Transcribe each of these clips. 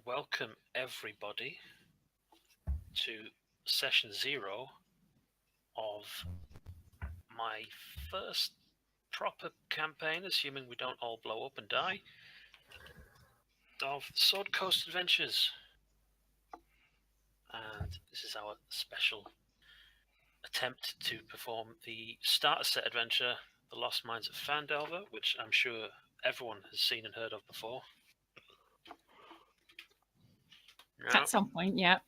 Welcome everybody to session 0 of my first proper campaign, assuming we don't all blow up and die, of Sword Coast Adventures. And this is our special attempt to perform the starter set adventure, The Lost Mines of Phandelver, which I'm sure everyone has seen and heard of before. No? At some point, yeah.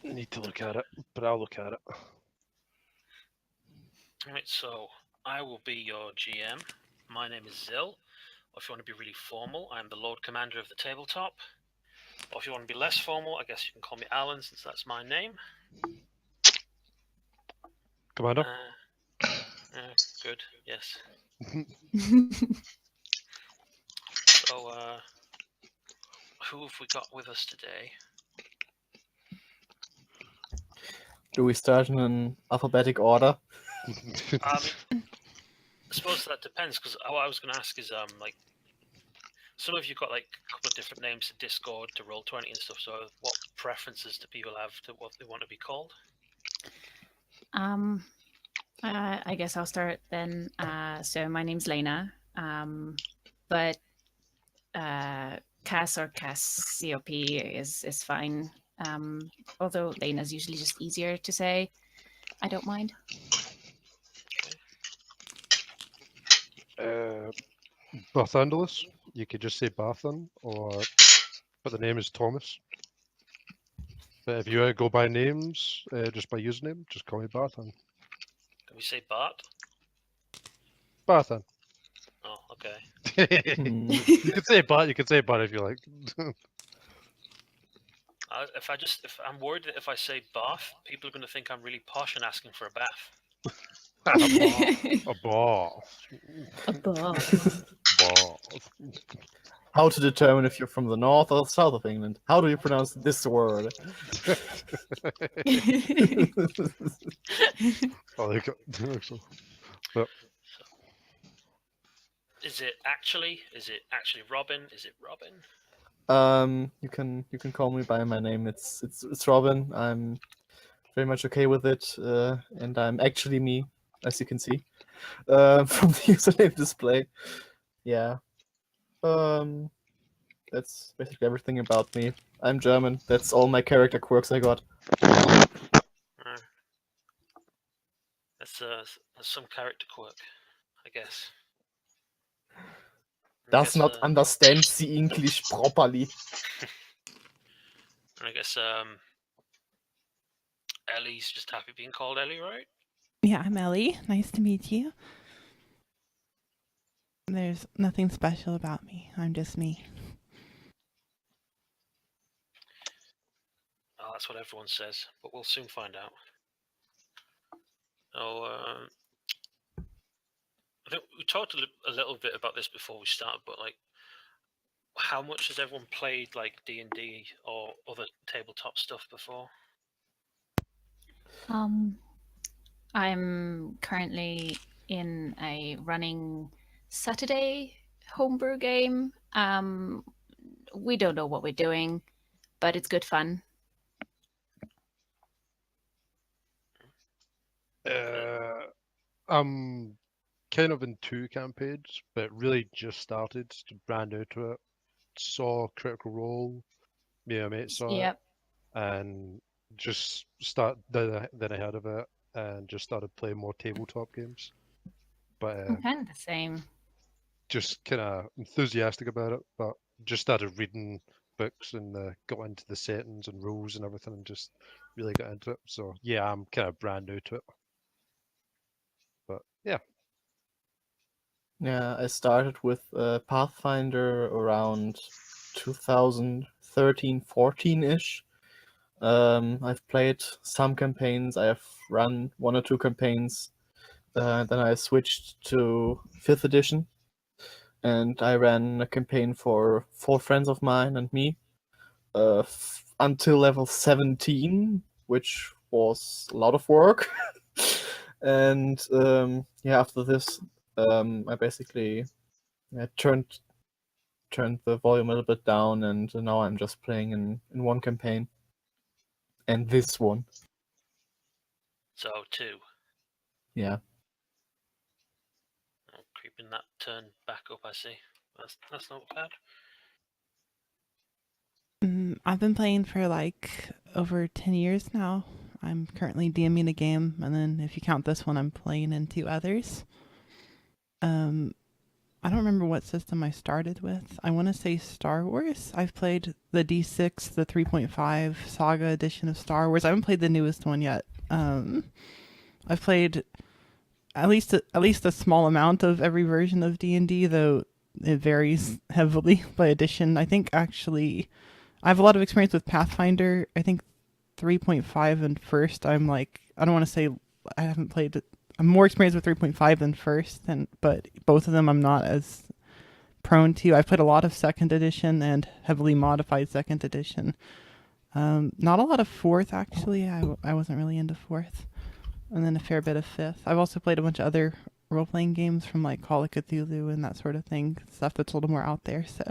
Need to look at it, but I'll look at it. Right, so I will be your GM. My name is Zill. Or if you want to be really formal, I'm the Lord Commander of the Tabletop. Or if you want to be less formal, I guess you can call me Alan, since that's my name. Commander? Good, yes. So, who have we got with us today? Do we start in an alphabetic order? I suppose that depends, because what I was going to ask is, like, some of you got like a couple of different names to Discord, to Roll20 and stuff. So, what preferences do people have to what they want to be called? I guess I'll start then. So my name's Lena, but Cass or Cassiope is fine. Although Lena's usually just easier to say. I don't mind. Barthandalus. You could just say Barthan, but the name is Thomas. But if you go by names, just by username, just call me Barthan. Can we say Bart? Barthan. Oh, okay. You could say Bart. You could say Bart if you like. If I'm worried that if I say bath, people are going to think I'm really posh and asking for a bath. A ball. A ball. How to determine if you're from the north or south of England? How do you pronounce this word? Oh, there you go. But Is it actually Robin? Is it Robin? You can call me by my name. It's Robin. I'm very much okay with it, and I'm actually me, as you can see from the username display. Yeah. That's basically everything about me. I'm German. That's all my character quirks I got. That's some character quirk, I guess. Does not understand the English properly. And I guess Ellie's just happy being called Ellie, right? Yeah, I'm Ellie. Nice to meet you. There's nothing special about me. I'm just me. Oh, that's what everyone says, but we'll soon find out. Oh, I think we talked a little bit about this before we started, but like, how much has everyone played like D&D or other tabletop stuff before? I'm currently in a running Saturday homebrew game. We don't know what we're doing, but it's good fun. I'm kind of in 2 campaigns, but really just started, brand new to it. Saw Critical Role, me and my mate saw it, and just then I heard of it and just started playing more tabletop games. But I'm kind of the same. Just kind of enthusiastic about it, but just started reading books and got into the settings and rules and everything, and just really got into it. So yeah, I'm kind of brand new to it. But yeah. Yeah, I started with Pathfinder around 2013-14-ish. I've played some campaigns. I have run 1 or 2 campaigns. Then I switched to 5th edition, and I ran a campaign for 4 friends of mine and me until level 17, which was a lot of work. And after this, I basically turned turned the volume a little bit down, and now I'm just playing in one campaign. And this one. So 2. Yeah. Oh, creeping that turn back up, I see. That's not bad. I've been playing for like over 10 years now. I'm currently DMing a game, and then if you count this one, I'm playing in 2 others. I don't remember what system I started with. I want to say Star Wars. I've played the D6, the 3.5 Saga edition of Star Wars. I haven't played the newest one yet. I've played at least a small amount of every version of D&D, though it varies heavily by edition. I think actually I have a lot of experience with Pathfinder. I think 3.5 and first. I'm like, I don't want to say I haven't played it. I'm more experienced with 3.5 than first, but both of them I'm not as prone to. I've played a lot of second edition and heavily modified second edition. Not a lot of fourth, actually. I wasn't really into fourth. And then a fair bit of fifth. I've also played a bunch of other role-playing games from like Call of Cthulhu and that sort of thing. Stuff that's a little more out there, so...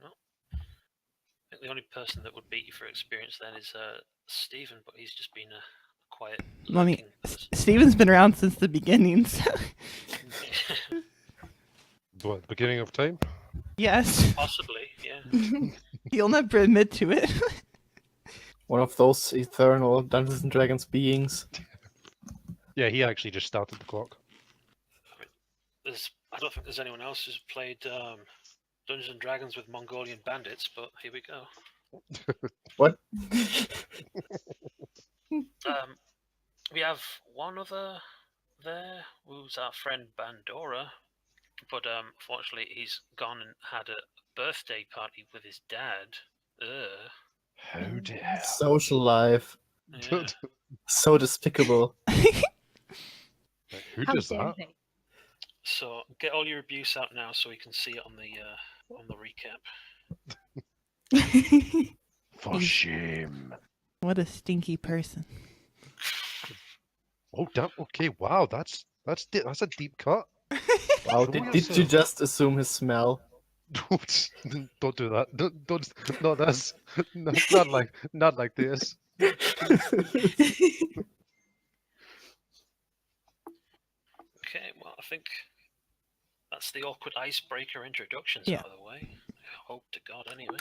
I think the only person that would beat you for experience then is Stephen, but he's just been a quiet. I mean, Stephen's been around since the beginning, so... What, beginning of time? Yes. Possibly, yeah. He'll never admit to it. One of those eternal Dungeons and Dragons beings. Yeah, he actually just started the clock. I don't think there's anyone else who's played Dungeons and Dragons with Mongolian bandits, but here we go. What? We have one other there, who's our friend Bandora, but unfortunately he's gone and had a birthday party with his dad. Ugh. How dare. Social life. Yeah. So despicable. Who does that? So get all your abuse out now, so we can see it on the recap. For shame. What a stinky person. Oh, damn. Okay, wow, that's a deep cut. Wow, did you just assume his smell? Don't do that. Don't. Not this. Not like this. Okay, well, I think that's the awkward icebreaker introductions Yeah. out of the way. I hope to God, anyway.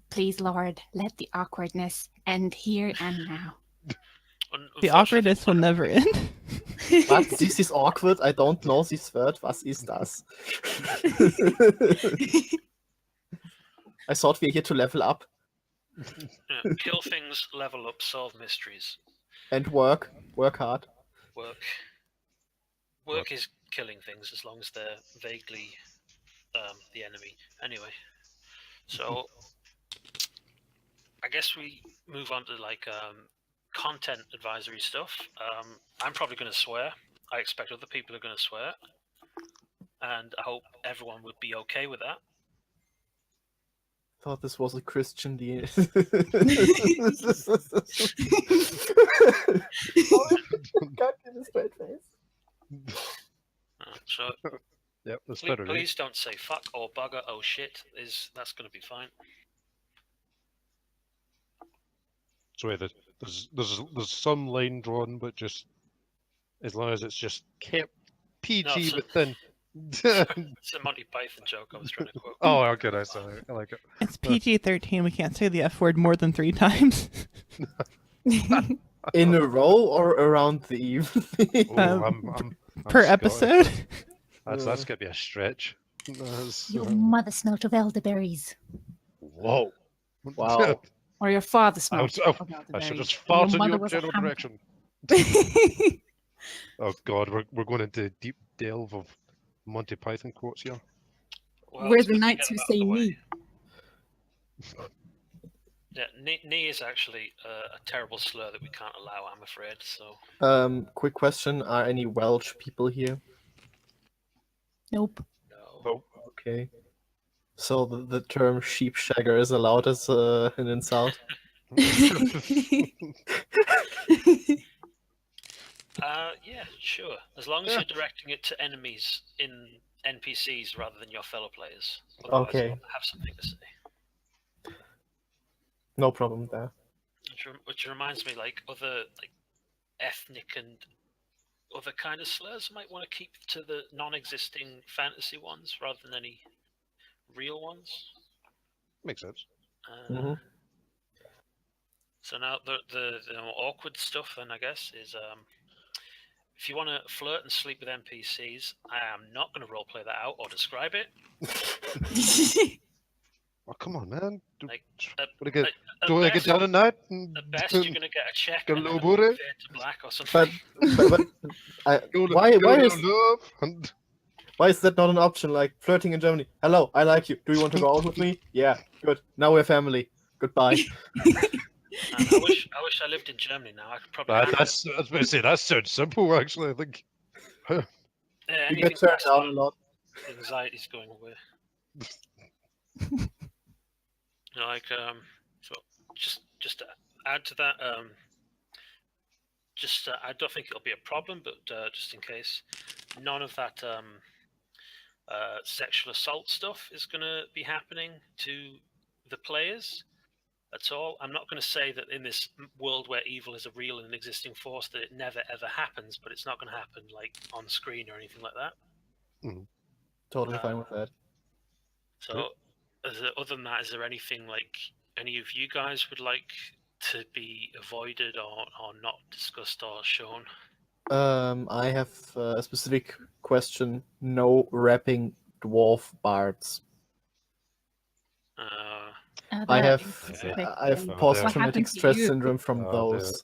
Please, Lord, let the awkwardness end here and now. The awkwardness will never end. What? This is awkward? I don't know this word. Was ist das? I thought we were here to level up. Yeah, kill things, level up, solve mysteries. And work. Work hard. Work is killing things as long as they're vaguely the enemy. Anyway, so I guess we move on to like content advisory stuff. I'm probably going to swear. I expect other people are going to swear, and I hope everyone would be okay with that. Thought this was a Christian deal. God, give a straight face. So Yep, that's better. please don't say fuck or bugger. Oh shit, that's going to be fine. So wait, there's some line drawn, but just as long as it's just kept PG No, within. It's a Monty Python joke I was trying to quote. Oh, okay, I like it. It's PG-13. We can't say the F word more than 3 times. In a row or around the evening? Oh, I'm Per Scottish. episode. That's gonna be a stretch. Your mother smelt of elderberries. Whoa. Wow. Or your father I smelt was- of I elderberries. should just and fart in mother your was a general ham- direction. Oh god, we're going into deep delve of Monty Python quotes here. Well, We're let's the get knights who that out say of the way. me. Yeah, knee is actually a terrible slur that we can't allow, I'm afraid. So Quick question. Are any Welsh people here? Nope. no. Okay. So the term sheep shagger is allowed as an insult? Yeah, sure. As long as you're directing it to enemies in NPCs rather than your fellow players. Otherwise, Okay. I have something to say. No problem there. Which reminds me, like other like ethnic and other kind of slurs might want to keep to the non-existing fantasy ones rather than any real ones. Makes sense. Mhm. So now the more awkward stuff, then I guess, is if you want to flirt and sleep with NPCs, I am not going to roleplay that out or describe it. Oh, come on, man. Like, Do I get down at night? At best, you're going to get a check Get a and then little it'll booty? fade to black or something. But Go why to is love? And why is that not an option? Like flirting in Germany. Hello, I like you. Do you want to go out with me? Yeah, good. Now we're family. Goodbye. I wish I lived in Germany now. I could probably. handle it. I was about to say, that sounds simple, actually. I think. Yeah, You anything get turned past down a lot. anxiety's going away. Like so just to add to that, I don't think it'll be a problem, but just in case, none of that sexual assault stuff is going to be happening to the players at all. I'm not going to say that in this world where evil is a real and existing force that it never ever happens, but it's not going to happen like on screen or anything like that. Totally fine with that. So, other than that, is there anything like any of you guys would like to be avoided or not discussed or shown? I have a specific question. No rapping dwarf bards. I have What post-traumatic happened to stress you? syndrome from those.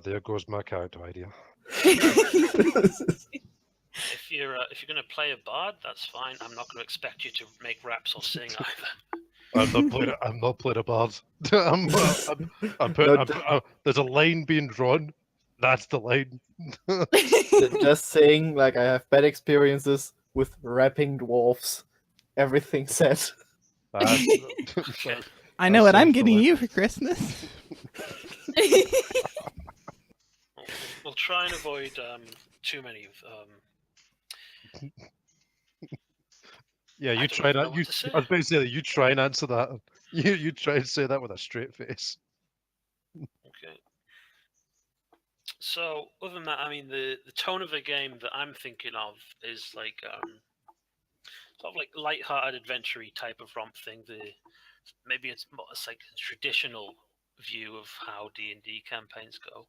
There goes my character idea. If you're going to play a bard, that's fine. I'm not going to expect you to make raps or sing either. I'm not playing a bard. There's a line being drawn. That's the line. Just saying, like I have bad experiences with rapping dwarfs. Everything said. I know what I'm getting you for Christmas. We'll try and avoid too many of Yeah, I you don't try even know that. what You, to say. I was about to say, you try and answer that. You try and say that with a straight face. Okay. So, other than that, I mean, the tone of the game that I'm thinking of is like sort of like light-hearted, adventure-y type of romp thing. Maybe it's like a traditional view of how D&D campaigns go.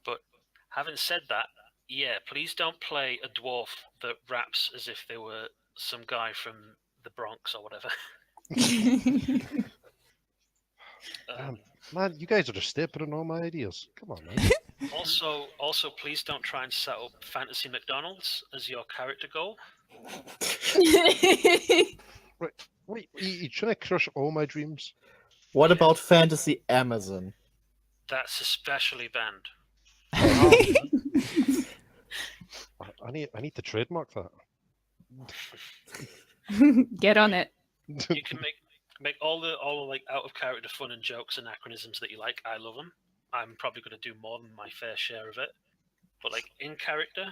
But having said that, yeah, please don't play a dwarf that raps as if they were some guy from the Bronx or whatever. Man, you guys are just stepping on all my ideas. Come on, man. Also, please don't try and set up Fantasy McDonald's as your character goal. Wait, you trying to crush all my dreams? What about Fantasy Amazon? That's especially banned. I need to trademark that. Get on it. You can make all the like out of character fun and jokes and anachronisms that you like. I love them. I'm probably going to do more than my fair share of it. But like in character,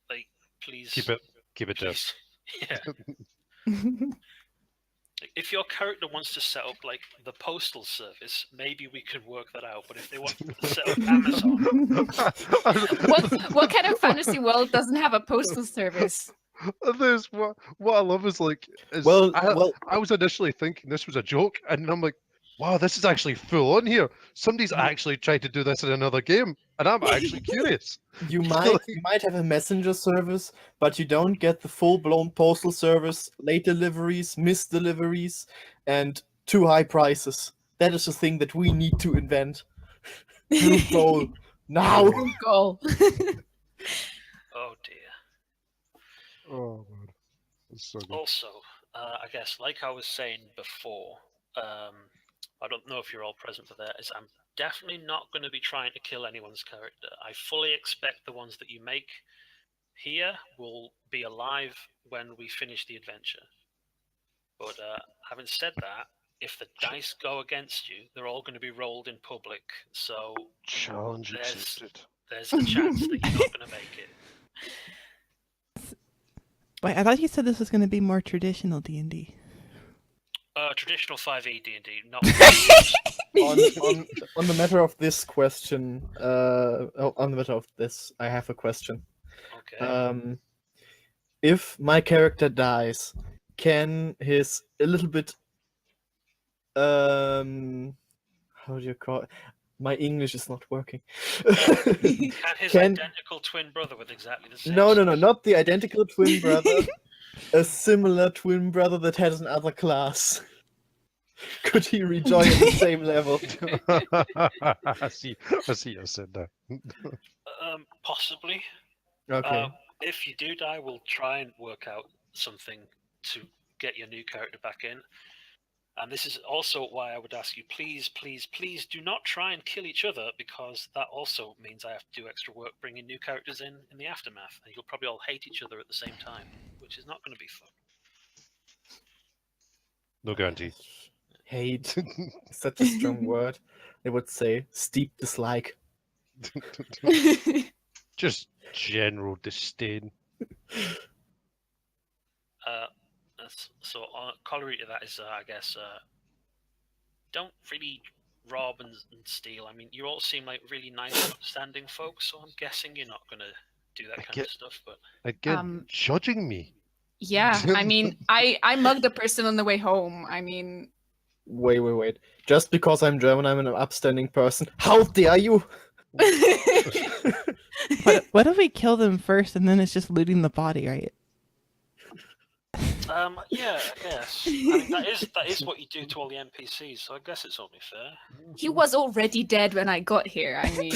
like please Keep it there. please, yeah. Like, if your character wants to set up like the postal service, maybe we can work that out. But if they want to set up Amazon, What kind of fantasy world doesn't have a postal service? There's what I love is like. I was initially thinking this was a joke, and I'm like, wow, this is actually full on here. Somebody's actually tried to do this in another game, and I'm actually curious. You might have a messenger service, but you don't get the full-blown postal service, late deliveries, missed deliveries, and too high prices. That is the thing that we need to invent. New goal now. Goal. oh dear. Oh man, that's so good. Also, I guess like I was saying before, I don't know if you're all present for that. Is I'm definitely not going to be trying to kill anyone's character. I fully expect the ones that you make here will be alive when we finish the adventure. But having said that, if the dice go against you, they're all going to be rolled in public. So Challenge There's- accepted. there's the chance that you're not going to make it. Wait, I thought you said this was going to be more traditional D&D. Traditional 5e D&D, not. On the matter of this question, on the matter of this, I have a question. Okay. If my character dies, can his a little bit how do you call it? My English is not working. Can his can- identical twin brother with exactly the same? No, not the identical twin brother. A similar twin brother that has another class. Could he rejoin at the same level? I see you said that. Possibly. Okay. If you do die, we'll try and work out something to get your new character back in. And this is also why I would ask you, please, please, please do not try and kill each other, because that also means I have to do extra work bringing new characters in the aftermath, and you'll probably all hate each other at the same time, which is not going to be fun. No guarantee. Hate. Such a strong word. I would say steep dislike. Just general disdain. So corollary to that is, I guess, don't really rob and steal. I mean, you all seem like really nice, upstanding folks, so I'm guessing you're not going to do that kind of stuff. But Again, judging me. Yeah, I mean, I mugged a person on the way home. I mean, Wait. Just because I'm German, I'm an upstanding person. How dare you? What if we kill them first and then it's just looting the body, right? yeah, I guess. I mean, that is what you do to all the NPCs, so I guess it's only fair. he was already dead when I got here. I mean,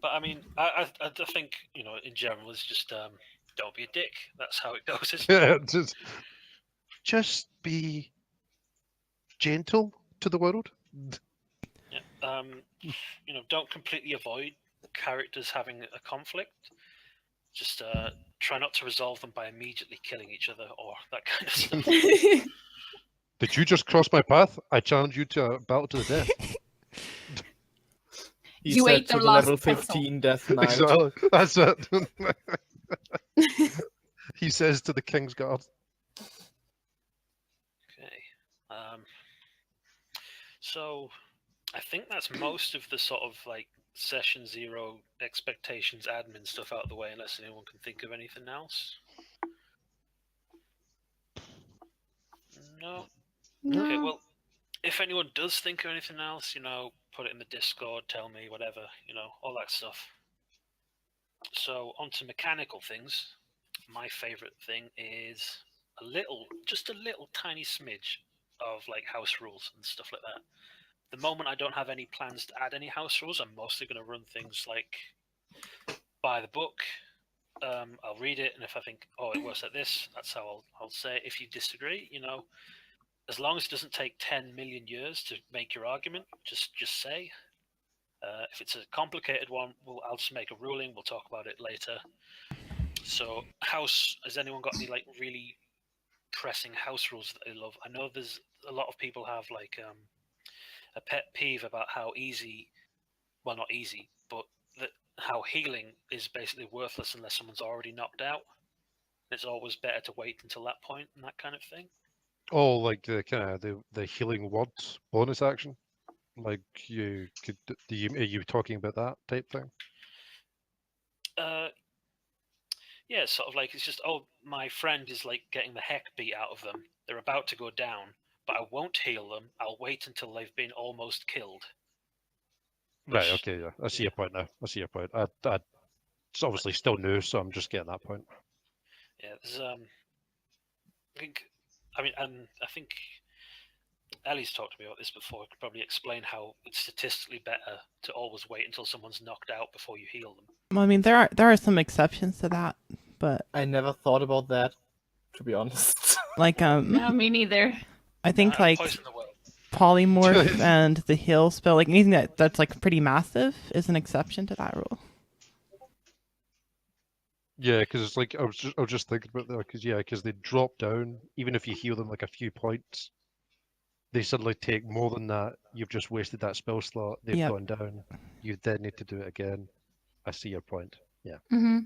But I mean, I think, you know, in general, it's just don't be a dick. That's how it goes. Isn't it? Yeah, just be gentle to the world. Yeah. You know, don't completely avoid characters having a conflict. Just try not to resolve them by immediately killing each other or that kind of stuff. Did you just cross my path? I challenge you to a battle to the death. He You said ate to the the last level pretzel. 15 death knight. Exactly. That's it. He says to the King's Guard. Okay. So I think that's most of the sort of like session 0 expectations admin stuff out of the way, unless anyone can think of anything else. No. Okay, well, if anyone does think of anything else, you know, put it in the Discord, tell me, whatever, you know, all that stuff. So, on to mechanical things. My favorite thing is just a little tiny smidge of like house rules and stuff like that. The moment I don't have any plans to add any house rules, I'm mostly going to run things like by the book. I'll read it, and if I think, oh, it works like this, that's how I'll say it. If you disagree, you know, as long as it doesn't take 10 million years to make your argument, just say. If it's a complicated one, I'll just make a ruling. We'll talk about it later. So, has anyone got any like really pressing house rules that they love? I know there's a lot of people have like a pet peeve about how easy, well, not easy, but how healing is basically worthless unless someone's already knocked out. It's always better to wait until that point and that kind of thing. Oh, like the kind of the healing words bonus action. Like you could, are you talking about that type thing? Yeah, sort of like it's just, oh, my friend is like getting the heck beat out of them. They're about to go down, but I won't heal them. I'll wait until they've been almost killed. Right. Okay. Yeah. I see your point now. I see your point. It's obviously still new, so I'm just getting that point. Yeah. There's I think Ellie's talked to me about this before. I could probably explain how it's statistically better to always wait until someone's knocked out before you heal them. Well, I mean, there are some exceptions to that, but I never thought about that, to be honest. like no, me neither. I think like Poison the world. polymorph and the heal spell, like anything that's like pretty massive, is an exception to that rule. Yeah, because it's like I was just thinking about that because they drop down even if you heal them like a few points. they suddenly take more than that, you've just wasted that spell slot, they've Yep. gone down, you then need to do it again. I see your point. Yeah. Mm-hmm.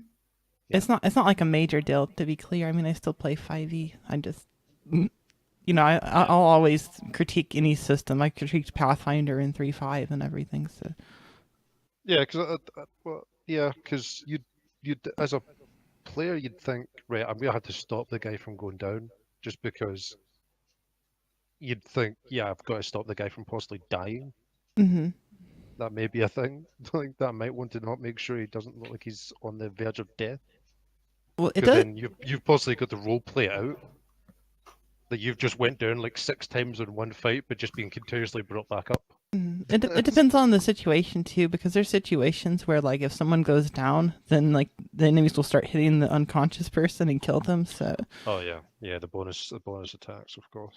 It's not like a major deal, to be clear. I mean, I still play 5e. I just, I'll always critique any system. I critiqued Pathfinder in 3.5 and everything. So Yeah, because you'd as a player, you'd think, right, I'm gonna have to stop the guy from going down, just because you'd think, yeah, I've got to stop the guy from possibly dying. hmm That may be a thing. Like that might want to not make sure he doesn't look like he's on the verge of death. well, it Because does. then you've possibly got the role play out that you've just went down like 6 times in one fight, but just being continuously brought back up. It depends on the situation too, because there's situations where like if someone goes down, then like the enemies will start hitting the unconscious person and kill them. So Oh yeah, the bonus attacks, of course.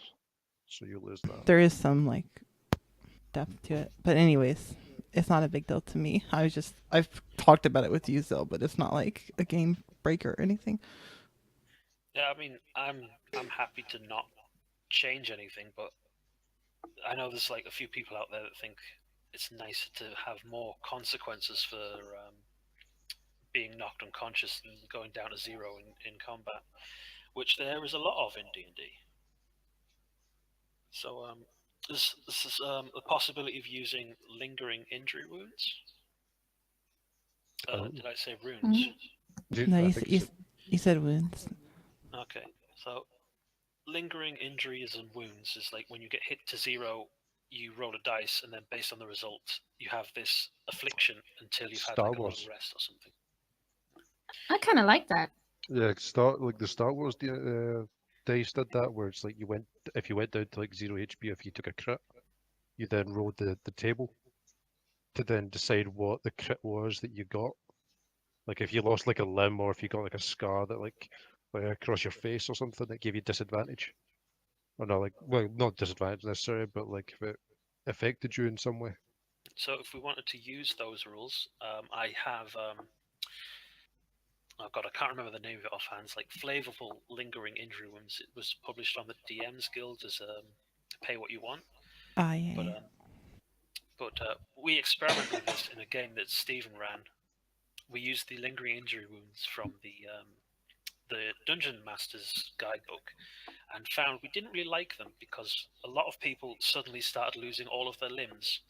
So you lose that. there is some like depth to it. But anyways, it's not a big deal to me. I've talked about it with you, Zil, but it's not like a game breaker or anything. Yeah, I mean, I'm happy to not change anything, but I know there's like a few people out there that think it's nicer to have more consequences for being knocked unconscious than going down to 0 in combat, which there is a lot of in D&D. So this is the possibility of using lingering injury wounds. Did I say runes? No, I you, think you, you said wounds. Okay, so lingering injuries and wounds is like when you get hit to 0, you roll a dice, and then based on the results, you have this affliction until you've had Star like a long Wars. rest or something. I kind of like that. Yeah, the Star Wars dice did that, where it's like if you went down to like 0 HP, if you took a crit, you then rolled the table to then decide what the crit was that you got. Like if you lost like a limb, or if you got like a scar that like across your face or something, that gave you disadvantage. Or no, like, well, not disadvantage necessarily, but like if it affected you in some way. So if we wanted to use those rules, I have oh god, I can't remember the name of it offhand. It's like Flavorful Lingering Injury Wounds. It was published on the DM's Guild as pay what you want. Ah, yeah. But we experimented with this in a game that Stephen ran. We used the lingering injury wounds from the Dungeon Master's guidebook, and found we didn't really like them because a lot of people suddenly started losing all of their limbs.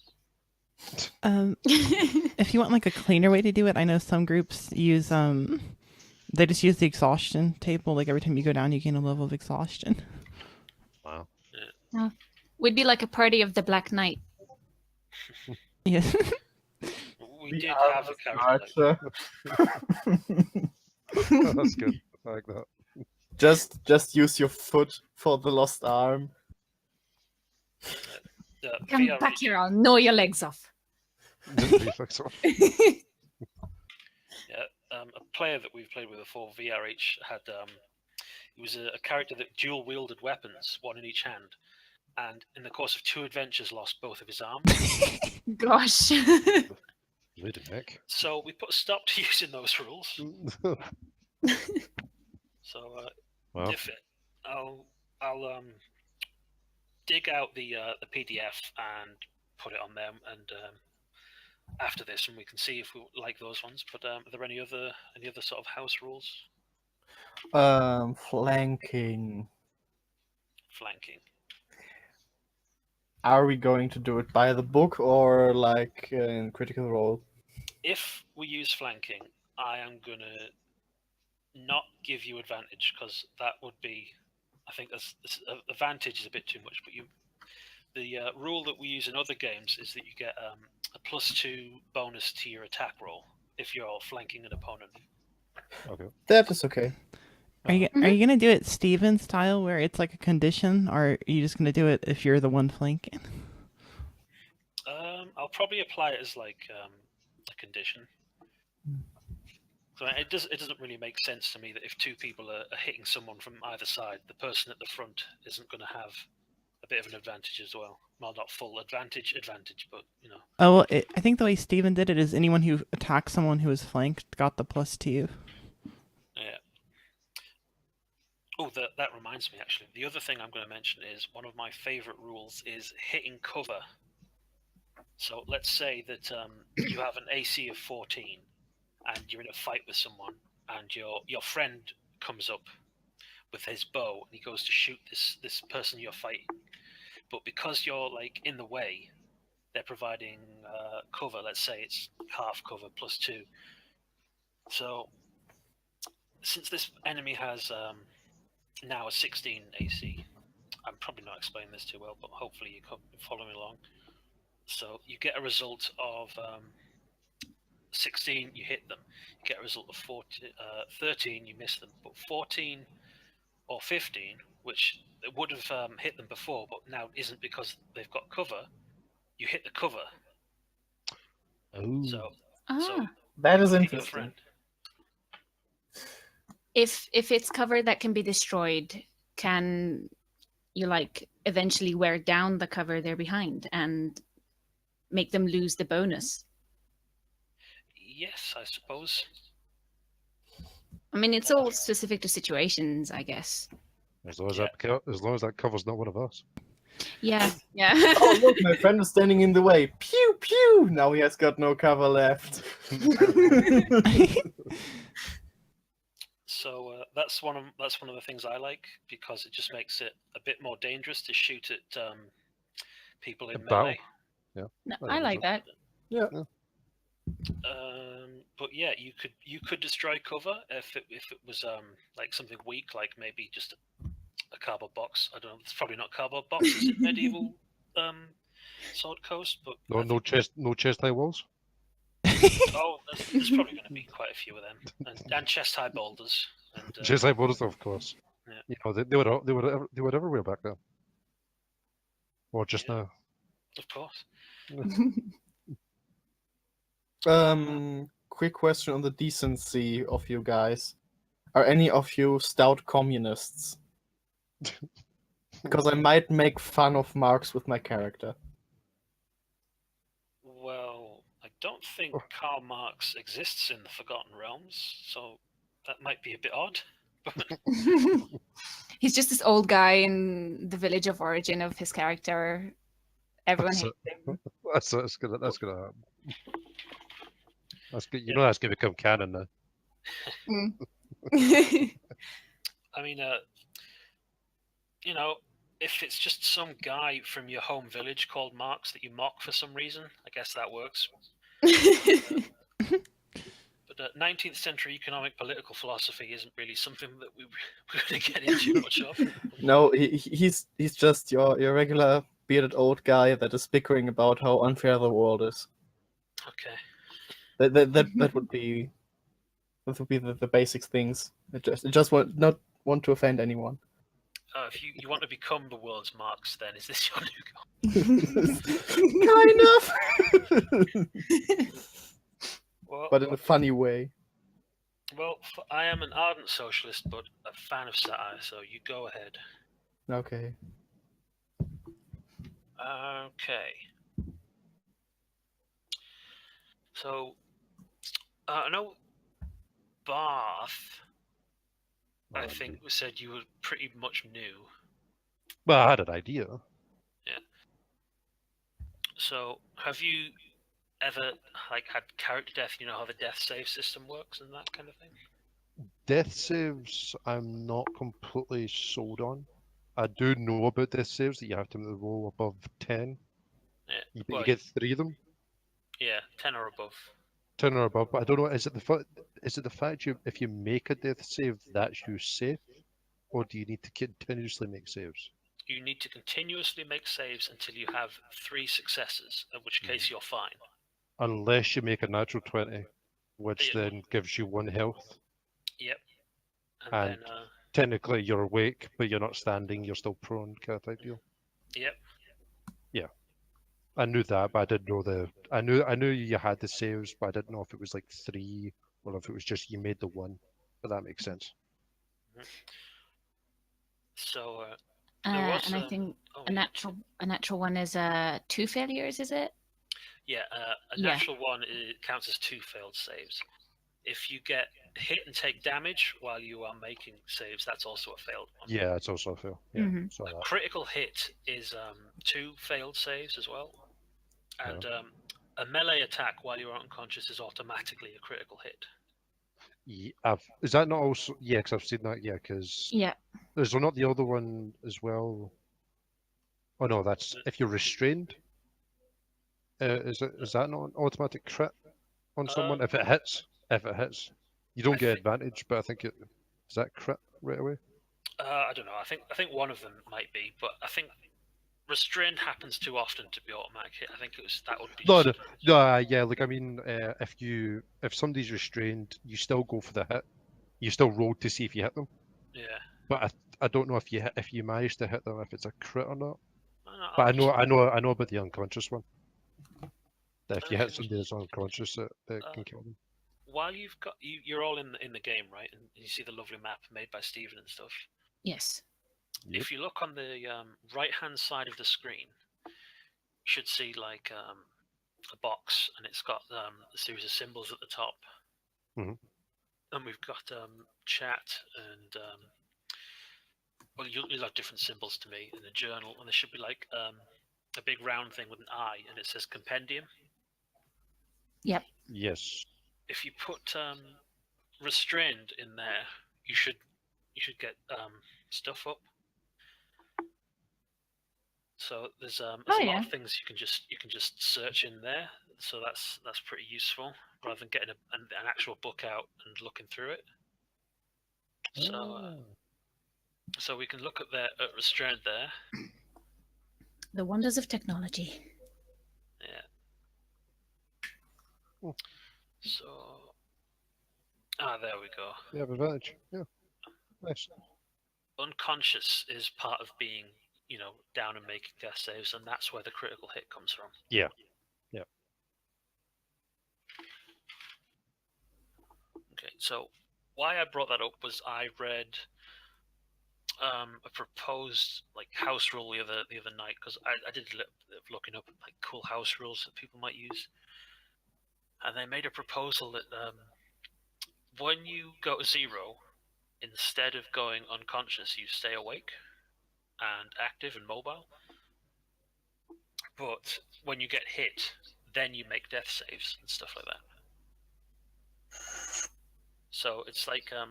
If you want like a cleaner way to do it, I know some groups use they just use the exhaustion table. Like every time you go down, you gain a level of exhaustion. Wow. We'd be like a party of the Black Knight. Yes. We did have a character That's good. I like that. Just use your foot for the lost arm. Come back here, I'll gnaw your legs off. A player that we've played with before, VRH, had he was a character that dual wielded weapons, one in each hand, and in the course of 2 adventures lost both of his arms. Gosh. Ludwig. So we put a stop to using those rules. So Wow. if I'll dig out the PDF and put it on them, and after this, and we can see if we like those ones. But are there any other sort of house rules? Flanking. Flanking. Are we going to do it by the book or like in Critical Role? If we use flanking, I am gonna not give you advantage, because that would be, I think that's advantage is a bit too much. But the rule that we use in other games is that you get a +2 bonus to your attack roll if you're flanking an opponent. Okay. That is okay. Are you gonna do it Steven style, where it's like a condition, or are you just gonna do it if you're the one flanking? I'll probably apply it as like a condition. So it doesn't really make sense to me that if 2 people are hitting someone from either side, the person at the front isn't going to have a bit of an advantage as well. Well, not full advantage, but you know. Oh, well, I think the way Steven did it is anyone who attacked someone who was flanked got the +2. Yeah. Oh, that reminds me, actually. The other thing I'm going to mention is one of my favorite rules is hitting cover. So let's say that you have an AC of 14 and you're in a fight with someone, and your friend comes up with his bow and he goes to shoot this person you're fighting. But because you're like in the way, they're providing cover. Let's say it's half cover +2. So since this enemy has now a 16 AC, I'm probably not explaining this too well, but hopefully you're following along. So you get a result of 16, you hit them. You get a result of 13, you miss them. But 14 or 15, which would have hit them before, but now isn't because they've got cover, you hit the cover. Oh. So That is you hit your interesting. friend. If it's cover that can be destroyed, can you like eventually wear down the cover they're behind and make them lose the bonus? Yes, I suppose. I mean, it's all specific to situations, I guess. As long as Yeah. as long as that cover's not one of us. Yeah, yeah. Oh, look, my friend is standing in the way. Pew, pew! Now he has got no cover left. So that's one of the things I like, because it just makes it a bit more dangerous to shoot at people in In battle. melee. No, I like that. But yeah, you could destroy cover if it was like something weak, like maybe just a cardboard box. I don't know. It's probably not cardboard boxes in medieval Sword Coast, but No chest high walls. oh, there's probably going to be quite a few of them, and chest high boulders. And, Chest high walls, of course. Yeah. You know they were everywhere back then. Or just Yeah. now. Of course. Quick question on the decency of you guys. Are any of you stout communists? Because I might make fun of Marx with my character. Well, I don't think Karl Marx exists in the Forgotten Realms, so that might be a bit odd. He's just this old guy in the village of origin of his character. Everyone That's hates him. That's gonna happen. That's good. You know that's gonna become canon now. I mean, you know, if it's just some guy from your home village called Marx that you mock for some reason, I guess that works. But 19th century economic political philosophy isn't really something that we're going to get into much of. No, he's just your regular bearded old guy that is bickering about how unfair the world is. Okay. That would be the basic things. I just not want to offend anyone. If you want to become the world's Marx, then is this your new goal? Kind of. Well, But in a funny way. well, I am an ardent socialist, but a fan of satire, so you go ahead. Okay. Okay. So, I know Bath, I think, said you were pretty much new. Well, I had an idea. So, have you ever like had character death? You know how the death save system works and that kind of thing. Death saves, I'm not completely sold on. I do know about death saves that you have to roll above 10. Yeah. You Well, get 3 of them, yeah, 10 or above. 10 or above. But I don't know. Is it the fact if you make a death save that's you safe, or do you need to continuously make saves? You need to continuously make saves until you have 3 successes, in which case you're fine. Unless you make a natural 20, which Yeah. then gives you 1 health. Yep. And And- then, Technically, you're awake, but you're not standing. You're still prone, kind of type deal. yep. I knew that, but I didn't know I knew you had the saves, but I didn't know if it was like 3 or if it was just you made the 1. But that makes sense. So, there was, and I think oh, a natural one is 2 failures, is it? yeah, a Yeah. natural one, it counts as 2 failed saves. If you get hit and take damage while you are making saves, that's also a failed one. Yeah, it's also a fail. Yeah, Mhm. saw A that. critical hit is 2 failed saves as well, and a melee attack while you're unconscious is automatically a critical hit. Is that not also? Yeah, because I've seen that. Yeah, because Yeah. is there not the other one as well? Oh no, that's if you're restrained. Is that not an automatic crit on someone if it hits? If it hits, you don't get advantage, but I think it is that crit right away. I don't know. I think one of them might be, but I think restrained happens too often to be automatic hit. I think that would be. No, yeah. Like I mean, if somebody's restrained, you still go for the hit. You still roll to see if you hit them. Yeah. But I don't know if you manage to hit them if it's a crit or not. No, But I know about the unconscious one. That if you hit somebody that's unconscious, it can kill them. While you're all in the game, right? And you see the lovely map made by Steven and stuff. Yes. Yep. If you look on the right-hand side of the screen, you should see like a box, and it's got a series of symbols at the top. Mhm. And we've got chat and well, you'll have different symbols to me in the journal, and there should be like a big round thing with an eye, and it says compendium. Yep. Yes. If you put restrained in there, you should get stuff up. So there's a lot of things you can just search in there. So that's pretty useful rather than getting an actual book out and looking through it. So we can look at restrained there. The wonders of technology. Yeah. Oh. So there we go. You have advantage. Yeah. Nice. Unconscious is part of being, down and making death saves, and that's where the critical hit comes from. Yeah. Yeah. Okay, so why I brought that up was I read a proposed house rule the other night, because I did a little bit of looking up cool house rules that people might use, and they made a proposal that when you go to 0, instead of going unconscious, you stay awake and active and mobile. But when you get hit, then you make death saves and stuff like that. So it's like a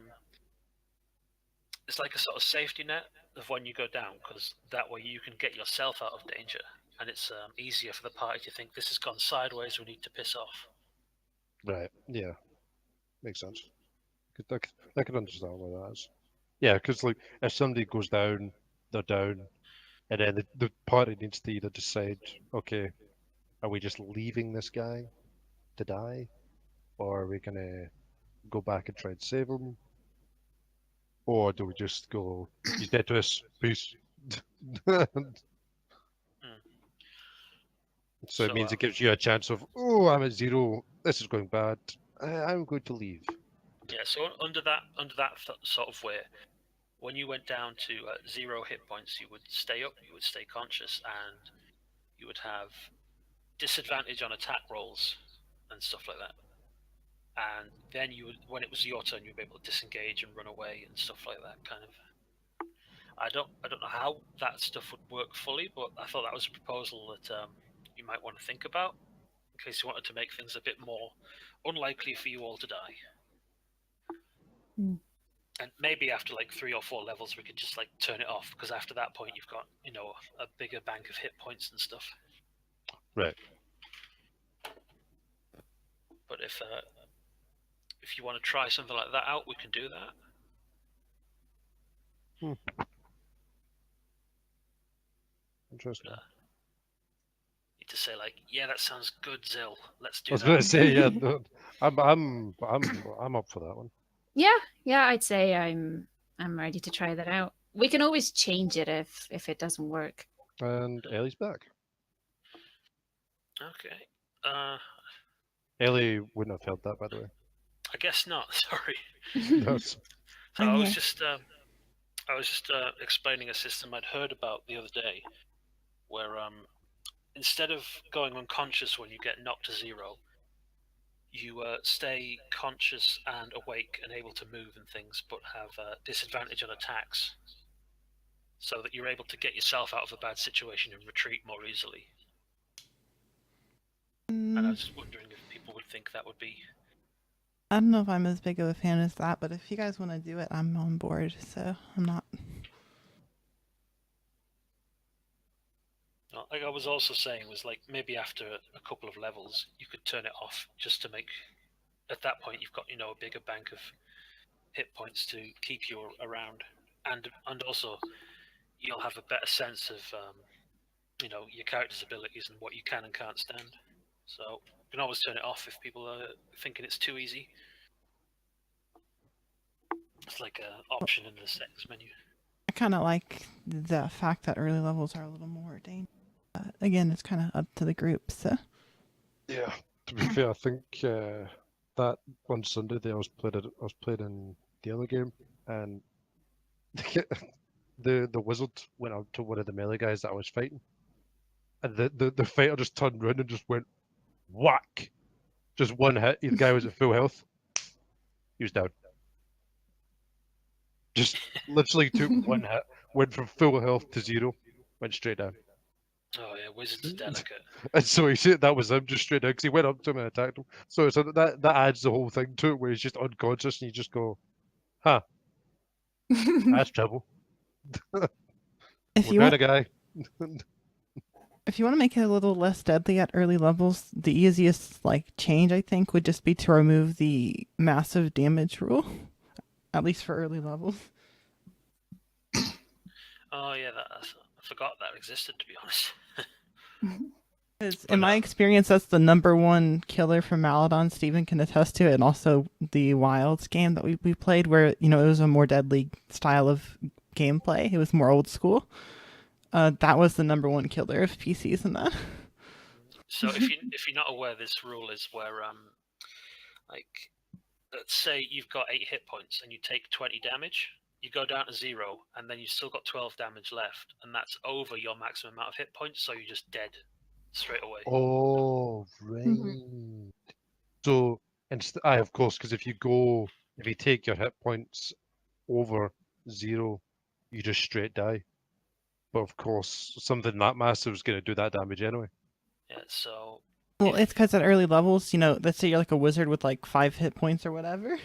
sort of safety net of when you go down, because that way you can get yourself out of danger, and it's easier for the party to think this has gone sideways, we need to piss off. Right. Yeah. Makes sense. I can understand why that is. Yeah, because like if somebody goes down, they're down, and then the party needs to either decide, okay, are we just leaving this guy to die, or are we gonna go back and try and save him, or do we just go, he's dead to us, peace? So it means it gives you a chance of, oh, I'm at 0, this is going bad, I'm going to leave. Yeah, so under that sort of way, when you went down to 0 hit points, you would stay up, you would stay conscious, and you would have disadvantage on attack rolls and stuff like that. And then you would, when it was your turn, you'd be able to disengage and run away and stuff like that. Kind of. I don't know how that stuff would work fully, but I thought that was a proposal that you might want to think about in case you wanted to make things a bit more unlikely for you all to die. Mm. And maybe after 3 or 4 levels, we could just turn it off, because after that point, you've got a bigger bank of hit points and stuff. Right. But if you want to try something like that out, we can do that. Interesting. Need to say yeah, that sounds good, Zill. Let's do I was that. going to say, yeah, no, I'm up for that one. Yeah, I'd say I'm ready to try that out. We can always change it if it doesn't work. And Ellie's back. Okay. Ellie wouldn't have held that, by the way. I guess not. Sorry. That's... So I was just explaining a system I'd heard about the other day, where instead of going unconscious when you get knocked to 0, you stay conscious and awake and able to move and things, but have disadvantage on attacks, so that you're able to get yourself out of a bad situation and retreat more easily. And I was just wondering if people would think that would be... I don't know if I'm as big of a fan as that, but if you guys want to do it, I'm on board, so I'm not. Like I was also saying, was like maybe after a couple of levels, you could turn it off just to make... At that point, you've got, you know, a bigger bank of hit points to keep you around. And also, you'll have a better sense of, you know, your character's abilities and what you can and can't stand. So you can always turn it off if people are thinking it's too easy. It's like an option in the settings menu. I kind of like the fact that early levels are a little more dangerous. Again, it's kind of up to the group, so. Yeah, to be fair, I think that one Sunday there I was playing in the other game, and the wizard went up to one of the melee guys that I was fighting, and the fighter just turned around and just went whack, just one hit. The guy was at full health. He was down. Just literally took one hit, went from full health to 0, went straight down. Oh yeah, wizard's delicate. And so he said that was him just straight down because he went up to him and attacked him. So that adds the whole thing to it, where he's just unconscious and you just go, huh, that's trouble. If We're you down want, a guy. if you want to make it a little less deadly at early levels, the easiest change I think would just be to remove the massive damage rule, at least for early levels. Oh yeah, I forgot that existed, to be honest. In my experience, that's the #1 killer from Maladon. Steven can attest to it, and also the Wilds game that we played, where it was a more deadly style of gameplay. It was more old school. That was the #1 killer of PCs in that. So if you're not aware, this rule is where like, let's say you've got 8 hit points and you take 20 damage. You go down to 0, and then you've still got 12 damage left, and that's over your maximum amount of hit points, so you're just dead straight away. Oh, right. So, of course, because if you take your hit points over 0, you just straight die. But of course, something that massive is going to do that damage anyway. Yeah, so... Well, it's because at early levels, let's say you're like a wizard with 5 hit points or whatever,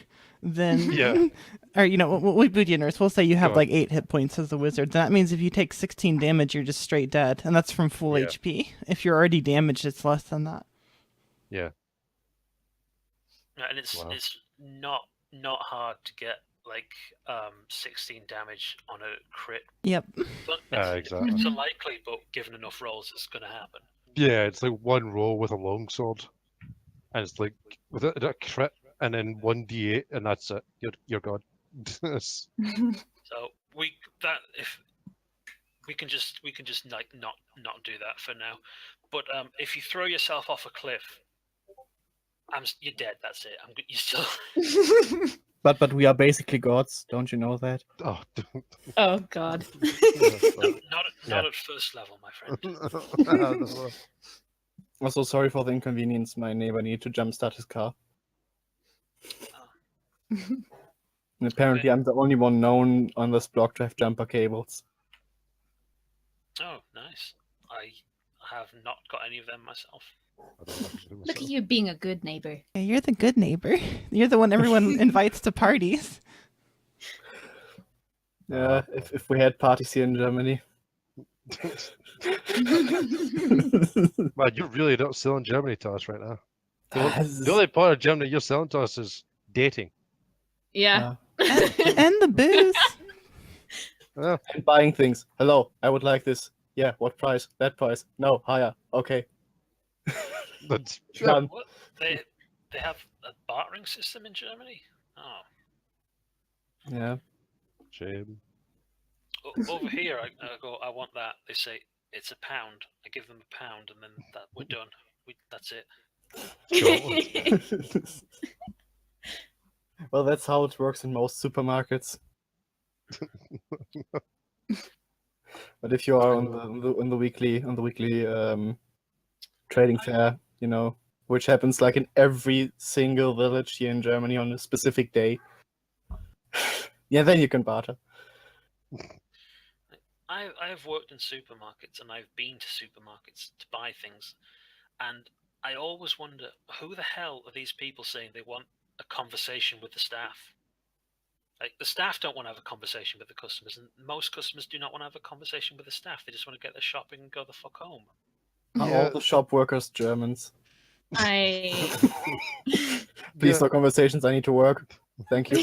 then... Yeah. Or, we beginners, we'll say you have Sure. 8 hit points as a wizard. That means if you take 16 damage, you're just straight dead, and that's from full Yeah. HP. If you're already damaged, it's less than that. Yeah. And it's Wow. it's not hard to get 16 damage on a crit. Yep. But Exactly. it's unlikely, but given enough rolls, it's going to happen. Yeah, it's like one roll with a longsword, and it's like with a crit, and then 1d8, and that's it. You're gone. So if we can just not do that for now. But if you throw yourself off a cliff, you're dead. That's it. You still. But we are basically gods, don't you know that? Oh, Oh God. Not at first level, my friend. Also, sorry for the inconvenience. My neighbor needed to jumpstart his car. And apparently, I'm the only one known on this block to have jumper cables. Oh, nice. I have not got any of them myself. Look at you being a good neighbor. Yeah, you're the good neighbor. You're the one everyone invites to parties. Yeah, if we had parties here in Germany. Man, you're really not selling Germany to us right now. The only part of Germany you're selling to us is dating. Yeah. And the booze. Yeah. And buying things. Hello, I would like this. Yeah, what price? That price. No, higher. Okay. That's Done. What? They have a bartering system in Germany? Oh. Yeah. shame. Over here, I go, I want that. They say, it's £1. I give them £1, and then we're done. That's it. Well, that's how it works in most supermarkets. But if you are on the weekly trading fair, which happens like in every single village here in Germany on a specific day. Yeah, then you can barter. I've worked in supermarkets and I've been to supermarkets to buy things, and I always wonder who the hell are these people saying they want a conversation with the staff? Like, the staff don't want to have a conversation with the customers, and most customers do not want to have a conversation with the staff. They just want to get their shopping and go the fuck home. Are Yeah. all the shop workers Germans? I Please, Yeah. no conversations. I need to work. Thank you.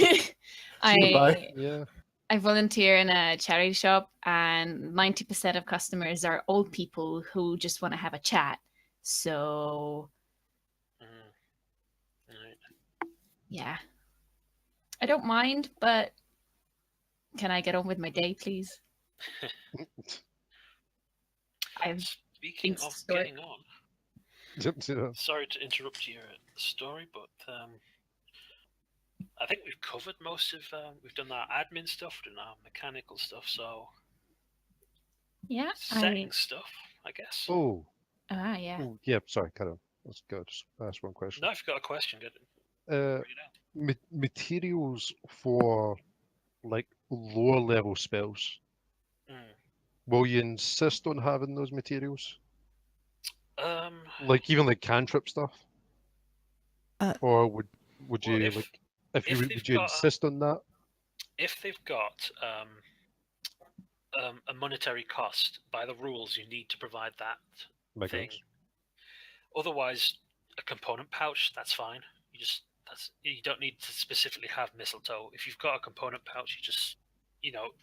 Goodbye. Yeah. I volunteer in a charity shop, and 90% of customers are old people who just want to have a chat. So Right. yeah, I don't mind, but can I get on with my day, please? I've Speaking Thanks, of Stuart. getting on, Yeah. sorry to interrupt your story, but I think we've covered most of. We've done our admin stuff, we've done our mechanical stuff, so yeah, setting stuff, I guess. Oh. yeah. Oh, yeah. Sorry, carry on. Let's go. Just ask one question. No, if you've got a question, get it. Uh, Bring it out. materials for like lower level spells. Mm. Will you insist on having those materials? Um, Like even like cantrip stuff? Or would Well, you if- like if you if would they've you got- insist on that? if they've got a monetary cost, by the rules, you need to provide that My thing. gosh. Otherwise, a component pouch, that's fine. You don't need to specifically have mistletoe. If you've got a component pouch, you just,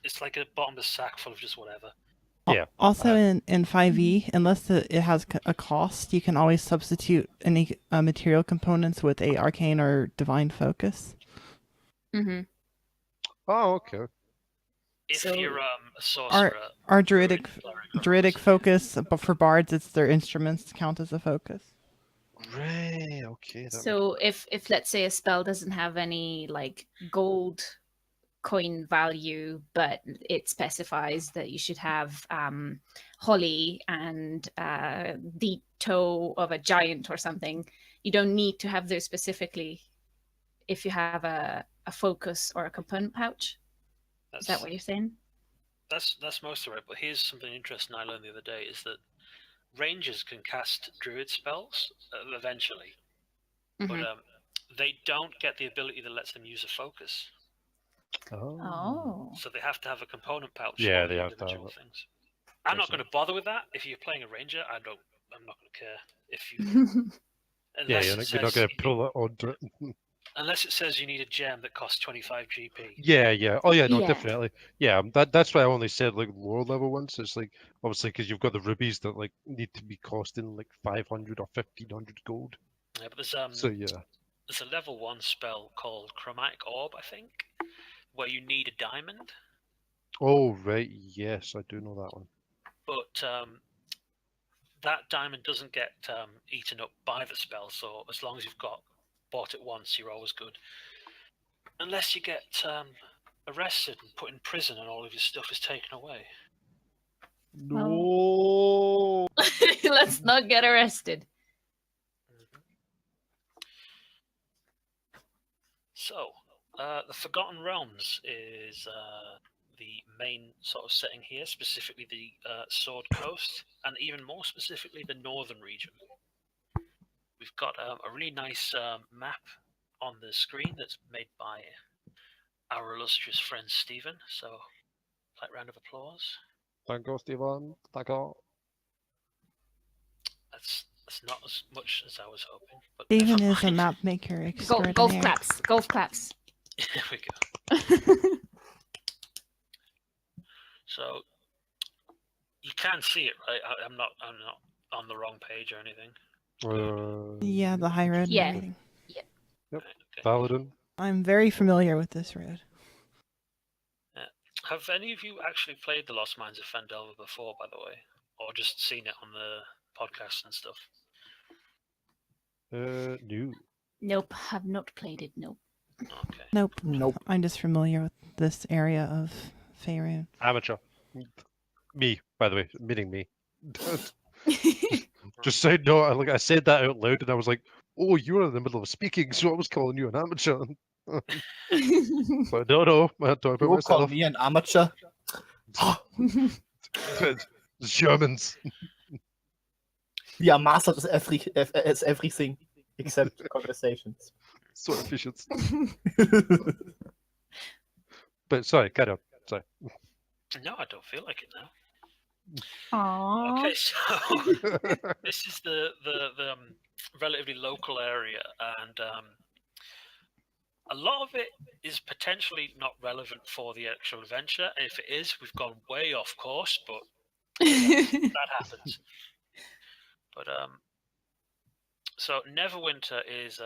it's like a bottomless sack full of just whatever. Yeah. Also in 5e, unless it has a cost, you can always substitute any material components with a arcane or divine focus. Mm-hmm. Oh, okay. If So- you're a sorcerer, Our druidic cleric, or druidic whatever, focus, but for bards, it's their instruments count as a focus. Right, okay. That So if let's say a spell doesn't have any like gold coin value, but it specifies that you should have holly and the toe of a giant or something, you don't need to have those specifically if you have a focus or a component pouch. Is that what you're saying? That's most of it. But here's something interesting I learned the other day: is that rangers can cast druid spells eventually, Mhm. but they don't get the ability that lets them use a focus. Oh. So they have to have a component pouch. Yeah, for they the have to have individual it. things. I'm not Makes going to bother with that. If you're playing a ranger, I'm not going to care if you. Yeah, Unless you're it not says going to pull it onto it. Unless it says you need a gem that costs 25 GP. Yeah. Oh, yeah, no, Yeah. definitely. Yeah, that's why I only said like lower level ones. It's like obviously because you've got the rubies that like need to be costing like 500 or 1500 gold. Yeah, but So yeah. there's a level 1 spell called Chromatic Orb, I think, where you need a diamond. Oh right, yes, I do know that one. But that diamond doesn't get eaten up by the spell, so as long as you've bought it once, you're always good. Unless you get arrested and put in prison and all of your stuff is taken away. No. Let's not get arrested. So, the Forgotten Realms is the main sort of setting here, specifically the Sword Coast, and even more specifically the northern region. We've got a really nice map on the screen that's made by our illustrious friend Stephen, so slight round of applause. Thank you, Stephen. Thank you. That's not as much as I was hoping. But Steven never is a mind. map maker Golf extraordinaire. claps. Golf claps. There we go. So you can see it, right? I'm not on the wrong page or anything. Yeah, the high road. Yeah. Rating. Yep. Right, okay. Paladin. I'm very familiar with this road. Have any of you actually played the Lost Mines of Phandelver before, by the way, or just seen it on the podcast and stuff? No. Nope, have not played it. Nope. Okay. Nope. Nope. I'm just familiar with this area of Faerun. Amateur. Me, by the way, meaning me. Just saying, no, I said that out loud, and I was like, "Oh, you were in the middle of speaking, so I was calling you an amateur." But no, I'm talking You about will call myself. me an amateur? Germans. We are masters at everything except conversations. So efficient. But sorry, carry on. Sorry. No, I don't feel like it now. Aww. Okay, so this is the relatively local area, and a lot of it is potentially not relevant for the actual adventure. And if it is, we've gone way off course, but that happens. But so Neverwinter is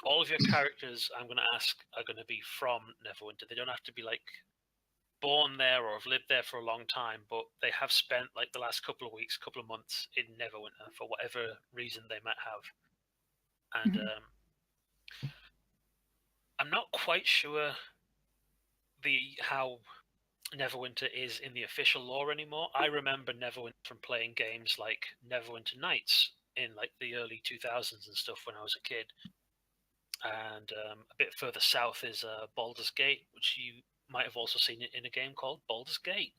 all of your characters I'm going to ask are going to be from Neverwinter. They don't have to be like born there or have lived there for a long time, but they have spent like the last couple of weeks, couple of months in Neverwinter for whatever reason they might have. And I'm not quite sure how Neverwinter is in the official lore anymore. I remember Neverwinter from playing games like Neverwinter Nights in like the early 2000s and stuff when I was a kid. And a bit further south is Baldur's Gate, which you might have also seen it in a game called Baldur's Gate.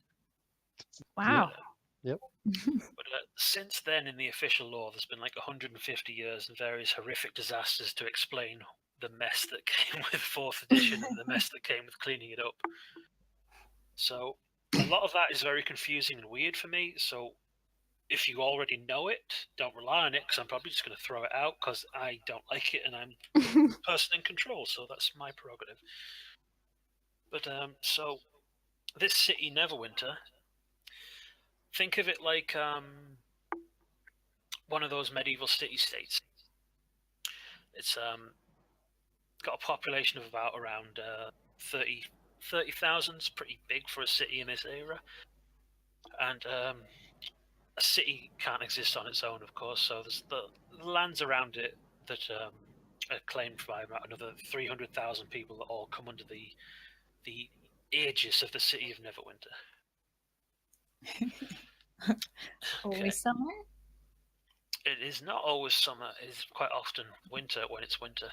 Wow. Yep. But since then, in the official lore, there's been like 150 years and various horrific disasters to explain the mess that came with 4th edition and the mess that came with cleaning it up. So a lot of that is very confusing and weird for me. So if you already know it, don't rely on it, because I'm probably just going to throw it out because I don't like it and I'm the person in control, so that's my prerogative. But so this city, Neverwinter, think of it like one of those medieval city-states. It's got a population of about around 30,000. It's pretty big for a city in this era. And a city can't exist on its own, of course, so there's the lands around it that are claimed by about another 300,000 people that all come under the aegis of the city of Neverwinter. Always summer? It is not always summer, it is quite often winter when it's winter.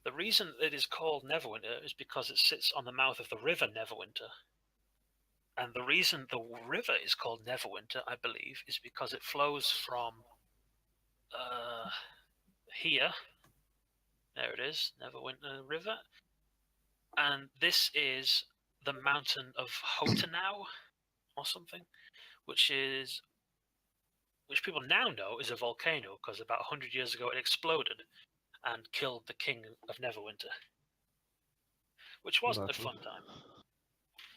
The reason it is called Neverwinter is because it sits on the mouth of the river Neverwinter. And the reason the river is called Neverwinter, I believe, is because it flows from here. There it is, Neverwinter River. And this is the mountain of Hotenau or something, which people now know is a volcano because about 100 years ago it exploded and killed the king of Neverwinter, which wasn't a fun time.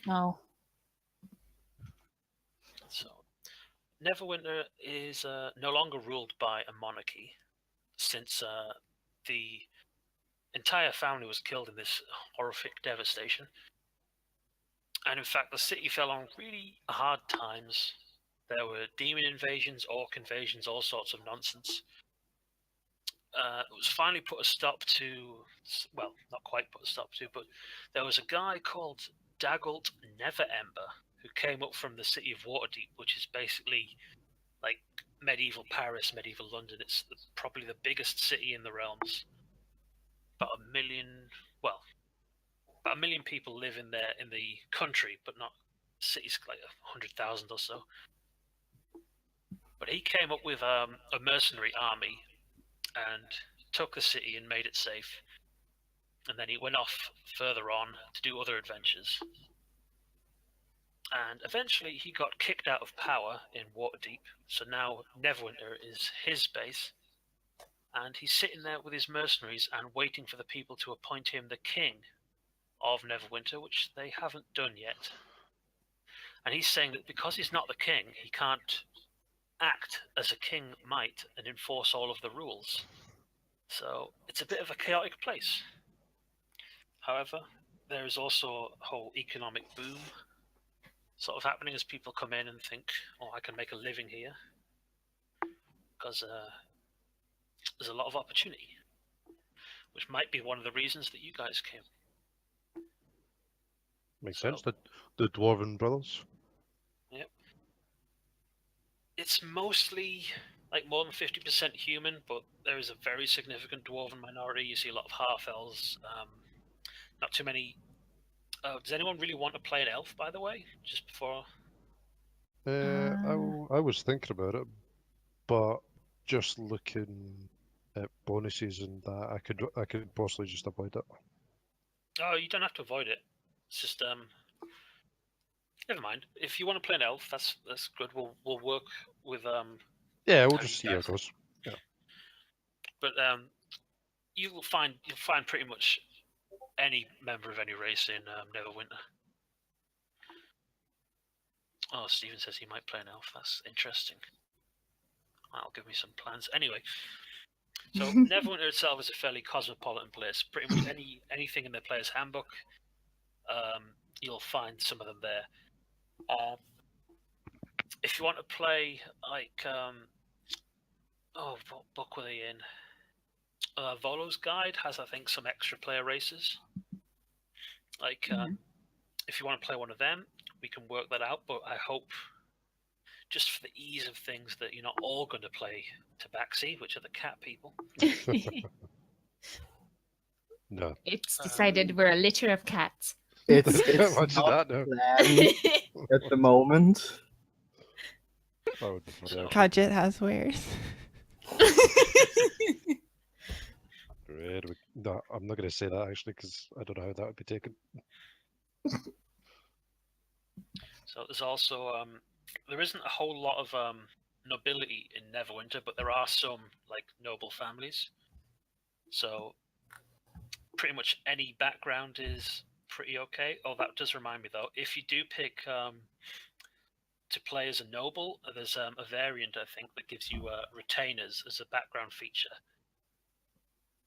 No. So, Neverwinter is no longer ruled by a monarchy, since the entire family was killed in this horrific devastation. And in fact, the city fell on really hard times. There were demon invasions, orc invasions, all sorts of nonsense. It was finally put a stop to, well, not quite put a stop to, but there was a guy called Dagult Neverember who came up from the city of Waterdeep, which is basically like medieval Paris, medieval London. It's probably the biggest city in the realms. About a million people live in the country, but not cities, like 100,000 or so. But he came up with a mercenary army and took the city and made it safe. And then he went off further on to do other adventures. And eventually he got kicked out of power in Waterdeep, so now Neverwinter is his base. And he's sitting there with his mercenaries and waiting for the people to appoint him the king of Neverwinter, which they haven't done yet. And he's saying that because he's not the king, he can't act as a king might and enforce all of the rules. So it's a bit of a chaotic place. However, there is also a whole economic boom sort of happening as people come in and think, oh, I can make a living here. Because there's a lot of opportunity, which might be one of the reasons that you guys came. Makes sense. The Dwarven Brothers. Yep. It's mostly like more than 50% human, but there is a very significant dwarven minority. You see a lot of half elves. Not too many. Does anyone really want to play an elf, by the way? Just before. I was thinking about it, but just looking at bonuses and that, I could possibly just avoid it. Oh, you don't have to avoid it. It's just never mind. If you want to play an elf, that's good. We'll work with Yeah, we'll how just see you how it guys- goes. But you'll find pretty much any member of any race in Neverwinter. Oh, Stephen says he might play an elf. That's interesting. That'll give me some plans. Anyway, so Neverwinter itself is a fairly cosmopolitan place. Pretty much anything in the player's handbook, you'll find some of them there. If you want to play like, what book were they in? Volo's Guide has, I think, some extra player races. Like, if you want to play one of them, we can work that out. But I hope, just for the ease of things, that you're not all going to play Tabaxi, which are the cat people. No. It's decided we're a litter of cats. It's What's not that now? planned at the moment. That would be funny, actually. Kadjit has wares. Great. No, I'm not going to say that actually because I don't know how that would be taken. So there's also there isn't a whole lot of nobility in Neverwinter, but there are some like noble families. So pretty much any background is pretty okay. Oh, that does remind me though. If you do pick to play as a noble, there's a variant I think that gives you retainers as a background feature.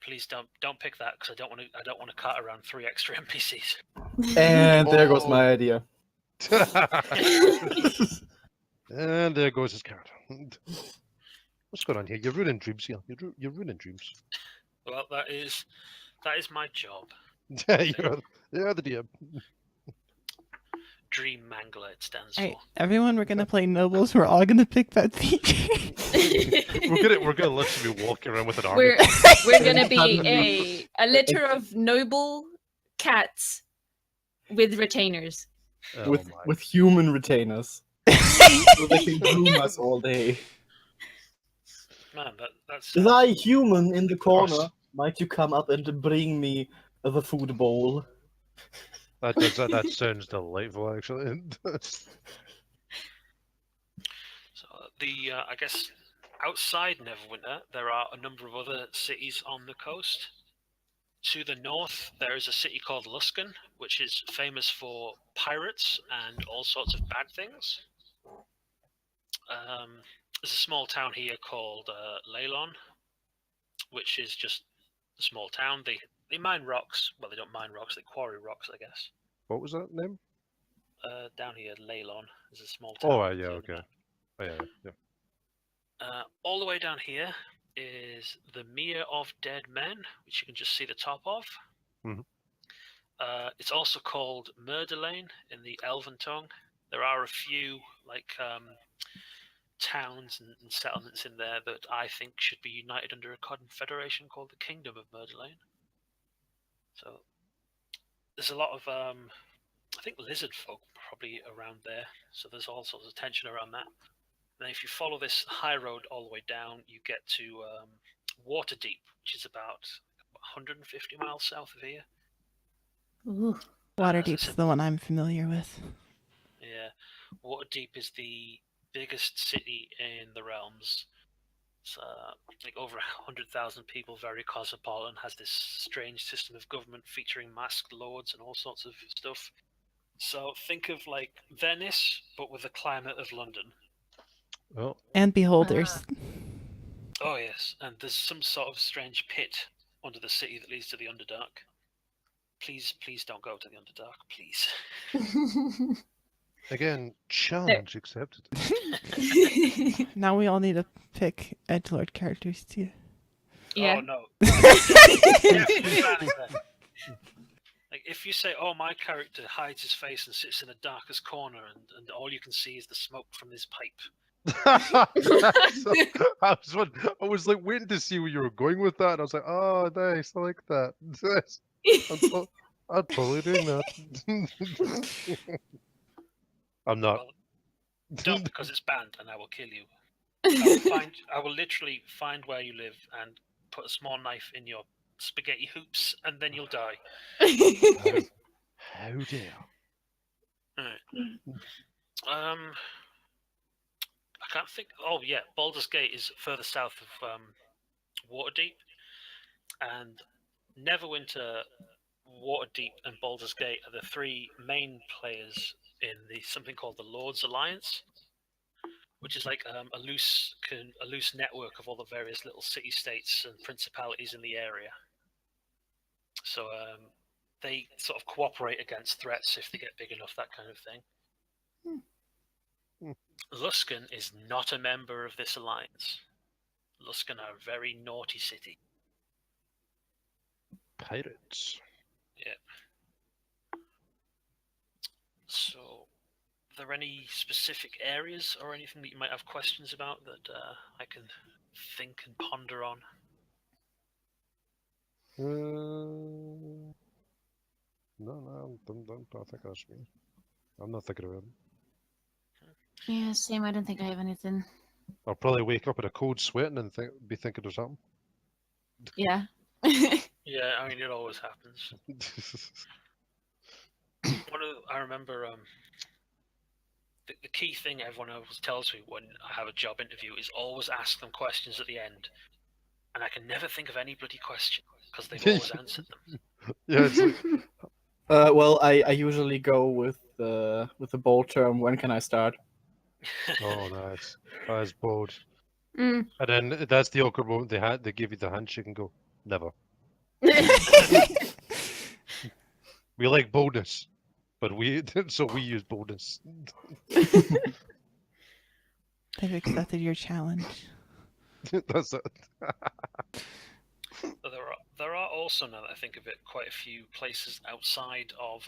Please don't pick that because I don't want to cart around 3 extra NPCs. And there goes my idea. And there goes his card. What's going on here? You're ruining dreams here. You're ruining dreams. Well, that is my job. you're the DM. Dream Mangler it stands Alright, for. everyone, we're gonna play nobles. We're all gonna pick that feature. We're gonna literally be walking around with an army. We're gonna be a litter of noble cats with retainers. Oh with my. with human retainers, so they can groom us all day. Man, that's Is I human in the corner? Might you come up and bring me the food bowl? That sounds delightful, actually. So I guess outside Neverwinter, there are a number of other cities on the coast. To the north, there is a city called Luskan, which is famous for pirates and all sorts of bad things. There's a small town here called Leylon, which is just a small town. They mine rocks. Well, they don't mine rocks. They quarry rocks, I guess. What was that name? Down here, Leylon is a small town. Oh, yeah, okay. Oh, yeah. All the way down here is the Mere of Dead Men, which you can just see the top of. Mhm. It's also called Murderlane in the Elven tongue. There are a few towns and settlements in there that I think should be united under a confederation called the Kingdom of Murderlane. So there's a lot of I think lizard folk probably around there, so there's all sorts of tension around that. And if you follow this high road all the way down, you get to Waterdeep, which is about 150 miles south of here. Ooh. Waterdeep's the one I'm familiar with. Yeah, Waterdeep is the biggest city in the realms. It's like over 100,000 people, very cosmopolitan, has this strange system of government featuring masked lords and all sorts of stuff. So think of like Venice, but with the climate of London. Oh, And beholders. Oh yes, and there's some sort of strange pit under the city that leads to the Underdark. Please don't go to the Underdark, please. again, challenge accepted. Now we all need to pick edgelord characters too. Yeah. Oh no. Definitely ban that. Like if you say, "Oh, my character hides his face and sits in the darkest corner, and all you can see is the smoke from his pipe," I was like waiting to see where you were going with that, and I was like, "Oh, nice, I like that." I'm totally doing that. I'm not. Well, don't, because it's banned, and I will kill you. I will literally find where you live and put a small knife in your spaghetti hoops, and then you'll die. How dare? Alright. I can't think. Oh yeah, Baldur's Gate is further south of Waterdeep, and Neverwinter, Waterdeep, and Baldur's Gate are the three main players in the something called the Lords Alliance, which is like a loose network of all the various little city-states and principalities in the area. So they sort of cooperate against threats if they get big enough, that kind of thing. Luskan is not a member of this alliance. Luskan are a very naughty city. Pirates. Yeah. So, are there any specific areas or anything that you might have questions about that I can think and ponder on? No, I think that's me. I'm not thinking about it. Yeah, same. I don't think I have anything. I'll probably wake up in a cold sweating and be thinking of something. Yeah. Yeah, I mean, it always happens. I remember the key thing everyone always tells me when I have a job interview is always ask them questions at the end, and I can never think of any bloody question because they've always answered them. Yeah, it's like, Well, I usually go with the bold term. When can I start? oh, nice. That's bold. Mm. And then that's the awkward moment they give you the handshake and go, never. We like boldness, but so we use boldness. They've accepted your challenge. That's it. There are also, now that I think of it, quite a few places outside of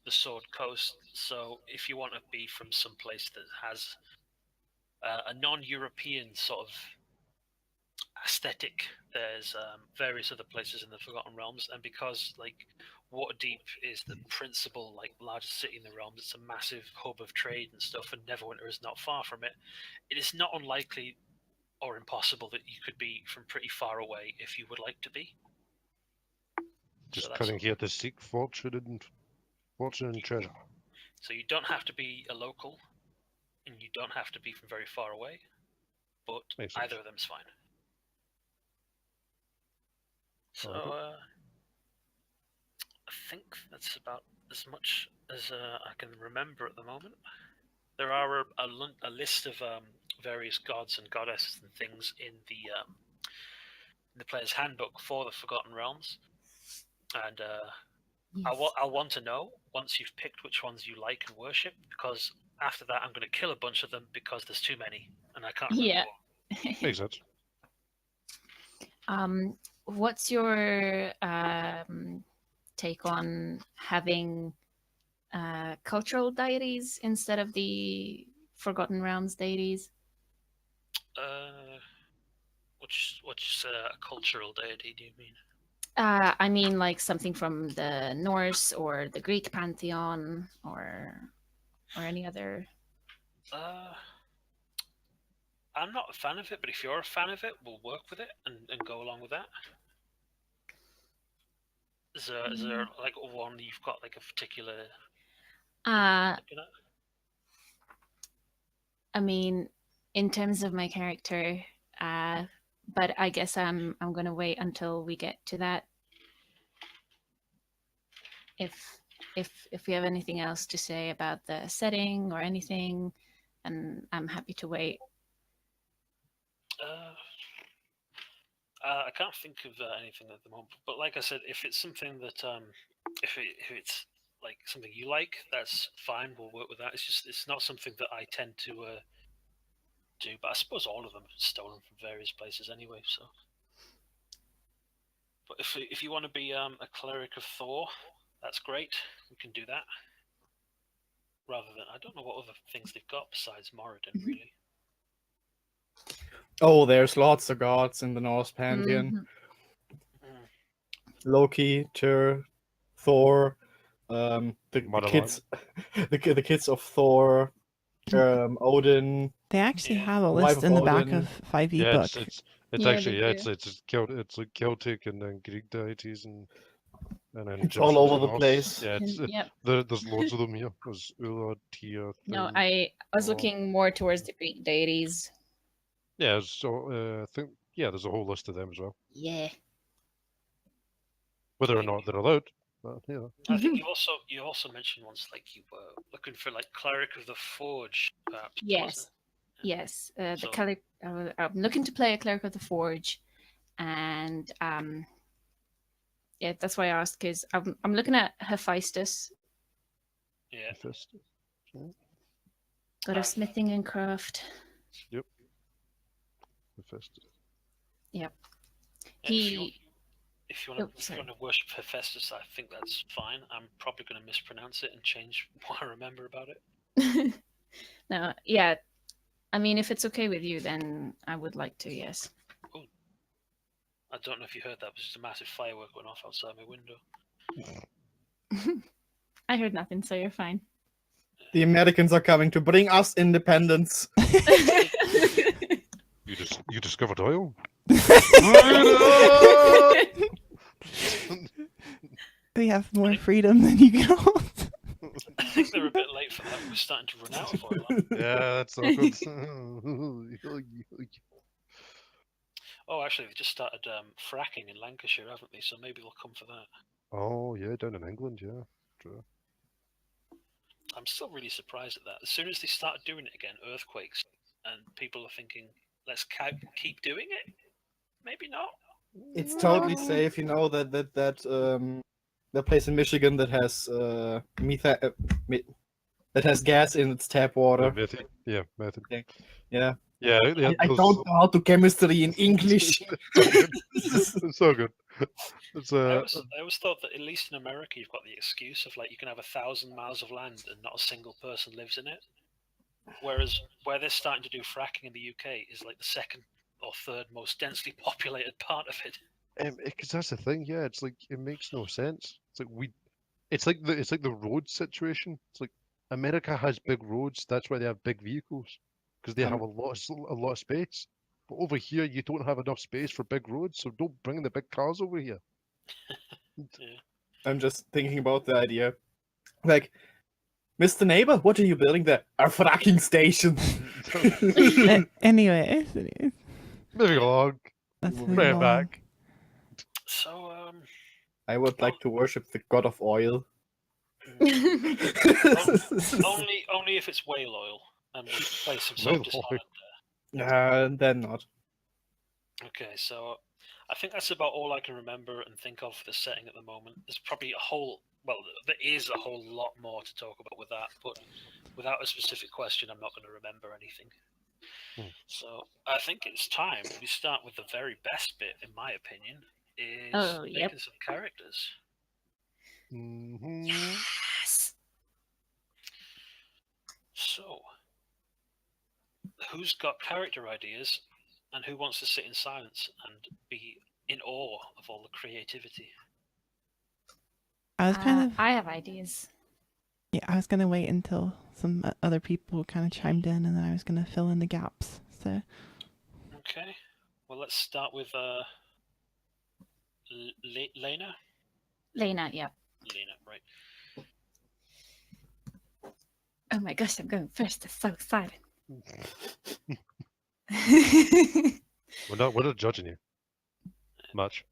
the Sword Coast. So if you want to be from some place that has a non-European sort of aesthetic, there's various other places in the Forgotten Realms, and because like Waterdeep is the principal, like largest city in the realms, it's a massive hub of trade and stuff, and Neverwinter is not far from it. It is not unlikely or impossible that you could be from pretty far away if you would like to be. Just So coming here to seek fortune and treasure. So you don't have to be a local, and you don't have to be from very far away, but Makes sense. either of them's fine. So Alright. I think that's about as much as I can remember at the moment. There are a list of various gods and goddesses and things in the player's handbook for the Forgotten Realms, and Yes. I'll want to know once you've picked which ones you like and worship, because after that I'm going to kill a bunch of them because there's too many and I can't remember. Yeah. Makes sense. What's your take on having cultural deities instead of the Forgotten Realms deities? Which cultural deity do you mean? I mean, like something from the Norse or the Greek pantheon, or any other. I'm not a fan of it, but if you're a fan of it, we'll work with it and go along with that. Is there like one you've got like a particular? I mean, in terms of my character, but I guess I'm gonna wait until we get to that. If you have anything else to say about the setting or anything, and I'm happy to wait. I can't think of anything at the moment, but like I said, if it's something that if it's like something you like, that's fine. We'll work with that. It's not something that I tend to do, but I suppose all of them are stolen from various places anyway. So, but if you want to be a cleric of Thor, that's great. We can do that. rather than I don't know what other things they've got besides Moradin, really. Oh, there's lots of gods in the Norse pantheon. Mhm. Mm. Loki, Tyr, Thor, the Mother kids, the kids of Thor, Odin. They actually Yeah. have a Wife list of in the back Odin. of 5e Yeah, book. it's Yeah, actually they it's it's like Celtic and then Greek deities and then It's all Egyptian over the Norse. place. Yeah, it's Yep. there's loads of them here. There's Ula, Tyr. No, Thing. I was Oh. looking more towards the Greek deities. Yeah, so I think there's a whole list of them as well. Yeah. Whether or not they're allowed, but yeah. I think you also mentioned once like you were looking for like cleric of the forge, perhaps. Yes. wasn't it? Yes. The So- cleric. I'm looking to play a cleric of the forge, and yeah, that's why I asked because I'm looking at Hephaestus. Yeah. Fist. Got a smithing and craft. The fist. If you want sorry. to worship Hephaestus, I think that's fine. I'm probably going to mispronounce it and change what I remember about it. No, yeah. I mean, if it's okay with you, then I would like to. Yes. I don't know if you heard that, but just a massive firework went off outside my window. I heard nothing, so you're fine. The Americans are coming to bring us independence. You discovered oil. They have more freedom than you can hold. I think they're a bit late for that. We're starting to run out of oil. Yeah, that's not good. Oh, actually, they just started fracking in Lancashire, haven't they? So maybe they'll come for that. Oh yeah, down in England, yeah. True. I'm still really surprised at that. As soon as they started doing it again, earthquakes, and people are thinking, let's keep doing it? Maybe not. It's totally safe, you know, that place in Michigan that has that has gas in its tap water. Method. Yeah, method. Yeah. Yeah, I don't know how to chemistry in English. It's so good. It's I always thought that at least in America you've got the excuse of like you can have 1,000 miles of land and not a single person lives in it. Whereas where they're starting to do fracking in the UK is like the second or third most densely populated part of it. because that's the thing. Yeah, it's like it makes no sense. It's like the road situation. It's like America has big roads. That's why they have big vehicles because they have a lot of space. But over here, you don't have enough space for big roads, so don't bring the big cars over here. I'm just thinking about the idea. Like, Mr. Neighbor, what are you building there? A fracking station. Anyways, Moving along. let's We'll move bring it on. back. So I would like to worship the god of oil. only if it's whale oil and we place himself Whale dishonored oil. there. Then not. Okay, so I think that's about all I can remember and think of for the setting at the moment. There's probably there is a whole lot more to talk about with that, but without a specific question, I'm not going to remember anything. So I think it's time we start with the very best bit, in my opinion, is making some characters. Mm-hmm. Yes. So, who's got character ideas, and who wants to sit in silence and be in awe of all the creativity? I was kind of I have ideas. yeah. I was gonna wait until some other people kind of chimed in, and then I was gonna fill in the gaps. So Okay, well, let's start with Lena. Lena, yeah. Lena, right. Oh my gosh, I'm going first. It's so exciting. We're not judging you much.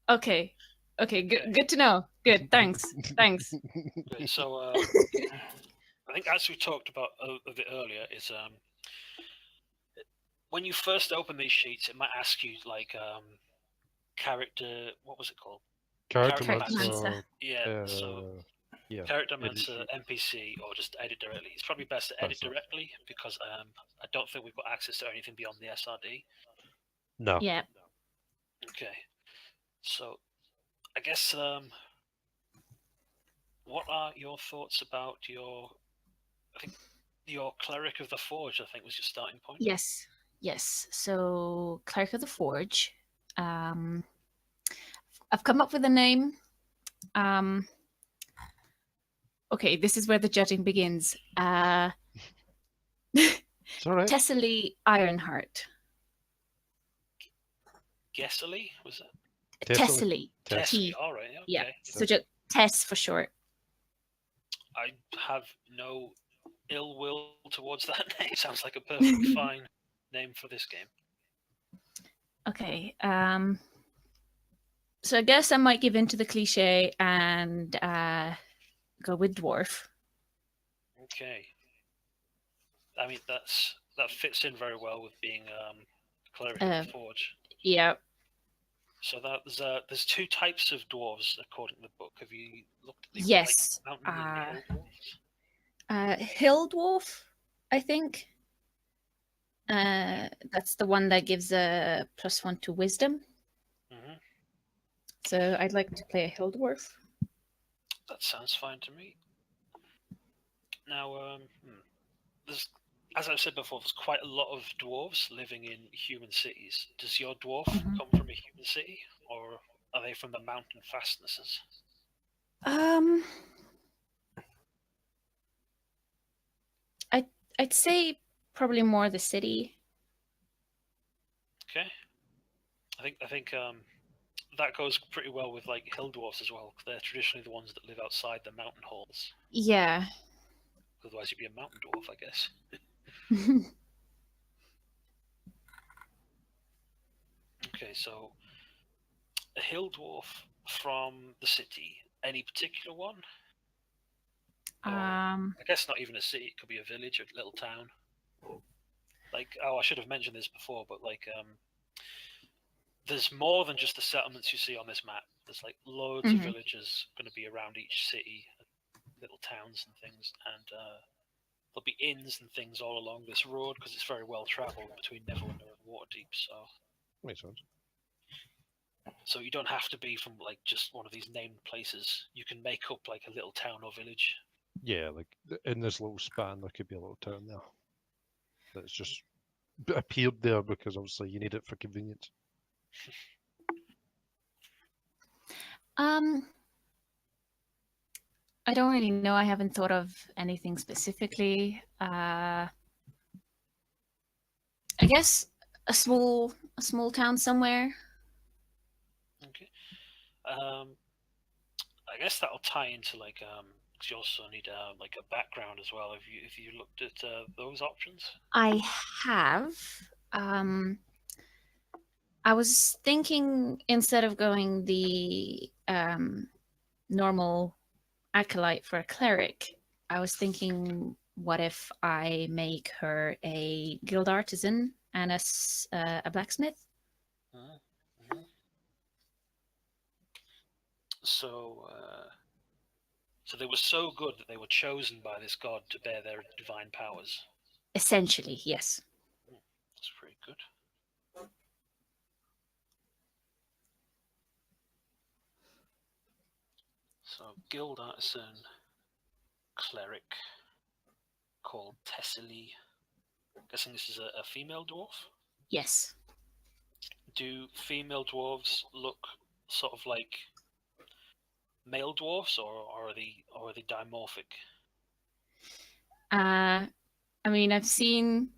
Okay. Good to know. Good. Thanks. Okay, so I think as we talked about a bit earlier, is when you first open these sheets, it might ask you like character. What was it called? Character Charactermancer. Mancer. Yeah. So Yeah. character mancer, NPC, or just edit directly. It's probably best to edit That's it. directly because I don't think we've got access to anything beyond the SRD. No. Yeah. Okay. So I guess what are your thoughts about your Your Cleric of the Forge, I think, was your starting point. Yes, yes. So Cleric of the Forge. I've come up with a name. Okay, this is where the judging begins. It's all right. Tessely Ironheart. Gessely, was it? Tessely. Tessely. T. All right. Okay. Yeah. So just Tess for short. I have no ill will towards that name. Sounds like a perfectly fine name for this game. Okay. So I guess I might give in to the cliche and go with dwarf. Okay. I mean, that fits in very well with being Cleric of the Forge. Yeah. So there's two types of dwarves according to the book. Have you looked at the Yes. mountain and hill dwarves? Hill dwarf, I think. That's the one that gives a +1 to wisdom. Mm-hmm. So I'd like to play a hill dwarf. That sounds fine to me. Now, there's, as I've said before, there's quite a lot of dwarves living in human cities. Does your dwarf come from a human city, or are they from the mountain fastnesses? I'd say probably more the city. Okay. I think that goes pretty well with like hill dwarfs as well. They're traditionally the ones that live outside the mountain halls. Yeah. Otherwise, you'd be a mountain dwarf, I guess. Okay, so a hill dwarf from the city. Any particular one? I guess not even a city. It could be a village, a little town. Like, I should have mentioned this before, but like, there's more than just the settlements you see on this map. There's like loads of villages going to be around each city, little towns and things, and there'll be inns and things all along this road because it's very well travelled between Neverwinter and Waterdeep. So Makes sense. So you don't have to be from like just one of these named places. You can make up like a little town or village. Yeah, like in this little span, there could be a little town there that's just appeared there because obviously you need it for convenience. I don't really know. I haven't thought of anything specifically. I guess a small town somewhere. Okay. I guess that'll tie into like 'cause you also need like a background as well. If you looked at those options? I have. I was thinking instead of going the normal acolyte for a cleric, I was thinking, what if I make her a guild artisan and a blacksmith? Mm-hmm. So they were so good that they were chosen by this god to bear their divine powers. Essentially, yes. That's pretty good. So, guild artisan cleric called Tessely. Guessing this is a female dwarf? Yes. Do female dwarves look sort of like male dwarfs, or are they dimorphic? I mean, I've seen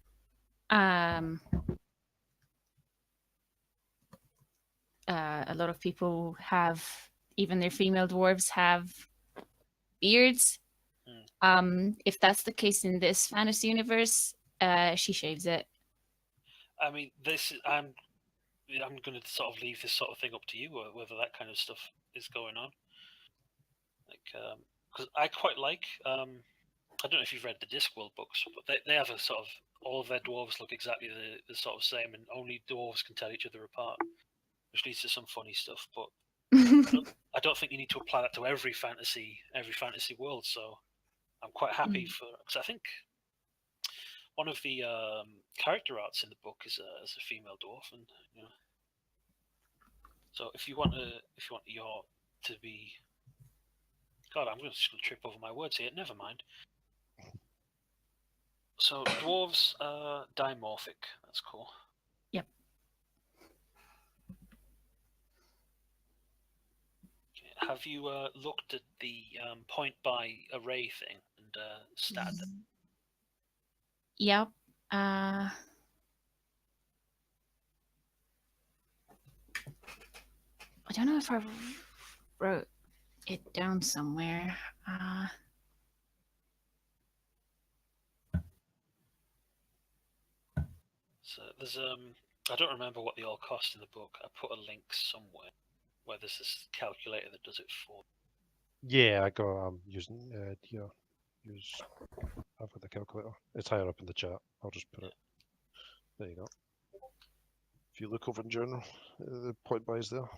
a lot of people have, even their female dwarves have beards. If that's the case in this fantasy universe, she shaves it. I mean, I'm going to sort of leave this sort of thing up to you, whether that kind of stuff is going on. Like, because I quite like. I don't know if you've read the Discworld books, but they have a sort of, all of their dwarves look exactly the sort of same, and only dwarves can tell each other apart, which leads to some funny stuff. But I don't think you need to apply that to every fantasy world. So I'm quite happy because I think one of the character arts in the book is a female dwarf, and you know. So if you want your to be, God, I'm just going to trip over my words here. Never mind. So dwarves are dimorphic. That's cool. Yep. Have you looked at the point by array thing and stat them? Yep. I don't know if I wrote it down somewhere. So there's I don't remember what they all cost in the book. I put a link somewhere where there's this calculator that does it for. Yeah, I got using here. I've got the calculator. It's higher up in the chat. I'll just put it. There you go. If you look over in general, the point buy is there.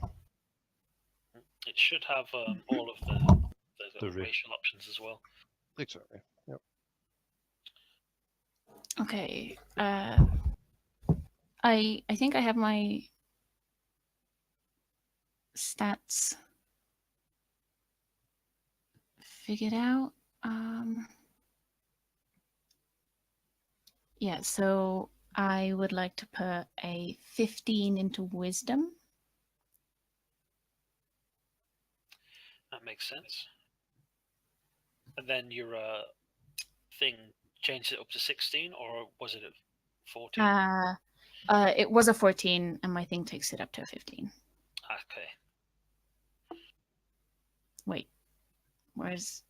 It should have all of the The racial options as well. Exactly. Yep. Okay. I think I have my stats figured out. Yeah, so I would like to put a 15 into wisdom. That makes sense. And then your thing changed it up to 16, or was it at 14? It was a 14, and my thing takes it up to a 15. Okay. Wait, where's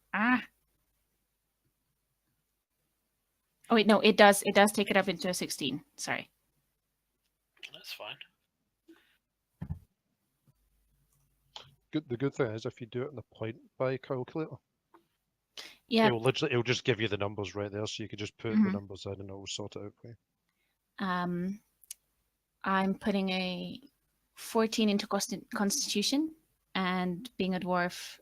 Oh wait, no, it does take it up into a 16. Sorry. That's fine. The good thing is if you do it in the point buy calculator, Yeah. it'll just give you the numbers right there, so you can just put the numbers in and it'll sort it out for you. I'm putting a 14 into Constitution, and being a dwarf,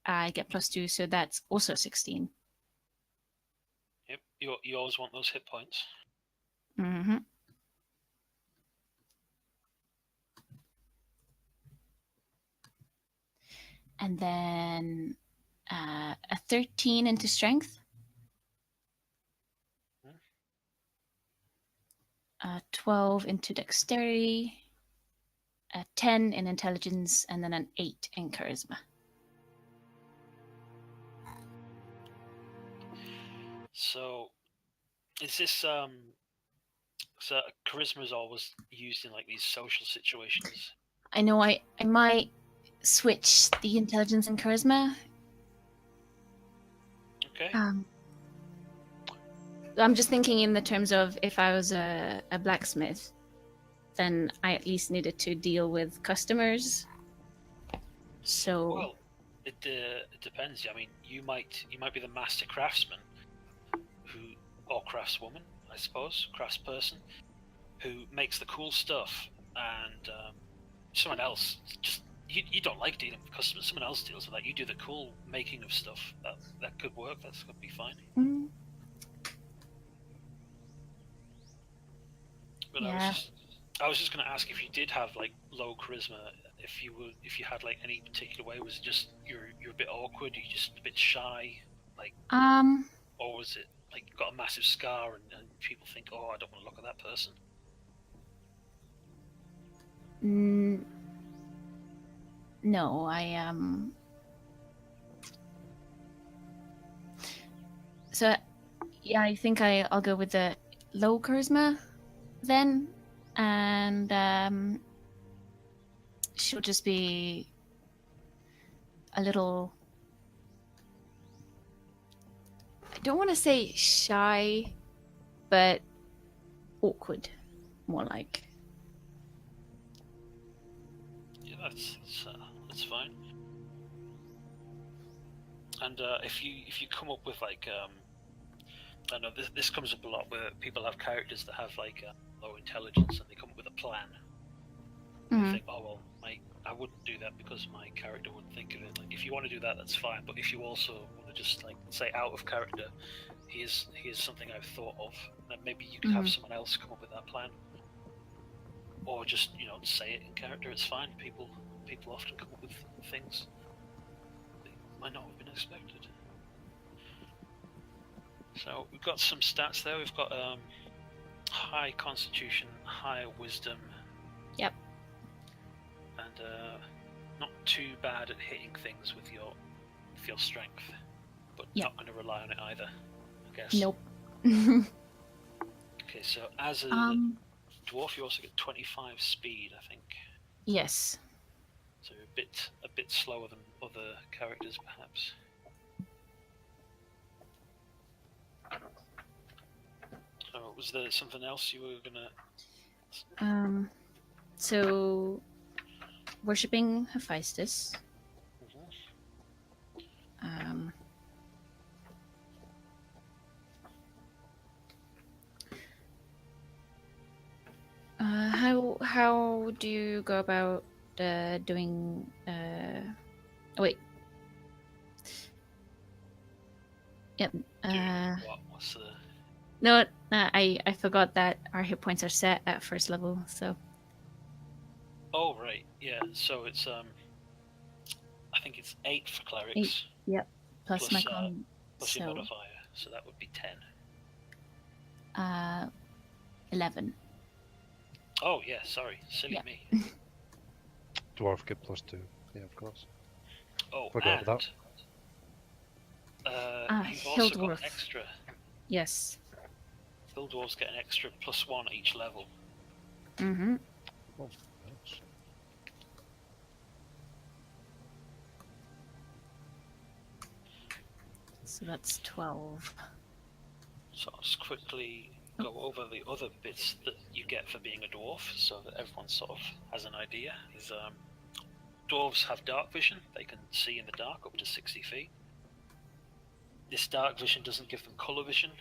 I get +2, so that's also 16. Yep. You always want those hit points. Mm-hmm. And then a 13 into Strength. 12 into Dexterity. A 10 in Intelligence, and then an 8 in Charisma. So, is this so charisma is always used in like these social situations? I know I might switch the Intelligence and Charisma. Okay. I'm just thinking in the terms of if I was a blacksmith, then I at least needed to deal with customers. So well, it depends. I mean, you might be the master craftsman, or craftswoman, I suppose, craftsperson, who makes the cool stuff, and someone else just you don't like dealing with customers. Someone else deals with that. You do the cool making of stuff. That could work. That's gonna be fine. Mm. But Yeah. I was just going to ask if you did have like low charisma, if you had like any particular way. Was it just you're a bit awkward, you're just a bit shy, like, or was it like you got a massive scar and people think, oh, I don't want to look at that person? No, So yeah, I think I'll go with the low charisma then, and she'll just be a little, I don't want to say shy, but awkward, more like. Yeah, that's fine. And if you come up with like I know this comes up a lot where people have characters that have like low intelligence and they come up with a plan. They think, oh well, I wouldn't do that because my character wouldn't think of it. Like, if you want to do that, that's fine. But if you also want to just like say out of character, here's something I've thought of, then maybe you could have someone else come up with that plan, or just say it in character. It's fine. People often come up with things that might not have been expected. So we've got some stats there. We've got high constitution, high wisdom. Yep. And not too bad at hitting things with your strength, but Yep. not going to rely on it either, I guess. Nope. Okay, so as a dwarf, you also get 25 speed, I think. Yes. So a bit slower than other characters, perhaps. So was there something else you were gonna? So worshipping Hephaestus. How do you go about doing? Wait. Yep. What's the? No, I forgot that our hit points are set at first level. So. Oh right, yeah. So it's I think it's 8 for clerics. 8. Yep. Plus my plus your modifier, so that would be 10. 11. Oh yeah, sorry, silly Yep. me. Dwarf get +2. Yeah, of course. Oh, Forgot and about you've Hill also got Dwarf. an extra. Yes. Hill dwarves get an extra +1 each level. Mm-hmm. Oh, nice. So that's 12. So I'll just quickly go over the other bits that you get for being a dwarf, so that everyone sort of has an idea. Dwarves have dark vision; they can see in the dark up to 60 feet. This dark vision doesn't give them color vision.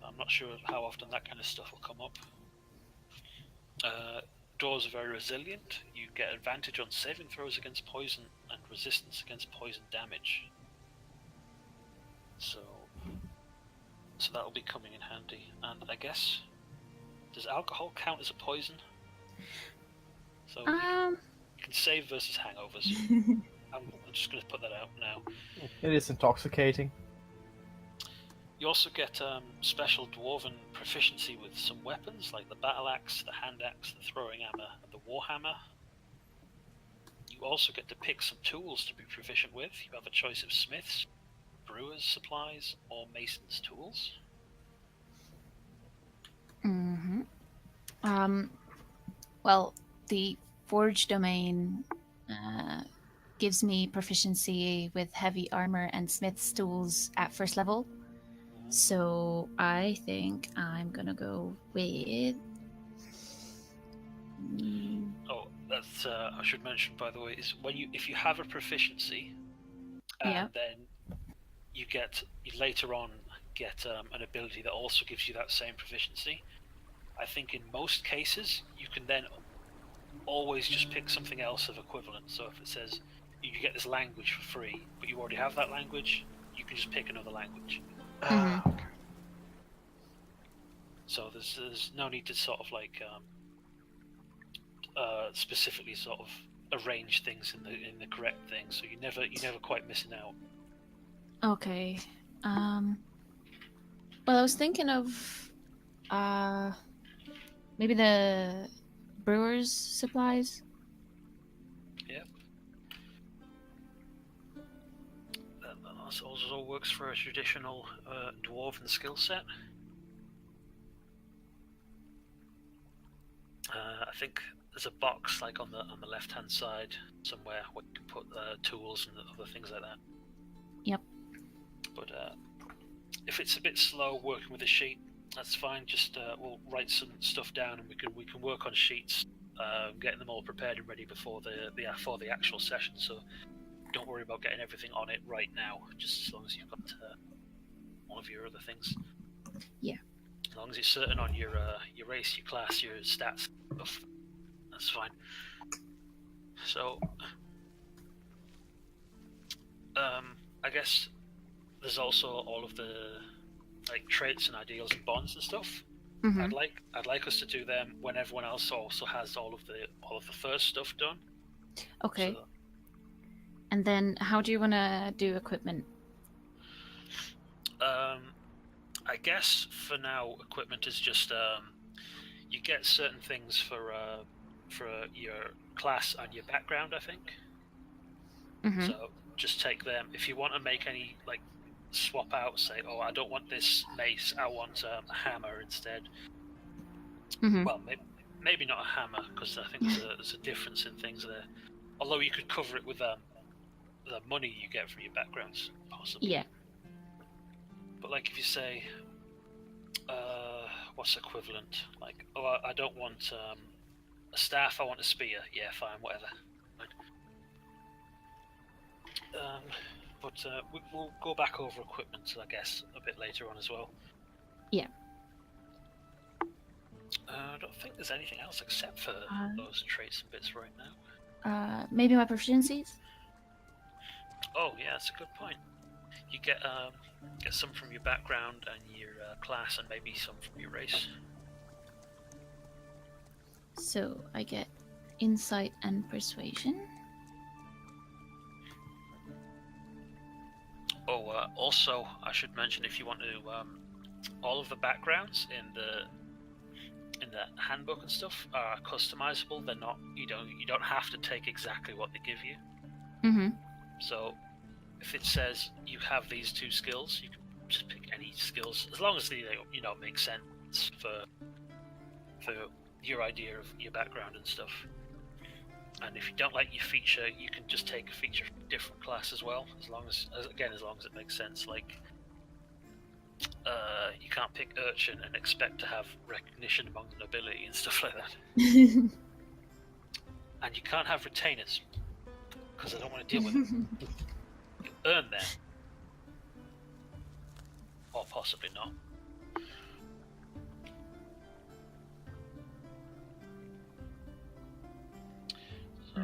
I'm not sure how often that kind of stuff will come up. Dwarves are very resilient. You get advantage on saving throws against poison and resistance against poison damage. So that'll be coming in handy. And I guess, does alcohol count as a poison? So you can save versus hangovers. I'm just going to put that out now. It is intoxicating. You also get special dwarven proficiency with some weapons, like the battle axe, the hand axe, the throwing hammer, and the warhammer. You also get to pick some tools to be proficient with. You have a choice of smiths, brewers' supplies, or masons' tools. Mm-hmm. Well, the forge domain gives me proficiency with heavy armor and smith's tools at first level. So I think I'm gonna go with. Oh, that's I should mention, by the way, is if you have a proficiency, and then you later on get an ability that also gives you that same proficiency. I think in most cases you can then always just pick something else of equivalent. So if it says you get this language for free, but you already have that language, you can just pick another language. Mm-hmm. Okay. So there's no need to sort of like specifically sort of arrange things in the correct thing. So you're never quite missing out. Okay. Well, I was thinking of maybe the brewer's supplies. Yep. That also works for a traditional dwarven skill set. I think there's a box like on the left hand side somewhere where you can put tools and other things like that. Yep. But if it's a bit slow working with a sheet, that's fine. Just we'll write some stuff down and we can work on sheets, getting them all prepared and ready before the actual session. So don't worry about getting everything on it right now. Just as long as you've got one of your other things. Yeah. As long as it's certain on your race, your class, your stats stuff, that's fine. So I guess there's also all of the like traits and ideals and bonds and stuff. Mm-hmm. I'd like us to do them when everyone else also has all of the first stuff done. Okay. So, and then how do you want to do equipment? I guess for now, equipment is just you get certain things for your class and your background. I think. Mm-hmm. So just take them. If you want to make any like swap out, say, oh, I don't want this mace, I want a hammer instead. Mm-hmm. Well, maybe not a hammer, because I think there's a difference in things there. Although you could cover it with the money you get from your backgrounds, possibly. Yeah. But like if you say, what's equivalent? Like, oh, I don't want a staff, I want a spear. Yeah, fine, whatever. Fine. But we'll go back over equipment, I guess, a bit later on as well. Yeah. I don't think there's anything else except for those traits and bits right now. Maybe my proficiencies? Oh, yeah, that's a good point. You get some from your background and your class, and maybe some from your race. So I get insight and persuasion. Oh, also, I should mention, if you want to, all of the backgrounds in the handbook and stuff are customizable. They're not, you don't have to take exactly what they give you. Mm-hmm. So if it says you have these 2 skills, you can just pick any skills, as long as they make sense for your idea of your background and stuff. And if you don't like your feature, you can just take a feature from a different class as well, as long as it makes sense. Like, you can't pick Urchin and expect to have recognition among the nobility and stuff like that. And you can't have retainers, because I don't want to deal with them. You earn them. Or possibly not. So,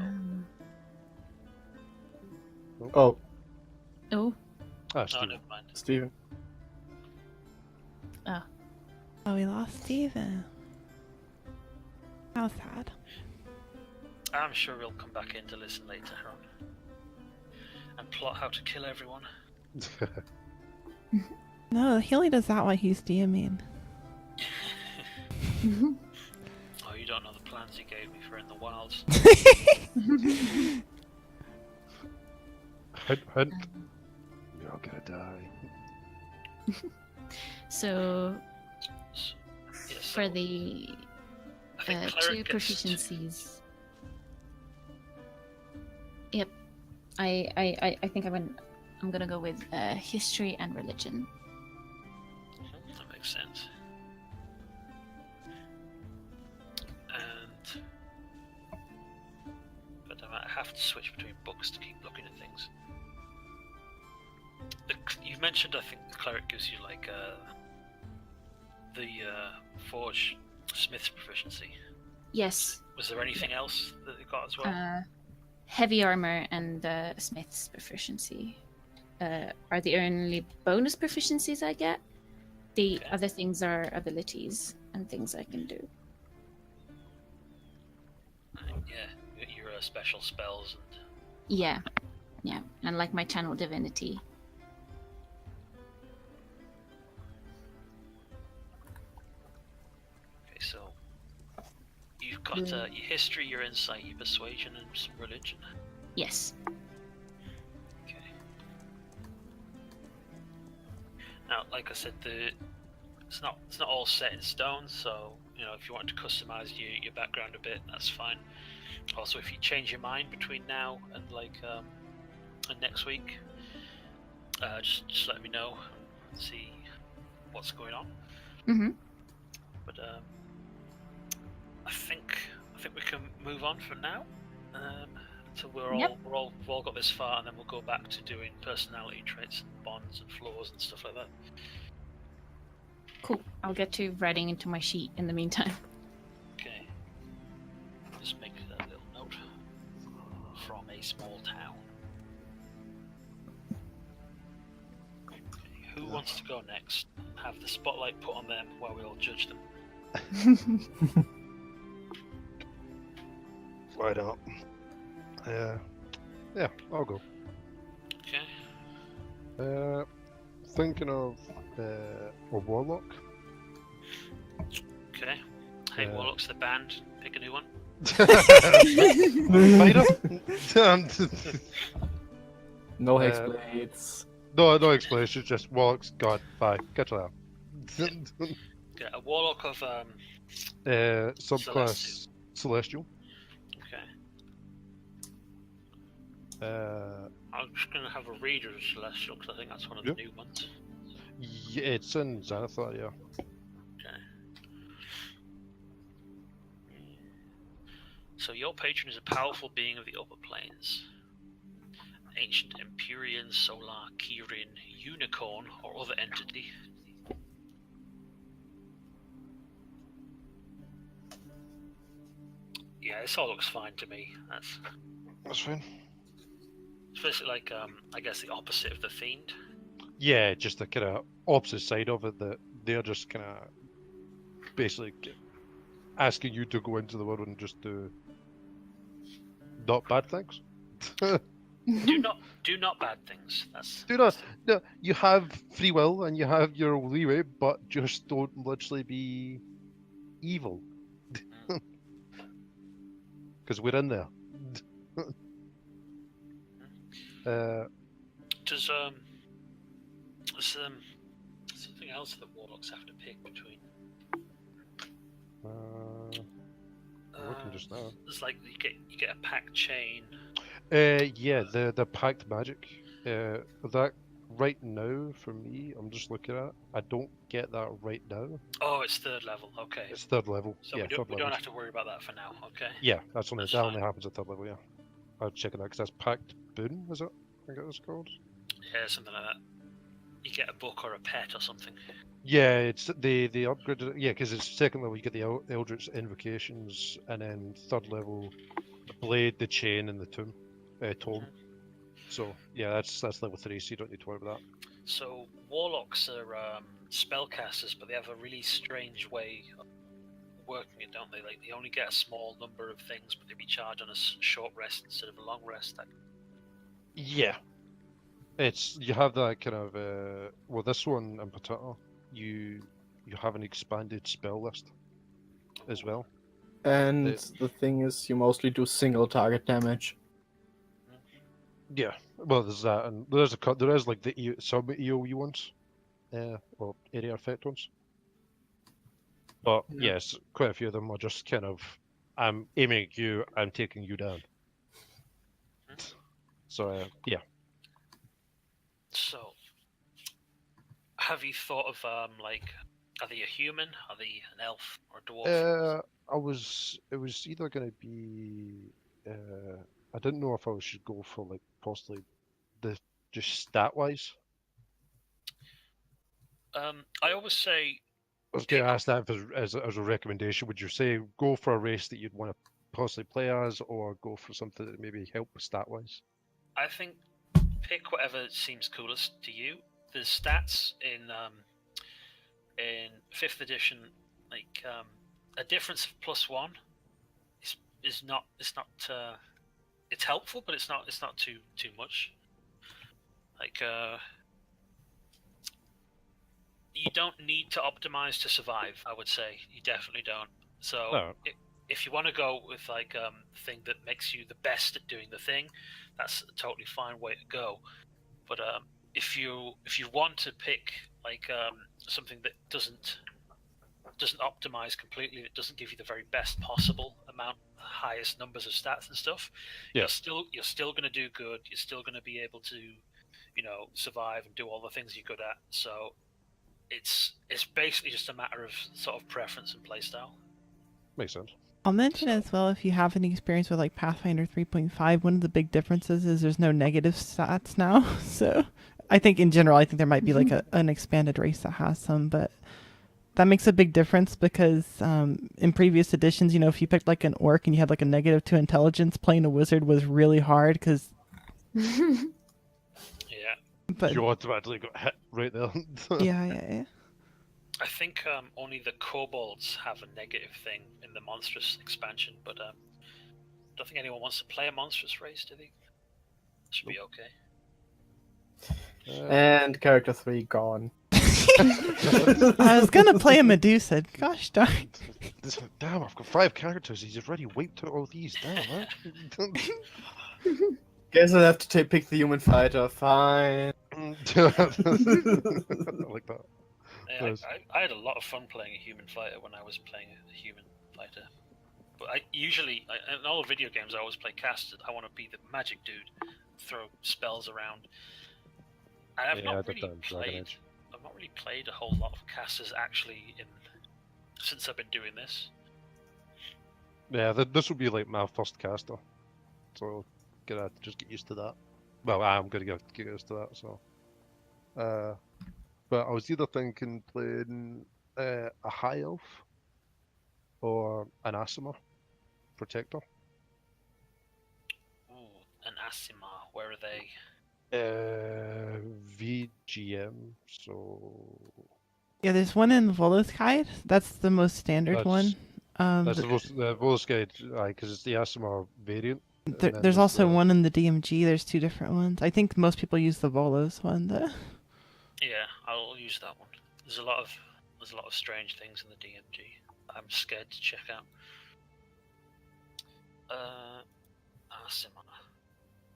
Oh, Oh. Ah, oh, Stephen. never mind. Steven. Oh, we lost Steven. How sad. I'm sure he'll come back in to listen later on. And plot how to kill everyone. No, he only does that while he's DMing. Oh, you don't know the plans he gave me for In the Wilds. Hint, hint. You're gonna die. So Yeah, for so the I think 2 cleric gets proficiencies. Yep. I think I'm gonna go with history and religion. That makes sense. But I might have to switch between books to keep looking at things. You mentioned, I think, the cleric gives you like the forge smith's proficiency. Yes. Was there anything else that they got as well? Heavy armor and smith's proficiency are the only bonus proficiencies I get. The Okay. other things are abilities and things I can do. Yeah, your special spells and Yeah, and like my channel divinity. okay, so you've got your history, your insight, your persuasion, and some religion. Yes. Okay. Now, like I said, it's not all set in stone. So if you want to customize your background a bit, that's fine. Also, if you change your mind between now and and next week, just let me know and see what's going on. Mm-hmm. But I think we can move on for now. Until we've all got this far, and then we'll go back to doing personality traits and bonds and flaws and stuff like that. Cool. I'll get to writing into my sheet in the meantime. Okay. Just make a little note. From a small town. Okay, who wants to go next? Have the spotlight put on them while we all judge them. Why not? Yeah, I'll go. Okay. Thinking of or Warlock. Okay. Hey, Yeah. Warlock's the band. Pick a new one. Fighter? No Uh, hexblades. no explanation, just Warlock's god. Bye. Catch you later. Get a Warlock of Subclass Celestial. Okay. Uh, I'm just gonna have a reader of Celestial because I think that's one of Yep. the new ones. yeah, it's in Xanathar, yeah. Okay. So your patron is a powerful being of the upper planes. Ancient Empyrean, Solar, Kirin, Unicorn, or other entity. Yeah, this all looks fine to me. That's fine. It's basically like, I guess the opposite of the Fiend. Yeah, just the kind of opposite side of it, that they're just kind of basically asking you to go into the world and just do not bad things. Do not bad things. That's Do not. No, you have free will and you have your leeway, but just don't literally be evil. Because we're in there. Does something else that warlocks have to pick between? I'm looking just now. It's like you get a pack chain. Yeah, the packed magic. That right now for me, I'm just looking at. I don't get that right now. Oh, it's third level. Okay. It's third level. So yeah, we don't third level. have to worry about that for now. Okay. Yeah, that's only That's that fine. only happens at third level. Yeah, I'll check it out because that's packed boon. Is it? I think it was called. Yeah, something like that. You get a book or a pet or something. Yeah, it's the upgraded. Yeah, because it's second level. You get the Eldritch invocations, and then third level, the blade, the chain, and the tome. Mhm. So yeah, that's level 3. So you don't need to worry about that. So warlocks are spellcasters, but they have a really strange way of working it, don't they? Like they only get a small number of things, but they recharge on a short rest instead of a long rest. Yeah, it's you have that kind of well, this one in particular, you have an expanded spell list as well. And the thing is, you mostly do single target damage. Yeah, well, there's that, and there is like the some EOE ones, or area effect ones. But Yeah. yes, quite a few of them are just kind of, I'm aiming at you, I'm taking you down. So yeah. So, have you thought of like, are they a human? Are they an elf or a dwarf? It was either going to be, I didn't know if I should go for like possibly the just stat wise. I always say, I was going to ask that as a recommendation. Would you say go for a race that you'd want to possibly play as, or go for something that maybe help stat wise? I think pick whatever seems coolest to you. The stats in 5th edition, like a difference of +1 is not it's helpful, but it's not too much. Like you don't need to optimize to survive. I would say you definitely don't. So Oh. if you want to go with like thing that makes you the best at doing the thing, that's a totally fine way to go. But if you want to pick like something that doesn't optimize completely, that doesn't give you the very best possible amount, highest numbers of stats and stuff, Yeah. you're still going to do good. You're still going to be able to, survive and do all the things you're good at. So it's basically just a matter of sort of preference and playstyle. Makes sense. I'll mention as well, if you have any experience with like Pathfinder 3.5, one of the big differences is there's no negative stats now. So I think in general, I think there might be like an expanded race that has some, but that makes a big difference because in previous editions, if you picked like an orc and you had like a -2 intelligence, playing a wizard was really hard because... Yeah. But You automatically got hit right there. yeah. I think only the kobolds have a negative thing in the monstrous expansion, but I don't think anyone wants to play a monstrous race, do they? Should be okay. And character 3 gone. I was gonna play a Medusa. Gosh darn. Damn, I've got 5 characters. He's already wiped out all these. Damn, man. Guess I'll have to pick the human fighter. Fine. I like that. Yeah, Nice. I had a lot of fun playing a human fighter when I was playing a human fighter. But I usually, in all video games, I always play casted. I want to be the magic dude, throw spells around. And I've Yeah, I not did really that in Dragon played. Age. I've not really played a whole lot of casters actually since I've been doing this. Yeah, this will be like my first caster, so gonna just get used to that. Well, I'm gonna get used to that. So, but I was either thinking playing a high elf or an Aasimar protector. Ooh, an Aasimar. Where are they? VGM. So Yeah, there's one in Voloskyde. That's the most standard one. that's the Voloskyde, because it's the Aasimar variant. There's also one in the DMG. There's 2 different ones. I think most people use the Volos one though. Yeah, I'll use that one. There's a lot of strange things in the DMG. I'm scared to check out. Aasimar.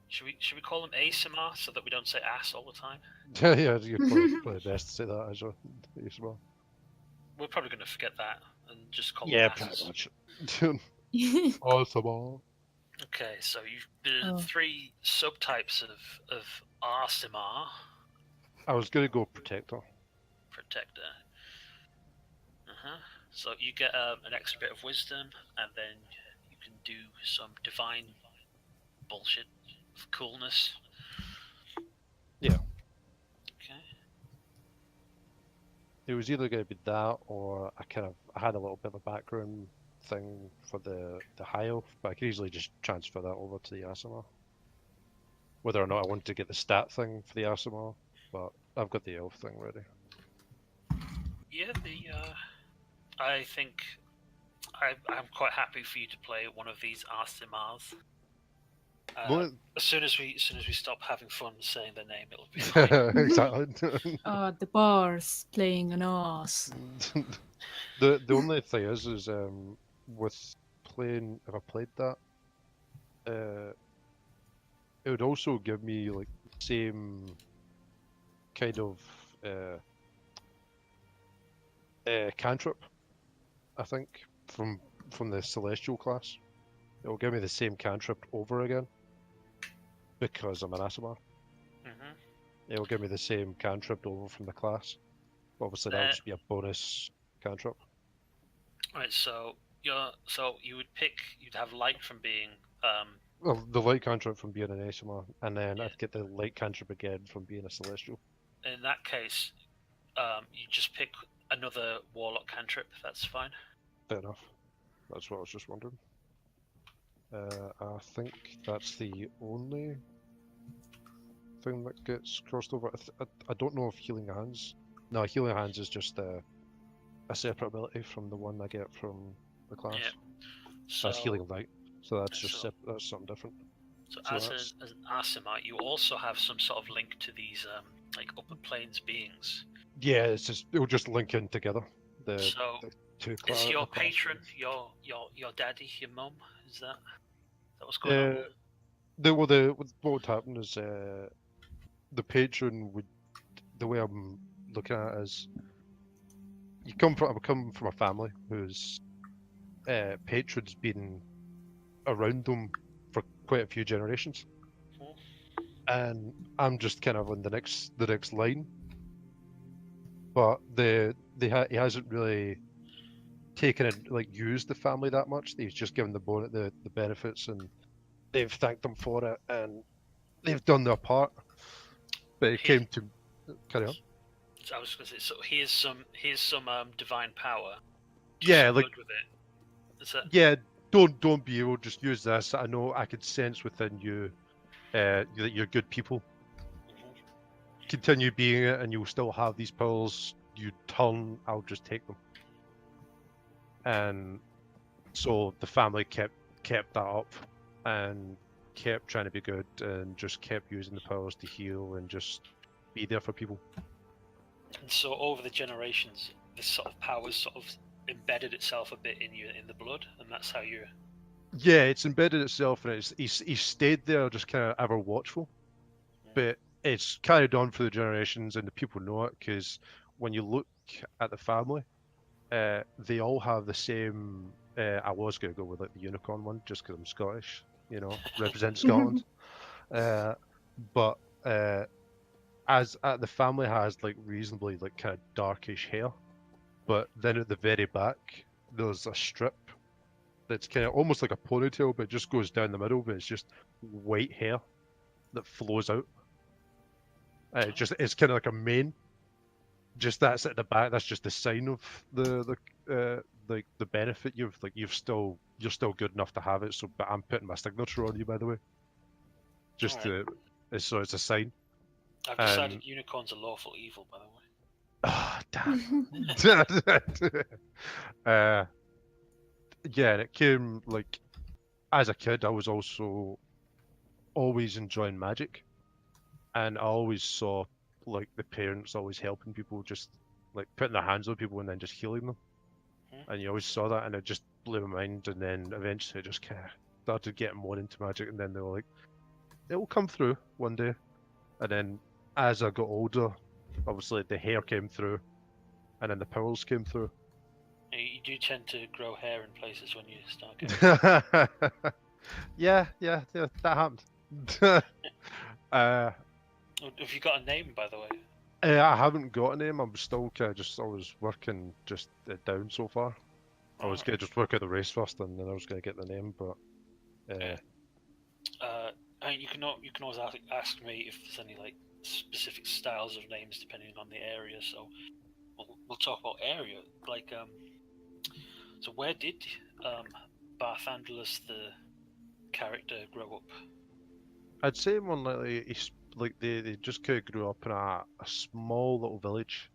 Should we call him Aasimar so that we don't say ass all the time? Yeah, you're probably best to say that as well. Aasimar. We're probably going to forget that and just call Yeah, him pretty ass. much. Aasimar. Okay, so there's 3 subtypes of Aasimar. I was gonna go protector. Protector. So you get an extra bit of wisdom, and then you can do some divine bullshit of coolness. Yeah. Okay. It was either going to be that, or I had a little bit of a background thing for the high elf, but I could easily just transfer that over to the Aasimar. Whether or not I wanted to get the stat thing for the Aasimar, but I've got the elf thing ready. Yeah, I think I'm quite happy for you to play one of these Aasimars. As soon as we stop having fun saying their name, it'll be fine. Exactly. The bars playing an ass. The only thing is with playing, if I played that, it would also give me like the same kind of cantrip, I think, from the Celestial class. It will give me the same cantrip over again because I'm an Aasimar. It will give me the same cantrip over from the class. Obviously, that would just be a bonus cantrip. Right, so you'd have light from being Well, the light cantrip from being an Aasimar, and then I'd get the light cantrip again from being a Celestial. in that case, you just pick another warlock cantrip. That's fine. Fair enough. That's what I was just wondering. I think that's the only thing that gets crossed over. I don't know if Healing Hands. No, Healing Hands is just a separate ability from the one I get from the class. Yeah. So That's Healing Light, so that's just that's something different. So So as that's- an Aasimar, you also have some sort of link to these like upper planes beings. Yeah, it's just it'll just link in together. The So two is classes. your patron your daddy, your mum? Is that what's going on? What would happen is the patron would, the way I'm looking at it is, I come from a family whose patron's been around them for quite a few generations, and I'm just kind of on the next line. But he hasn't really taken it, like, used the family that much. He's just given the benefits, and they've thanked him for it, and they've done their part. But it came to carry on. So I was going to say, so here's some divine power. Yeah, Just like good with it. Is that yeah. Don't be evil. Just use this. I know I could sense within you that you're good people. Continue being it, and you'll still have these powers. You turn, I'll just take them. And so the family kept that up, and kept trying to be good, and just kept using the powers to heal and just be there for people. And so over the generations, this sort of power's sort of embedded itself a bit in the blood, and that's how you. Yeah, it's embedded itself, and he's stayed there, just kind of ever watchful. But it's carried on through the generations, and the people know it because when you look at the family, they all have the same. I was gonna go with like the unicorn one, just because I'm Scottish, represent Scotland. But as the family has like reasonably like kind of darkish hair, but then at the very back there's a strip that's kind of almost like a ponytail, but it just goes down the middle, but it's just white hair that flows out. It's kind of like a mane. Just that's at the back. That's just the sign of the benefit you're still good enough to have it. So, but I'm putting my signature on you, by the way. Just Alright. so it's a sign. I've decided unicorns are lawful evil, by the way. Ah, damn. Yeah, and it came like as a kid. I was also always enjoying magic, and I always saw like the parents always helping people, just like putting their hands on people and then just healing them. And you always saw that, and it just blew my mind. And then eventually, it just kind of started getting more into magic, and then they were like, "It will come through one day." And then as I got older, obviously the hair came through, and then the powers came through. You do tend to grow hair in places when you start getting. yeah, that happened. Have you got a name, by the way? I haven't got a name. I'm still kind of just always working just it down so far. I was gonna just work out the race first, and then I was gonna get the name, but. You can always ask me if there's any like specific styles of names depending on the area. So we'll talk about area. Like so where did Barthandalus the character grow up? I'd say more likely they just kind of grew up in a small little village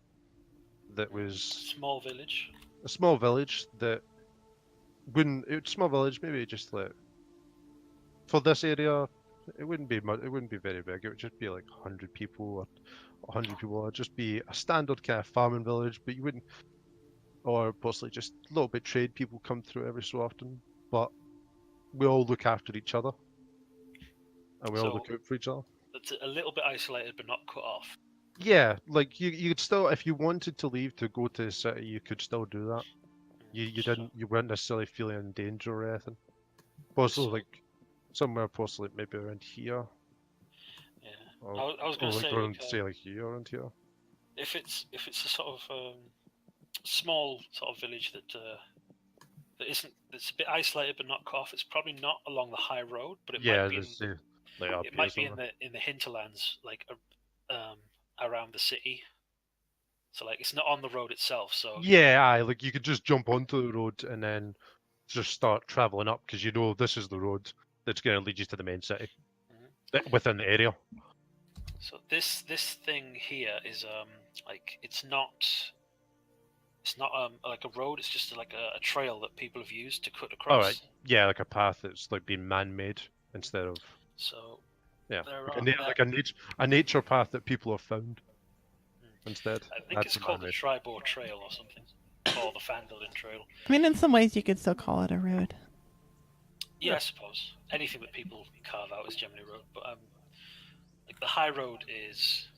that was Small village. a small village that small village, maybe just like for this area it wouldn't be much, it wouldn't be very big. It would just be like 100 people or 100 people. It'd just be a standard kind of farming village, but you wouldn't, or possibly just a little bit trade people come through every so often, but we all look after each other and we all look out for each other. It's a little bit isolated but not cut off. Yeah, like you could still, if you wanted to leave to go to the city, you could still do that. You weren't necessarily feeling in danger or anything. Possibly like somewhere, possibly maybe around here. Yeah, or, I was going to say like here, around here. If it's a sort of small sort of village that's a bit isolated but not cut off, it's probably not along the high road, but it might be in the hinterlands, like around the city. So like it's not on the road itself. So yeah, like you could just jump onto the road and then just start traveling up because this is the road that's going to lead you to the main city within the area. So this thing here is like it's not like a road. It's just like a trail that people have used to cut across. All right, yeah, like a path that's like being man-made instead of. So yeah, like a nature path that people have found instead. I think it's called the Tribor Trail or something, or the Phandalin Trail. I mean, in some ways, you could still call it a road. Yeah, I suppose anything that people carve out is generally a road, but like the high road is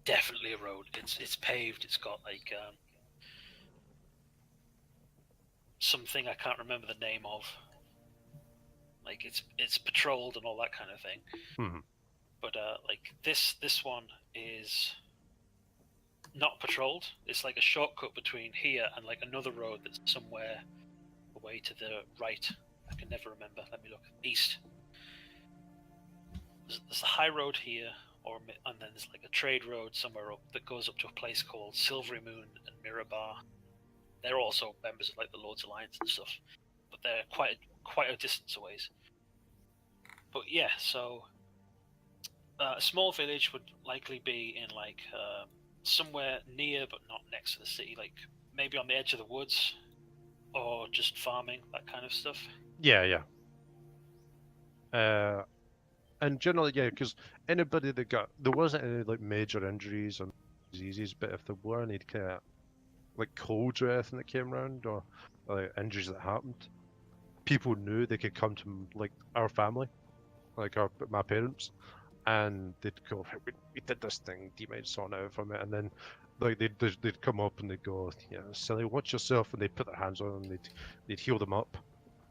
definitely a road. It's paved. It's got like something I can't remember the name of. Like it's patrolled and all that kind of thing. Mm-hmm. But like this one is not patrolled. It's like a shortcut between here and like another road that's somewhere away to the right. I can never remember. Let me look. East. There's a high road here, and then there's like a trade road somewhere up that goes up to a place called Silvery Moon and Mirabar. They're also members of like the Lord's Alliance and stuff, but they're quite a distance away. But yeah, so a small village would likely be in like somewhere near but not next to the city, like maybe on the edge of the woods, or just farming, that kind of stuff. Yeah. And generally, yeah, because anybody there wasn't any like major injuries, and diseases, but if there were any kind of like colds or anything that came around, or like injuries that happened, people knew they could come to like our family, like my parents, and they'd go, we did this thing, do you mind sorting out from it? And then like they'd come up and they'd go, yeah, silly, watch yourself, and they'd put their hands on them, and they'd heal them up.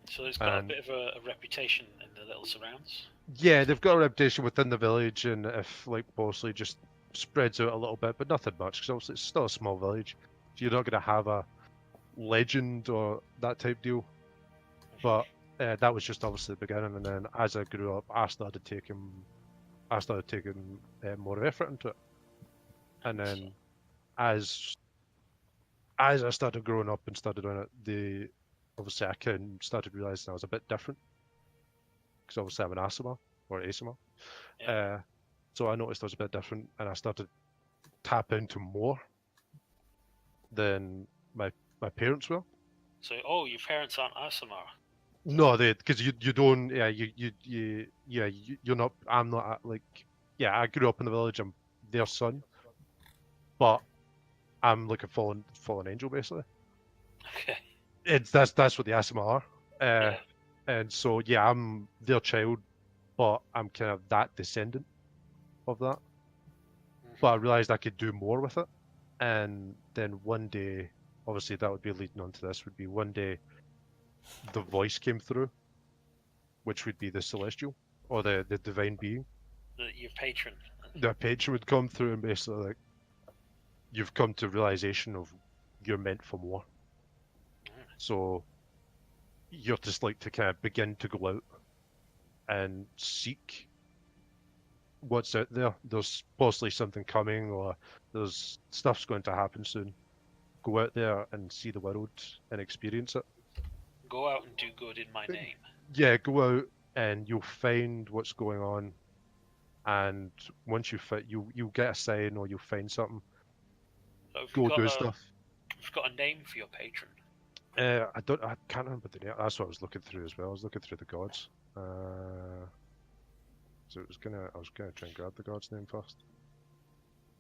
So it's got And a bit of a reputation in the little surrounds. yeah, they've got a reputation within the village, and if like Bosley just spreads out a little bit, but nothing much, because obviously it's still a small village. So you're not going to have a legend or that type deal. But that was just obviously the beginning, and then as I grew up, I started taking more effort into it, and then as I started growing up and started doing it, obviously I started realizing I was a bit different, because obviously I'm an ASMR or ASMR. Yeah. So I noticed I was a bit different, and I started to tap into more than my parents were. So, your parents aren't ASMR. No, because you don't, you're not. I'm not like, yeah. I grew up in the village. I'm their son, but I'm like a fallen angel basically. Okay. That's what the ASMR are. Yeah. And so yeah, I'm their child, but I'm kind of that descendant of that. But I realized I could do more with it, and then one day, obviously that would be leading on to this. Would be one day, the voice came through, which would be the celestial or the divine being. Your patron. The patron would come through and basically like, you've come to realization of you're meant for more. So you're just like to kind of begin to go out and seek what's out there. There's possibly something coming, or there's stuff's going to happen soon. Go out there and see the world and experience it. Go out and do good in my name. Yeah, go out and you'll find what's going on, and once you'll get a sign or you'll find something. So if Go you've do got stuff. You've got a name for your patron. I can't remember the name. That's what I was looking through as well. I was looking through the gods. So I was gonna try and grab the god's name first.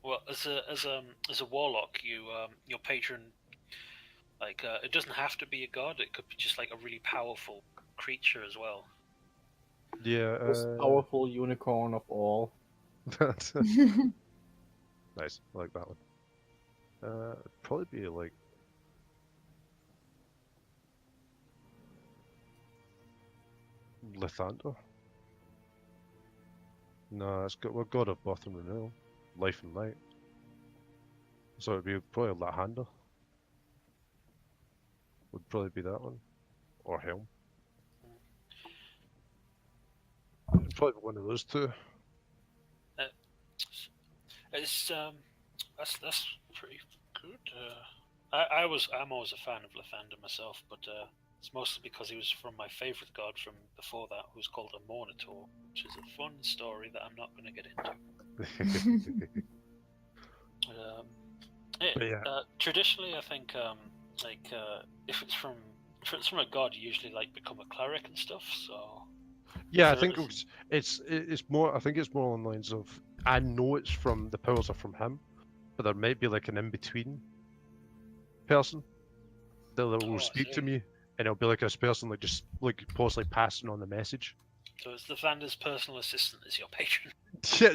Well, as a warlock, your patron, like it doesn't have to be a god. It could be just like a really powerful creature as well. Yeah. Most powerful unicorn of all. Nice. I like that one. It'd probably be like. Lathander? No, we're God of Birth and Renewal. Life and Light. So it'd be probably Lathander. Would probably be that one. Or Helm. It'd probably be one of those two. It's that's pretty good. I'm always a fan of Lathander myself, but it's mostly because he was from my favourite god from before that, who's called Amornator, which is a fun story that I'm not going to get into. Traditionally, I think if it's from a god, you usually like become a cleric and stuff. So yeah, so I think it's more. I think it's more on lines of, I know it's from the powers are from him, but there might be like an in between person that will speak to me, and it'll be like this person like just like possibly passing on the message. So it's Lathander's personal assistant is your patron.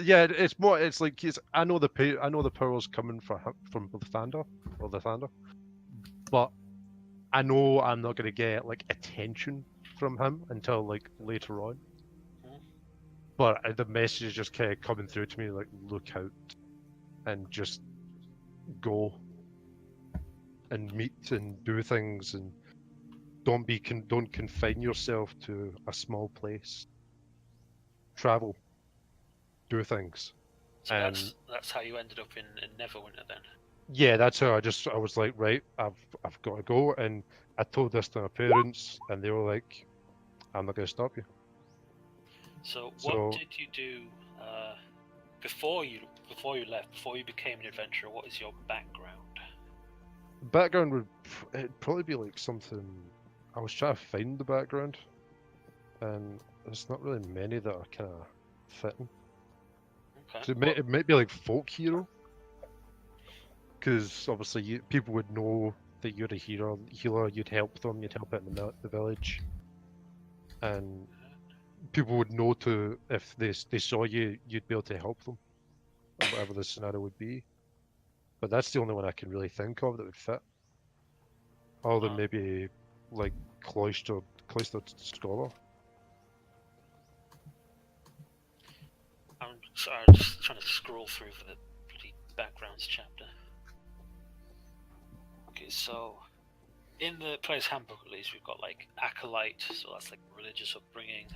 Yeah, it's more. It's like I know the powers coming from Lathander, but I know I'm not gonna get like attention from him until like later on. But the message is just kind of coming through to me like, look out, and just go and meet and do things, and don't confine yourself to a small place. Travel, do things. So and that's how you ended up in Neverwinter then. Yeah, that's how I was like, right, I've got to go, and I told this to my parents, and they were like, I'm not going to stop you. So what did you do before you left, before you became an adventurer? What is your background? Background it'd probably be like something. I was trying to find the background, and there's not really many that are kind of fitting. Okay. So it might be like folk hero. because obviously people would know that you're a healer. You'd help them. You'd help out in the village, and people would know to if they saw you, you'd be able to help them, or whatever the scenario would be. But that's the only one I can really think of that would fit. Other than maybe like cloistered scholar. I'm sorry, I'm just trying to scroll through for the bloody backgrounds chapter. Okay, so in the player's handbook, at least, we've got like acolyte, so that's like religious upbringing.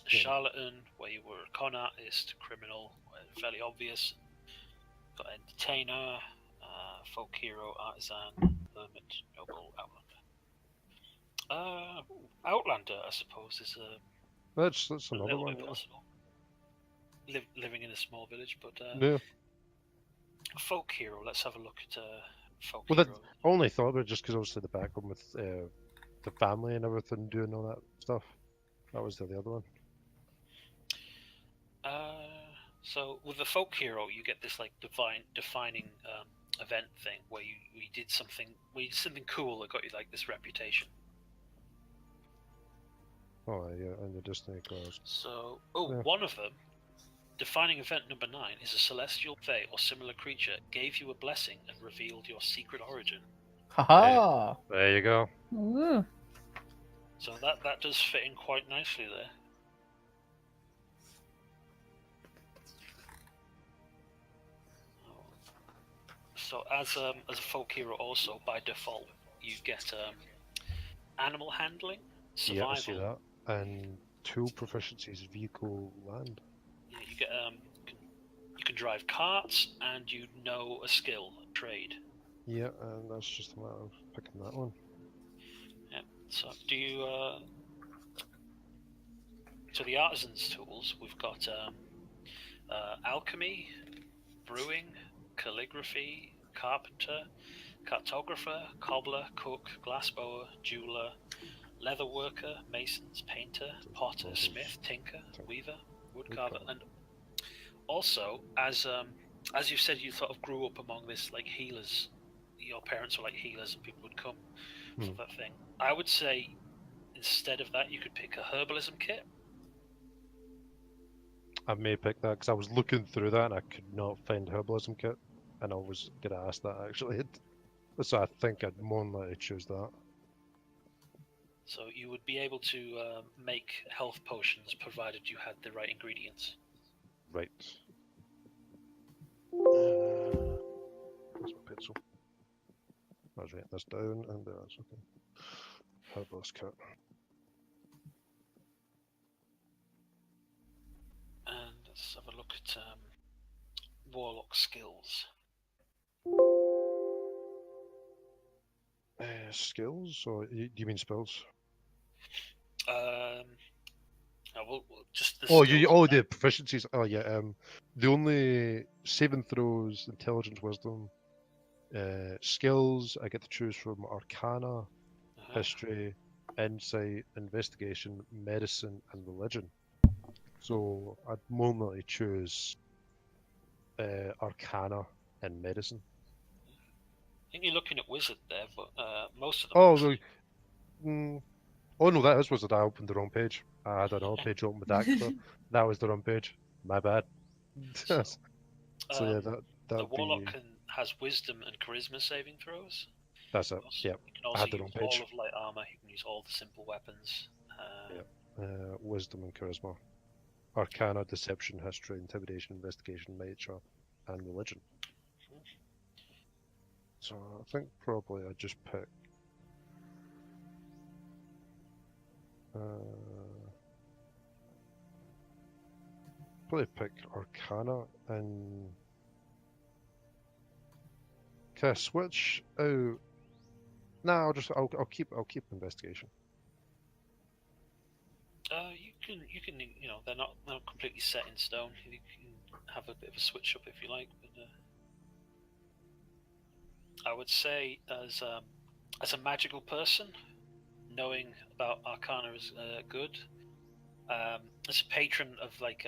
Charlatan, where you were a con artist, criminal, fairly obvious. Got entertainer, folk hero, artisan, hermit, noble, outlander. Outlander, I suppose, is That's a another little one. bit possible. Living in a small village, but Yeah. folk hero. Let's have a look at folk Well, hero. I only thought about it just because obviously the background with the family and everything doing all that stuff. That was the other one. So with the folk hero, you get this like defining event thing where we did something cool that got you like this reputation. Oh yeah, and the Destiny clause. So Yeah. one of them, defining event number 9, is a celestial fae or similar creature gave you a blessing and revealed your secret origin. Haha! There you go. Ooh. So that does fit in quite nicely there. So as a folk hero, also by default, you get animal handling, survival. Yeah, I see that. And tool proficiencies, vehicle, land. Yeah, you get you can drive carts, and you know a skill, a trade. Yeah, and that's just a matter of picking that one. Yeah. So do you? So the artisans tools, we've got alchemy, brewing, calligraphy, carpenter, cartographer, cobbler, cook, glassblower, jeweler, leather worker, masons, painter, potter, smith, tinker, weaver, woodcarver, and also as you said, you sort of grew up among this like healers. Your parents were like healers, and people would come for that thing. I would say instead of that, you could pick a herbalism kit. I may pick that because I was looking through that and I could not find herbalism kit, and I was gonna ask that actually. So I think I'd more than likely choose that. So you would be able to make health potions provided you had the right ingredients. Right. Where's my pencil? I was writing this down, and that's okay. Herbalist kit. And let's have a look at warlock skills. Skills, or do you mean spells? Well, just the the proficiencies. Oh yeah. The only saving throws, intelligence, wisdom, skills I get to choose from: Arcana, history, insight, investigation, medicine, and religion. So I'd more than likely choose Arcana and medicine. I think you're looking at wizard there, but most of them. Oh no, that is wizard. I opened the wrong page. I had another page open with that. So that was the wrong page. My bad. So yeah, that the warlock has wisdom and charisma saving throws. That's it. Yeah, You can also I had the wrong use page. all of light armor. You can use all the simple weapons. Wisdom and charisma, Arcana, deception, history, intimidation, investigation, nature, and religion. So I think probably I'd just pick. Probably pick Arcana and. Can I switch out? No, I'll keep investigation. You can they're not completely set in stone. You can have a bit of a switch up if you like, but I would say as a magical person, knowing about Arcana is good. As a patron of like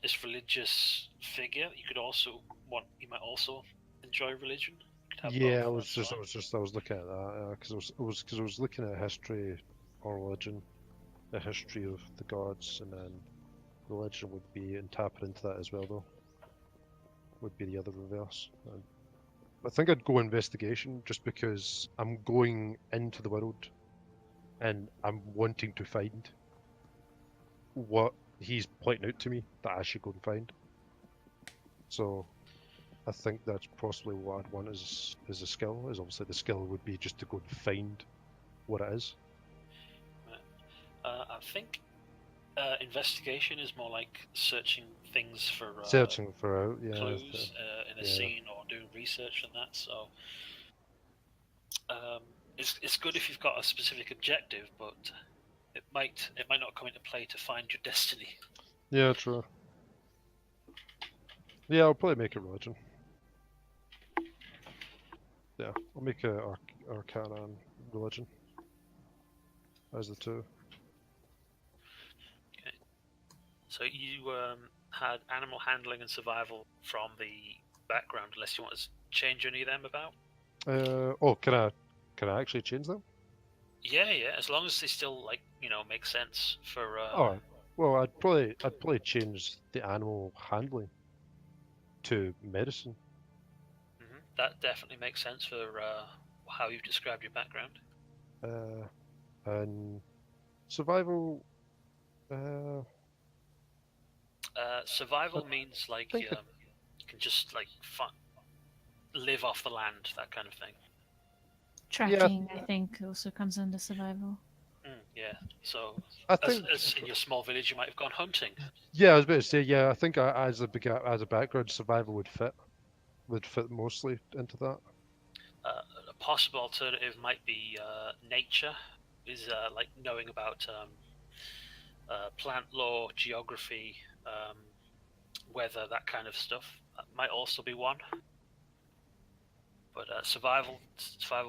this religious figure, you might also enjoy religion? Could have Yeah, both, that's fine. I was looking at that because I was looking at history or religion, the history of the gods, and then religion would be and tapping into that as well, though. Would be the other reverse. And I think I'd go investigation just because I'm going into the world and I'm wanting to find what he's pointing out to me that I should go and find. So I think that's possibly what I'd want as a skill. Is obviously the skill would be just to go and find what it is. I think investigation is more like searching things for Searching for out, yeah. clues in a yeah. scene or doing research and that. So it's good if you've got a specific objective, but it might not come into play to find your destiny. Yeah, true. Yeah, I'll probably make it religion. Yeah, I'll make a Arcana and religion as the two. Okay. So you had animal handling and survival from the background, unless you want to change any of them about. Oh, can I actually change them? Yeah, as long as they still make sense for. Oh, well, I'd probably change the animal handling to medicine. That definitely makes sense for how you've described your background. And survival. Survival means like you can just live off the land, that kind of thing. Tracking, I think, also comes under survival. Yeah, so I think as in your small village, you might have gone hunting. Yeah, I was about to say. Yeah, I think as a background, survival would fit mostly into that. A possible alternative might be nature, is like knowing about plant lore, geography, weather, that kind of stuff. That might also be one. But survival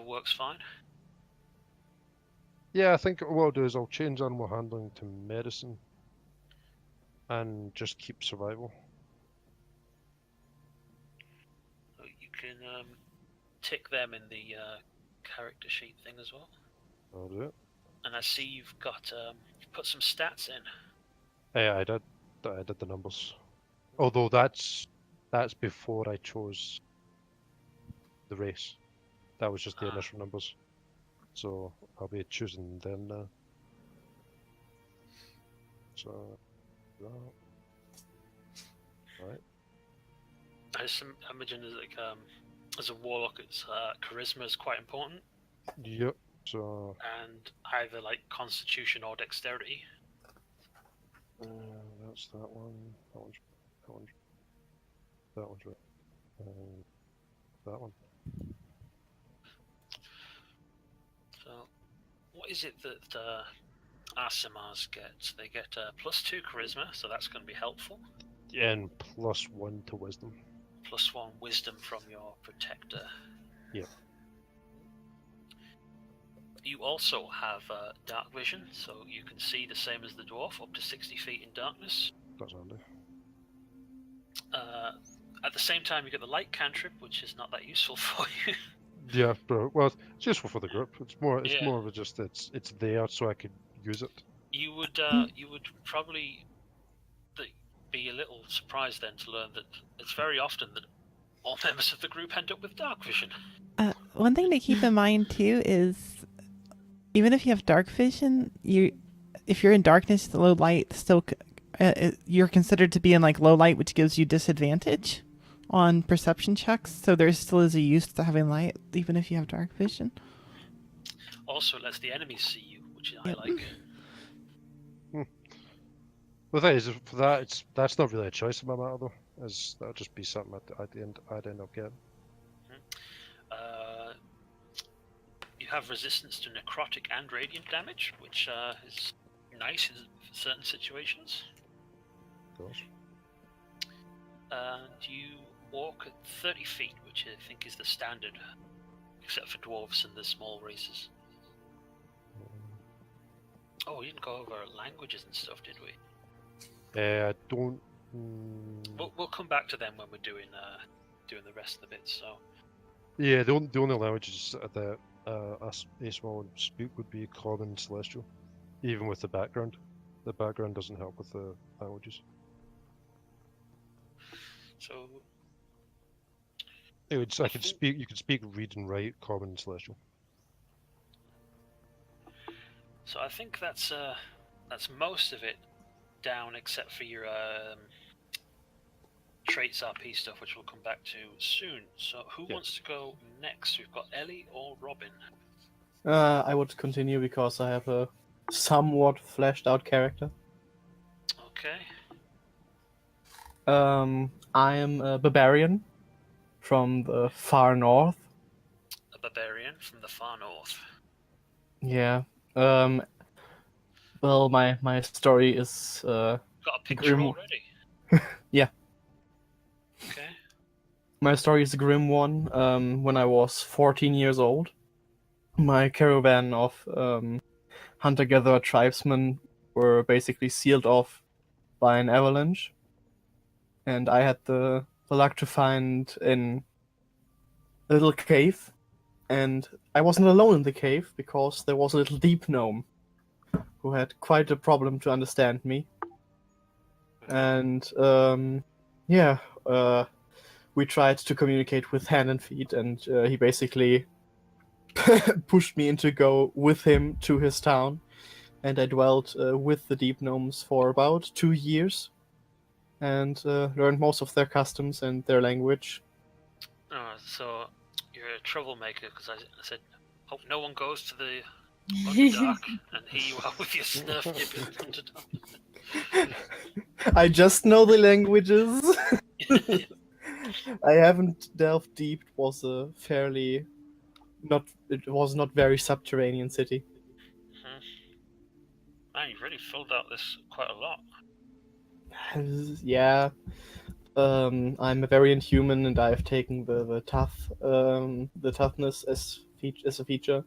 works fine. Yeah, I think what I'll do is I'll change animal handling to medicine, and just keep survival. You can tick them in the character sheet thing as well. I'll do it. And I see you've got you've put some stats in. Yeah, I did the numbers. Although that's before I chose the race. That was just the initial numbers. So I'll be choosing them now. So, right. I just imagine as a warlock, it's charisma is quite important. Yep. So. And either like constitution or dexterity. That's that one. That one's right. That one. So, what is it that Aasimars get? They get +2 charisma, so that's going to be helpful. And +1 to wisdom. +1 wisdom from your protector. Yep. You also have dark vision, so you can see the same as the dwarf, up to 60 feet in darkness. That's handy. At the same time, you get the light cantrip, which is not that useful for you. Yeah, but well, it's useful for the group. It's more of a just it's there so I could use it. You would probably be a little surprised then to learn that it's very often that all members of the group end up with dark vision. One thing to keep in mind too is even if you have dark vision, if you're in darkness, the low light still you're considered to be in like low light, which gives you disadvantage on perception checks. So there still is a use to having light, even if you have dark vision. Also, it lets the enemies see you, which I like. The thing is, for that, that's not really a choice in my matter though. As that'll just be something at the end I'd end up getting. You have resistance to necrotic and radiant damage, which is nice in certain situations. Of course. And you walk at 30 feet, which I think is the standard, except for dwarves and the small races. Oh, we didn't go over languages and stuff, did we? I don't. We'll come back to them when we're doing doing the rest of the bits. So Yeah, the only languages that Asmol would speak would be Common and Celestial, even with the background. The background doesn't help with the languages. so You could speak, read, and write Common and Celestial. I think that's most of it down, except for your traits RP stuff, which we'll come back to soon. So who wants to go next? We've got Ellie or Robin. I would continue because I have a somewhat fleshed out character. Okay. I am a barbarian from the far north. A barbarian from the far north. Yeah. Well, my story is Got a picture Grim- already. Yeah. Okay. My story is a grim one. When I was 14 years old, my caravan of hunter-gatherer tribesmen were basically sealed off by an avalanche, and I had the luck to find in a little cave, and I wasn't alone in the cave because there was a little deep gnome who had quite a problem to understand me. And we tried to communicate with hand and feet, and he basically pushed me into go with him to his town, and I dwelled with the deep gnomes for about 2 years, and learned most of their customs and their language. So you're a troublemaker, because I said, hope no one goes to the Underdark, and here you are with your snurf nib in Underdark. I just know the languages. I haven't delved deep. It was a fairly it was not very subterranean city. Man, you've really filled out this quite a lot. Yeah. I'm a variant human, and I've taken the toughness as a feature.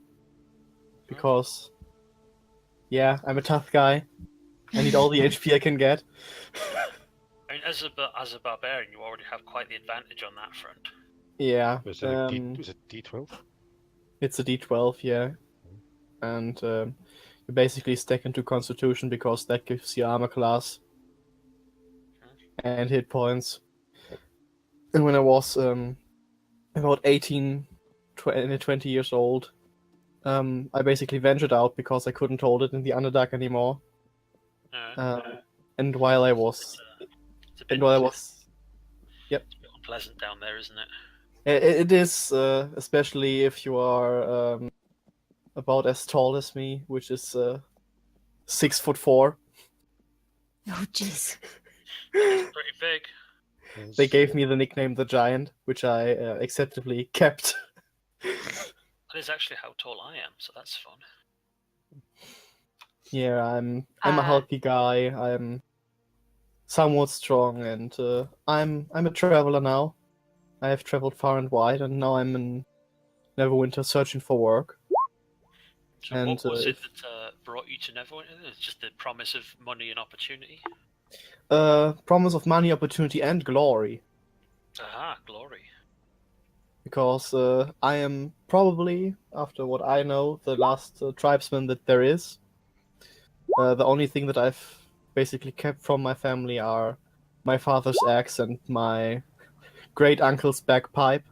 Because yeah, I'm a tough guy. I need all the HP I can get. I mean, as a barbarian, you already have quite the advantage on that front. Yeah. Was it D12? It's a D12, yeah. And you basically stack into Constitution because that gives you armor class and hit points. And when I was about 18, 20 years old, I basically ventured out because I couldn't hold it in the Underdark anymore. And while I was... It's a bit unpleasant down there, isn't it? It is, especially if you are about as tall as me, which is 6'4". Oh, jeez. It's pretty big. They gave me the nickname the Giant, which I acceptably kept. That is actually how tall I am, so that's fun. Yeah, I'm a hulky guy. I'm somewhat strong, and I'm a traveler now. I have traveled far and wide, and now I'm in Neverwinter searching for work. So what was it that brought you to Neverwinter? It's just the promise of money and opportunity? Promise of money, opportunity, and glory. Aha, glory. Because I am probably, after what I know, the last tribesman that there is. The only thing that I've basically kept from my family are my father's axe and my great uncle's bagpipe,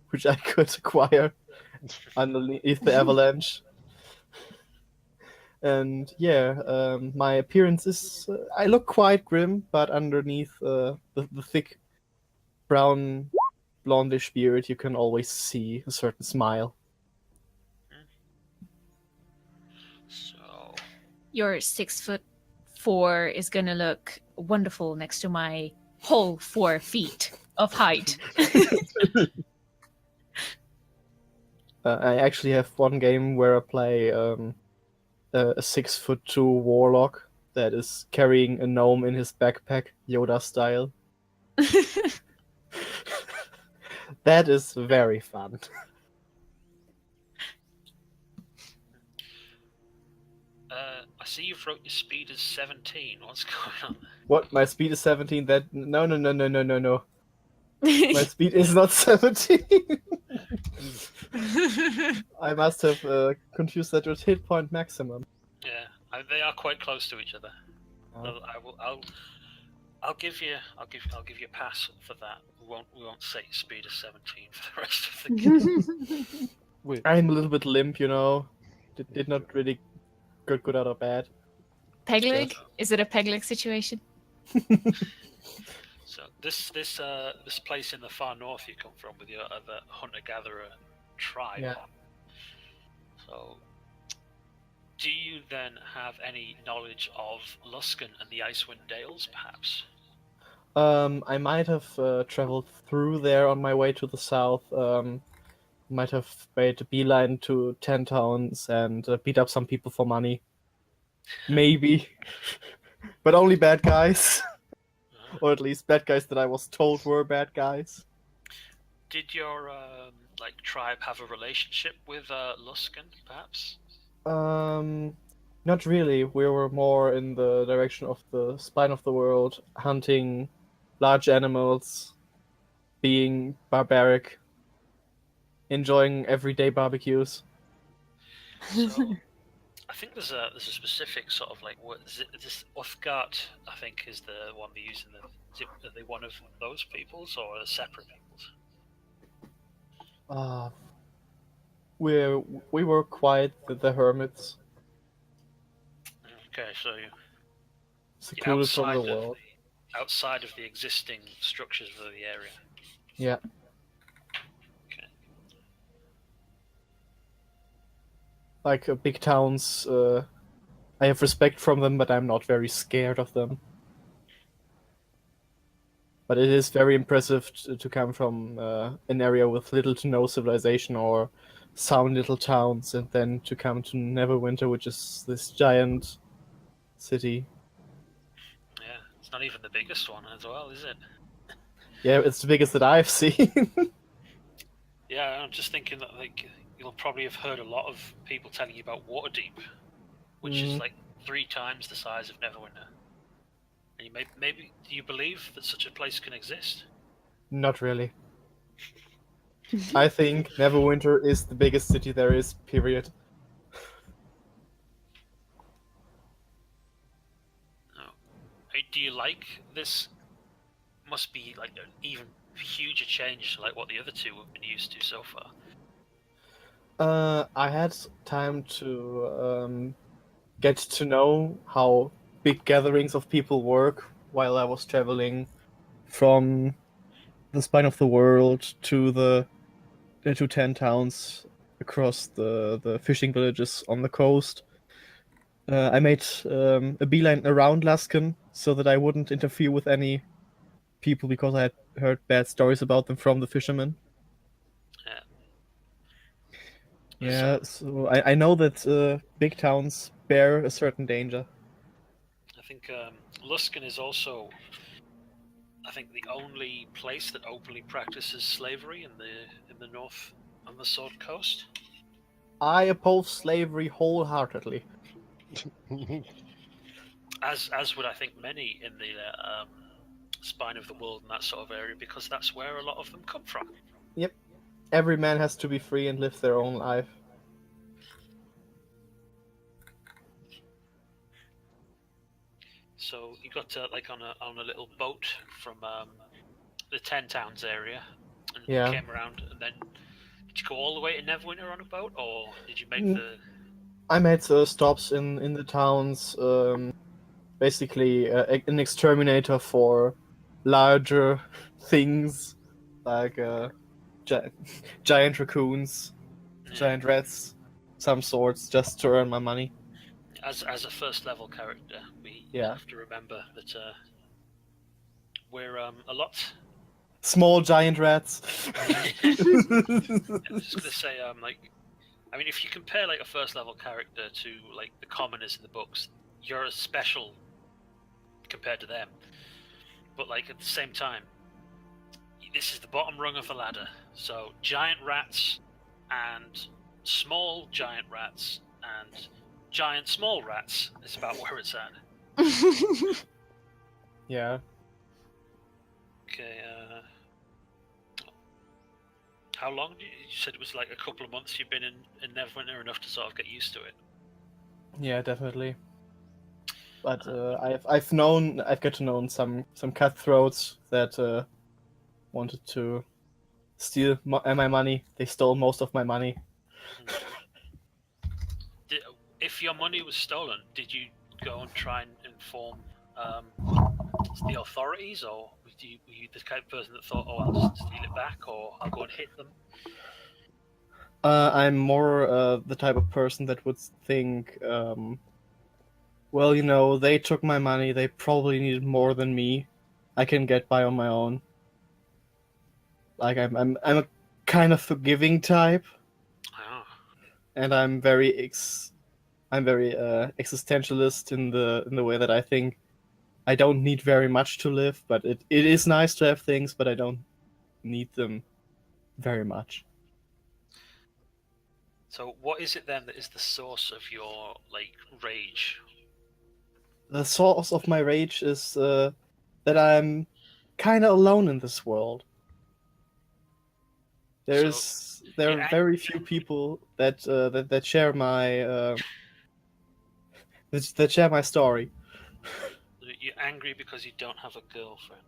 which I could acquire underneath the avalanche. And yeah, my appearance is... I look quite grim, but underneath the thick brown blondish beard, you can always see a certain smile. So... Your 6'4" is gonna look wonderful next to my whole 4 feet of height. I actually have one game where I play a 6'2" warlock that is carrying a gnome in his backpack, Yoda style. That is very fun. I see you've wrote your speed as 17. What's going on? What? My speed is 17? No. My speed is not 17. I must have confused that with hit point maximum. Yeah, they are quite close to each other. Oh. I'll give you a pass for that. We won't say speed is 17 for the rest of the game. Wait, I'm a little bit limp, you know. Did not really get good out of bad. Peg leg? Is it a peg leg situation? So this place in the far north you come from with your other hunter-gatherer tribe. Yeah. So, do you then have any knowledge of Luskan and the Icewind Dales, perhaps? I might have traveled through there on my way to the south. Might have made a beeline to 10 towns and beat up some people for money. Maybe. But only bad guys. Or at least bad guys that I was told were bad guys. Did your tribe have a relationship with Luskan, perhaps? Not really. We were more in the direction of the spine of the world, hunting large animals, being barbaric, enjoying everyday barbecues. So, I think there's a specific sort of what is it? This Uthgard, I think, is the one they use in the. Are they one of those peoples or are they separate peoples? We were quite the hermits, Okay, so you're secluded from the world. outside of the existing structures of the area. Yeah. Okay. Like big towns, I have respect from them, but I'm not very scared of them. But it is very impressive to come from an area with little to no civilization or some little towns, and then to come to Neverwinter, which is this giant city. Yeah, it's not even the biggest one as well, is it? Yeah, it's the biggest that I've seen. Yeah, I'm just thinking that you'll probably have heard a lot of people telling you about Waterdeep, which is 3 times the size of Neverwinter. And you maybe do you believe that such a place can exist? Not really. I think Neverwinter is the biggest city there is, period. No. Do you like this? Must be like an even huger change to what the other two have been used to so far. I had time to get to know how big gatherings of people work while I was traveling from the spine of the world to 10 towns across the fishing villages on the coast. I made a beeline around Luskan so that I wouldn't interfere with any people because I had heard bad stories about them from the fishermen. Yeah, so I know that big towns bear a certain danger. I think Luskan is also, I think, the only place that openly practices slavery in the north on the Sword Coast. I oppose slavery wholeheartedly. As would I think many in the spine of the world and that sort of area, because that's where a lot of them come from. Yep. Every man has to be free and live their own life. So you got on a little boat from the 10 Towns area, and Yeah. you came around, and then did you go all the way to Neverwinter on a boat, or did you make the? I made stops in the towns. Basically, an exterminator for larger things like giant raccoons, giant rats, some sorts, just to earn my money. As a first level character, we have to remember that we're a lot. Small giant rats. I was just gonna say, I mean, if you compare a first level character to the commoners in the books, you're a special compared to them. But at the same time, this is the bottom rung of the ladder. So giant rats and small giant rats and giant small rats is about where it's at. Yeah. Okay. How long? You said it was like a couple of months you've been in Neverwinter, enough to sort of get used to it. Yeah, definitely. But I've got to know some cutthroats that wanted to steal my money. They stole most of my money. If your money was stolen, did you go and try and inform the authorities, or were you the kind of person that thought, "Oh, I'll just steal it back," or "I'll go and hit them"? I'm more the type of person that would think, well, you know, they took my money. They probably needed more than me. I can get by on my own. Like I'm a kind of forgiving type, Ah. and I'm very existentialist in the way that I think I don't need very much to live, but it is nice to have things, but I don't need them very much. So, what is it then that is the source of your like rage? The source of my rage is that I'm kind of alone in this world. There are very few people that that share my that share my story. You're angry because you don't have a girlfriend.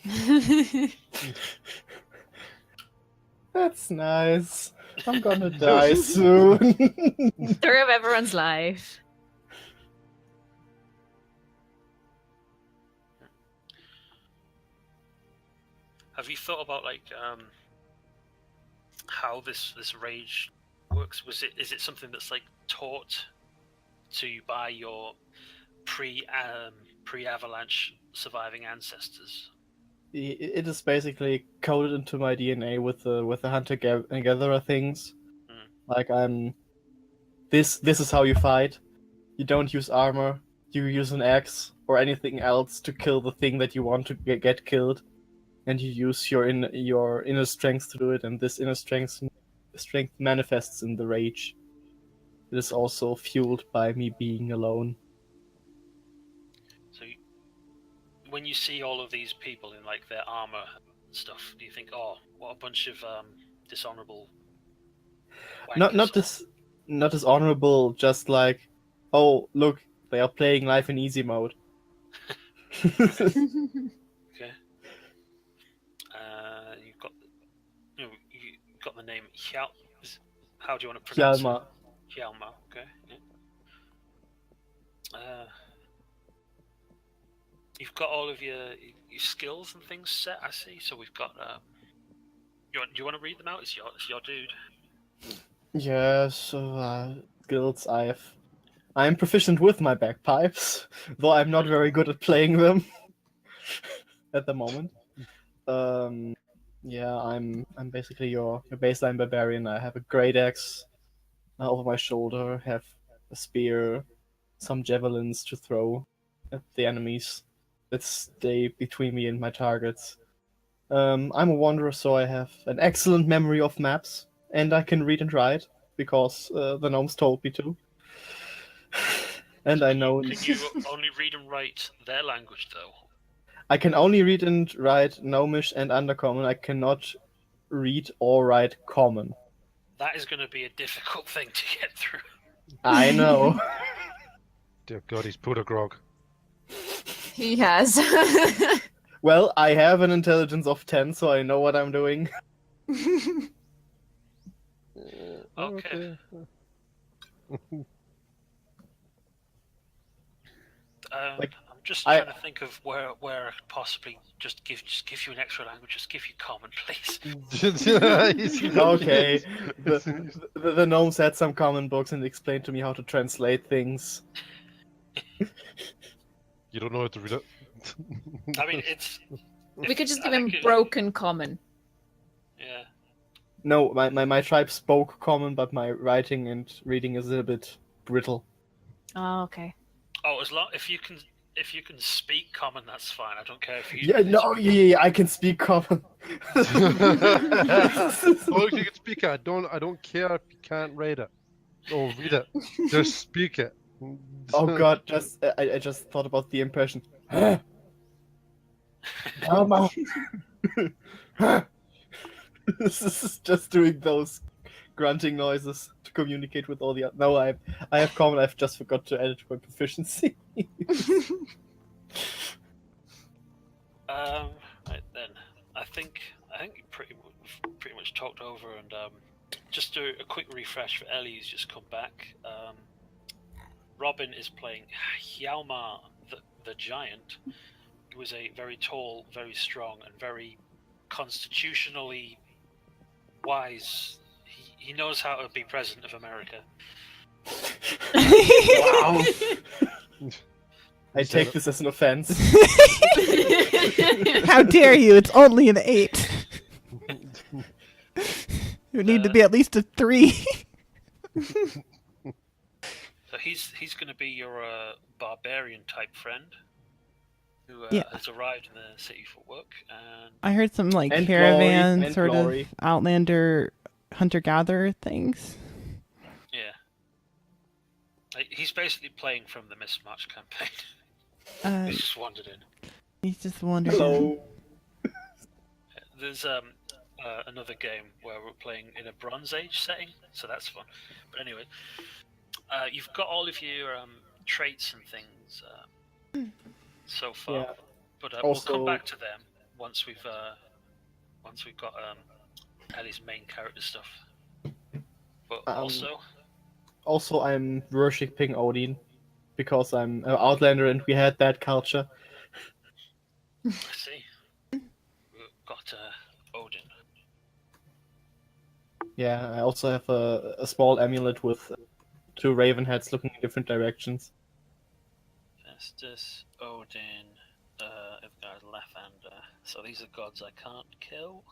Okay. That's nice. I'm gonna die soon. Story of everyone's life. Have you thought about like how this rage works? Is it something that's like taught to you by your pre-avalanche surviving ancestors? It is basically coded into my DNA with the hunter gatherer things. Like this is how you fight. You don't use armor. You use an axe or anything else to kill the thing that you want to get killed, and you use your inner strength to do it. And this inner strength manifests in the rage. It is also fueled by me being alone. So, when you see all of these people in like their armor and stuff, do you think, "Oh, what a bunch of dishonorable"? Not dishonorable. Just like, oh look, they are playing life in easy mode. Okay. You've got the name Hjal. How do you want to pronounce Hjalmar. it? Hjalmar. Okay. Yeah. You've got all of your skills and things set. I see. So we've got. Do you want to read them out? It's your dude. Yes, skills I'm proficient with my bagpipes, though I'm not very good at playing them at the moment. Yeah, I'm basically your baseline barbarian. I have a great axe over my shoulder, have a spear, some javelins to throw at the enemies that stay between me and my targets. I'm a wanderer, so I have an excellent memory of maps, and I can read and write because the gnomes told me to. And I know. Can you only read and write their language, though? I can only read and write Gnomish and Undercommon. I cannot read or write Common. That is going to be a difficult thing to get through. I know. Dear God, he's put a grog. He has. Well, I have an intelligence of 10, so I know what I'm doing. Okay. I'm just trying to think of where I could possibly just give you an extra language. Just give you Common, please. Okay. The gnomes had some common books and explained to me how to translate things. You don't know how to read it? I mean, it's. We could just give him broken common. Yeah. No, my tribe spoke common, but my writing and reading is a little bit brittle. Oh, okay. Oh, if you can speak Common, that's fine. I don't care if you. Yeah, I can speak common. As long as you can speak it, I don't care if you can't write it or read it. Just speak it. Oh God! I just thought about the impression. This is just doing those grunting noises to communicate with all the other. No, I have common. I've just forgot to add it to my proficiency. Right then, I think you pretty much talked over, and just do a quick refresh for Ellie, who's just come back. Robin is playing Hjalmar the Giant, who is a very tall, very strong, and very constitutionally wise. He knows how to be president of America. Wow. I take this as an offense. How dare you? It's only an 8. You need to be at least a 3. So he's going to be your barbarian type friend who has arrived in the city for work. And I heard some like And caravan glory, and sort glory. of Outlander hunter-gatherer things. yeah, he's basically playing from the Mistmatch campaign. He's just wandered in. He's just wondering. Hello. There's another game where we're playing in a Bronze Age setting, so that's fun. But anyway, you've got all of your traits and things so far, Yeah. but we'll Also- come back to them once we've got Ellie's main character stuff. But Also, I'm worshipping Odin because I'm an Outlander and we had that culture. I see. We've got Odin. Yeah, I also have a small amulet with 2 raven heads looking in different directions. Festus, Odin, I've got Lathander. So these are gods I can't kill.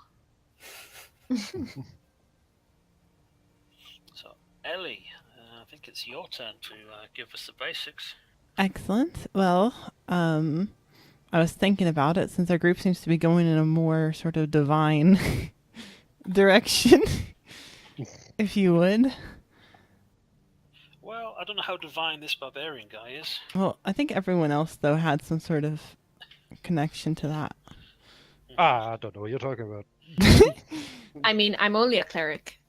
So, Ellie, I think it's your turn to give us the basics. Excellent. Well, I was thinking about it since our group seems to be going in a more sort of divine direction, if you would. Well, I don't know how divine this barbarian guy is. Well, I think everyone else, though, had some sort of connection to that. I don't know what you're talking about. I mean, I'm only a cleric.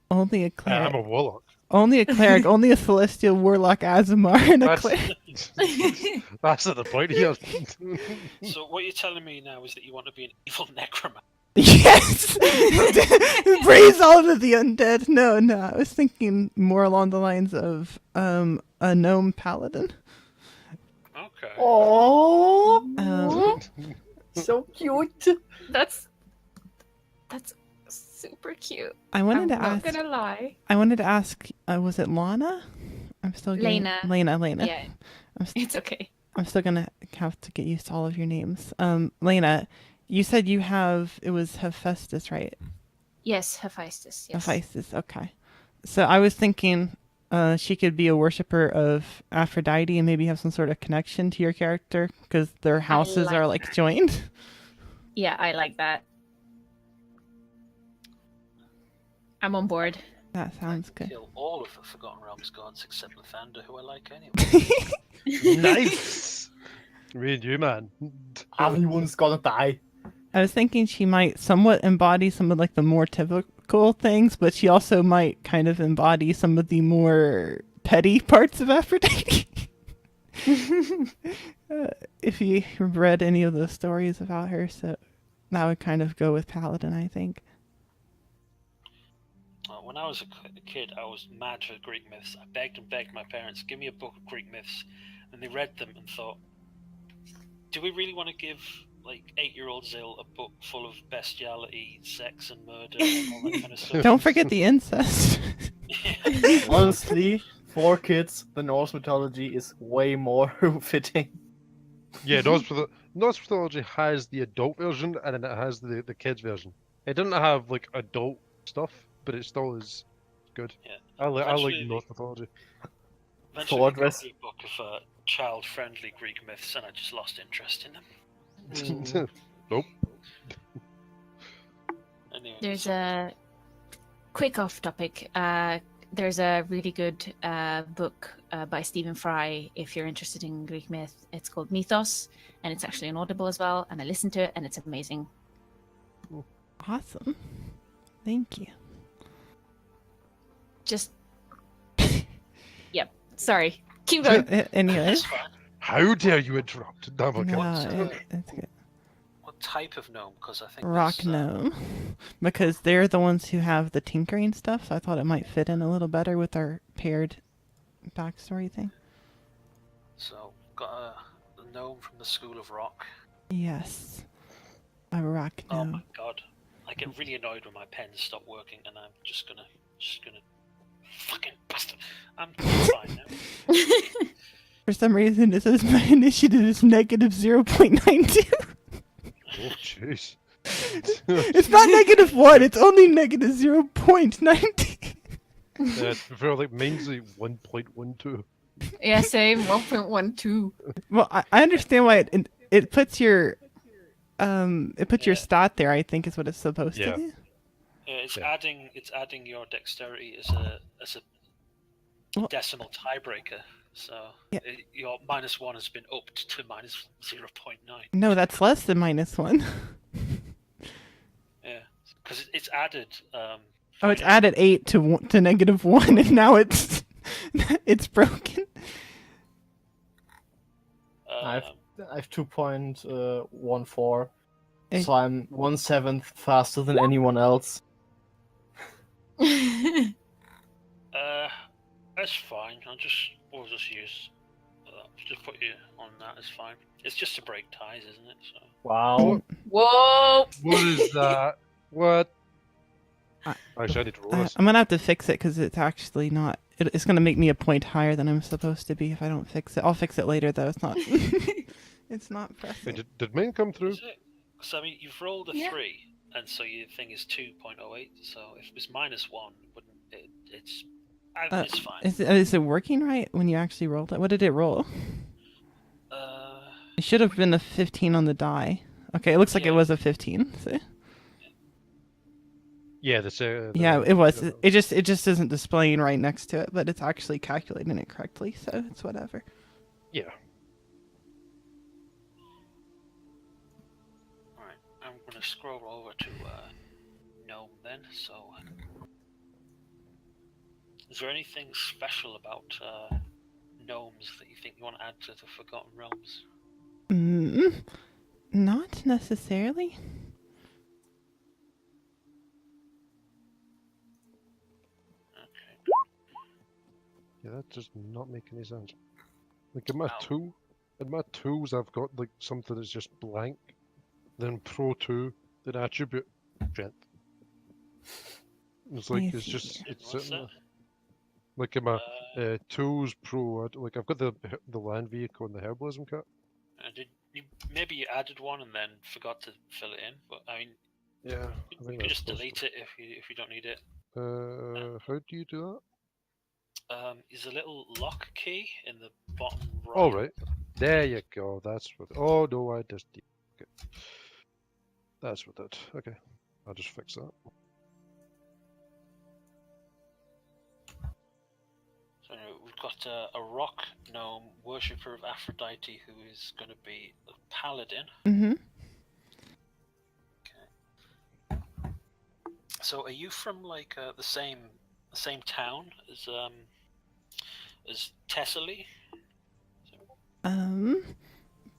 Only a cleric. I'm a warlock. Only a cleric. Only a celestial warlock Azamar and a That's, cleric. that's not the point here. So what you're telling me now is that you want to be an evil necromancer. Yes! Raise all of the undead. No, I was thinking more along the lines of a gnome paladin. Okay. Oh, so cute. That's super cute. I wanted I'm to not ask. gonna lie. I wanted to ask. Was it Lana? I'm still getting Lena. Yeah, it's okay. I'm still gonna have to get used to all of your names. Lena, you said you have. It was Hephaestus, right? Yes, Hephaestus. Yes. Hephaestus. Okay. So I was thinking, she could be a worshiper of Aphrodite and maybe have some sort of connection to your character because their houses like are like joined. Yeah, I like that. I'm on board. That sounds good. Kill all of the Forgotten Realms gods except Lathander, who I like anyway. Nice! Me and you, man. Everyone's gonna die. I was thinking she might somewhat embody some of like the more typical things, but she also might kind of embody some of the more petty parts of Aphrodite. If you read any of the stories about her, so that would kind of go with Paladin, I think. When I was a kid, I was mad for Greek myths. I begged and begged my parents, give me a book of Greek myths, and they read them and thought, do we really want to give like 8-year-old Zil a book full of bestiality, sex, and murder, and all that kind of stuff? Don't forget the incest. Honestly, for kids, the Norse mythology is way more fitting. Yeah, Norse mythology has the adult version and then it has the kids version. It doesn't have like adult stuff, but it still is good. Yeah. I like Eventually- Norse mythology. Eventually, Sword I got rest. me a book of child-friendly Greek myths, and I just lost interest in them. Nope. Anyway, There's so- a quick off topic. There's a really good book by Stephen Fry. If you're interested in Greek myth, it's called Mythos, and it's actually on Audible as well. And I listened to it, and it's amazing. Awesome. Thank you. Just. Yep. Sorry. Keep going. Anyways, That's fine. How dare you interrupt? No, I'm okay. no, it's good. What type of gnome? Because I think Rock that's, gnome, because they're the ones who have the tinkering stuff. So I thought it might fit in a little better with our paired backstory thing. So got a gnome from the School of Rock. Yes, a rock Oh gnome. my god. I get really annoyed when my pens stop working and I'm just gonna fucking bastard. I'm fine now. For some reason, it says my initiative is negative 0.92. Oh, jeez. It's not negative 1, it's only negative 0.90. For like mine's like 1.12. Yeah, same. 1.12. Well, I understand why it puts your your stat there, I think is what it's supposed Yeah. to do. It's Yeah. adding your dexterity as a Well- decimal tiebreaker. So Yeah. Your -1 has been upped to minus 0.9. No, that's less than -1. Yeah, because it's added. Oh, it's added 8 to -1, and now it's it's broken. Um, I have 2.14, Eh. so I'm 1/7 faster than anyone else. That's fine. We'll just use. Just put you on that. It's fine. It's just to break ties, isn't it? So. Wow. Whoa! What is that? What? I- Actually, I need to roll this. I'm gonna have to fix it because it's actually not. It's gonna make me a point higher than I'm supposed to be if I don't fix it. I'll fix it later though. It's not. It's not Wait, pressing. did mine come through? Is it? So I mean, you've rolled a Yeah. 3, and so your thing is 2.08. So if it was -1, wouldn't it? It's fine. Is it working right when you actually rolled it? What did it roll? Uh, It should have been a 15 on the die. Okay, it looks like it Yeah. was a 15. So. Yeah, Yeah, it was. It just isn't displaying right next to it, but it's actually calculating it correctly, so it's whatever. Yeah. Alright, I'm gonna scroll over to Gnome then. So, is there anything special about gnomes that you think you want to add to the Forgotten Realms? Not necessarily. Okay. Yeah, that does not make any sense. Like in my Wow. in my tools, I've got like something that's just blank, then Pro 2, then attribute strength. It's like Let me it's see just here. it's What's sitting that? there. Like in my Uh, tools Pro, like I've got the land vehicle and the herbalism kit. maybe you added one and then forgot to fill it in, but I mean, Yeah, you can just delete it if you don't need it. How do you do There's a little lock key in the bottom that? right. All right, there you go. That's what. Oh no, I just. Okay. That's what that. Okay, I'll just fix that. So we've got a rock gnome worshipper of Aphrodite who is going to be a paladin. Mm-hmm. So are you from like the same town as Tessely?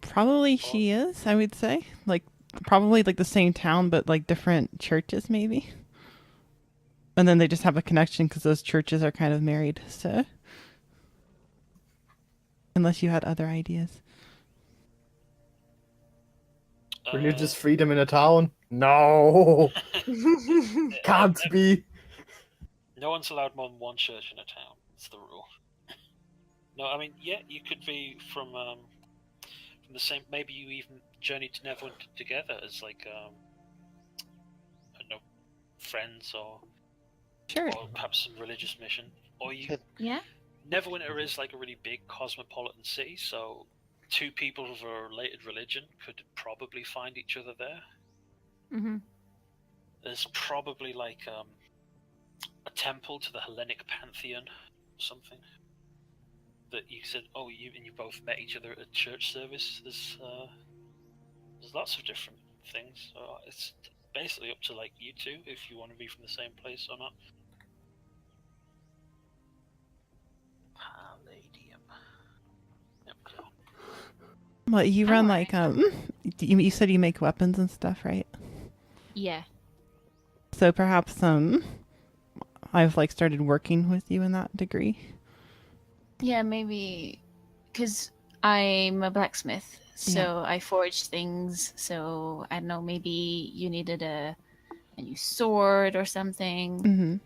Probably she is, I would say. Like, probably like the same town, but like different churches, maybe. And then they just have a connection because those churches are kind of married, so. Unless you had other ideas. Religious freedom in a town? No! Can't be! No one's allowed more than one church in a town. It's the rule. No, I mean, yeah, you could be from the same. Maybe you even journeyed to Neverwinter together as like I don't know, friends or Sure. perhaps some religious mission. Or you. Yeah. Neverwinter is like a really big cosmopolitan city, so two people of a related religion could probably find each other there. Mm-hmm. There's probably like a temple to the Hellenic pantheon or something. That you said, oh, you both met each other at a church service. There's lots of different things. So basically up to like you two if you want to be from the same place or not. Palladium. Yep. Well, you run Alright. like you said you make weapons and stuff, right? Yeah. So perhaps I've like started working with you in that degree. Yeah, maybe because I'm a blacksmith, so I forge things. So I don't know, maybe you needed a new sword or something. Mm-hmm.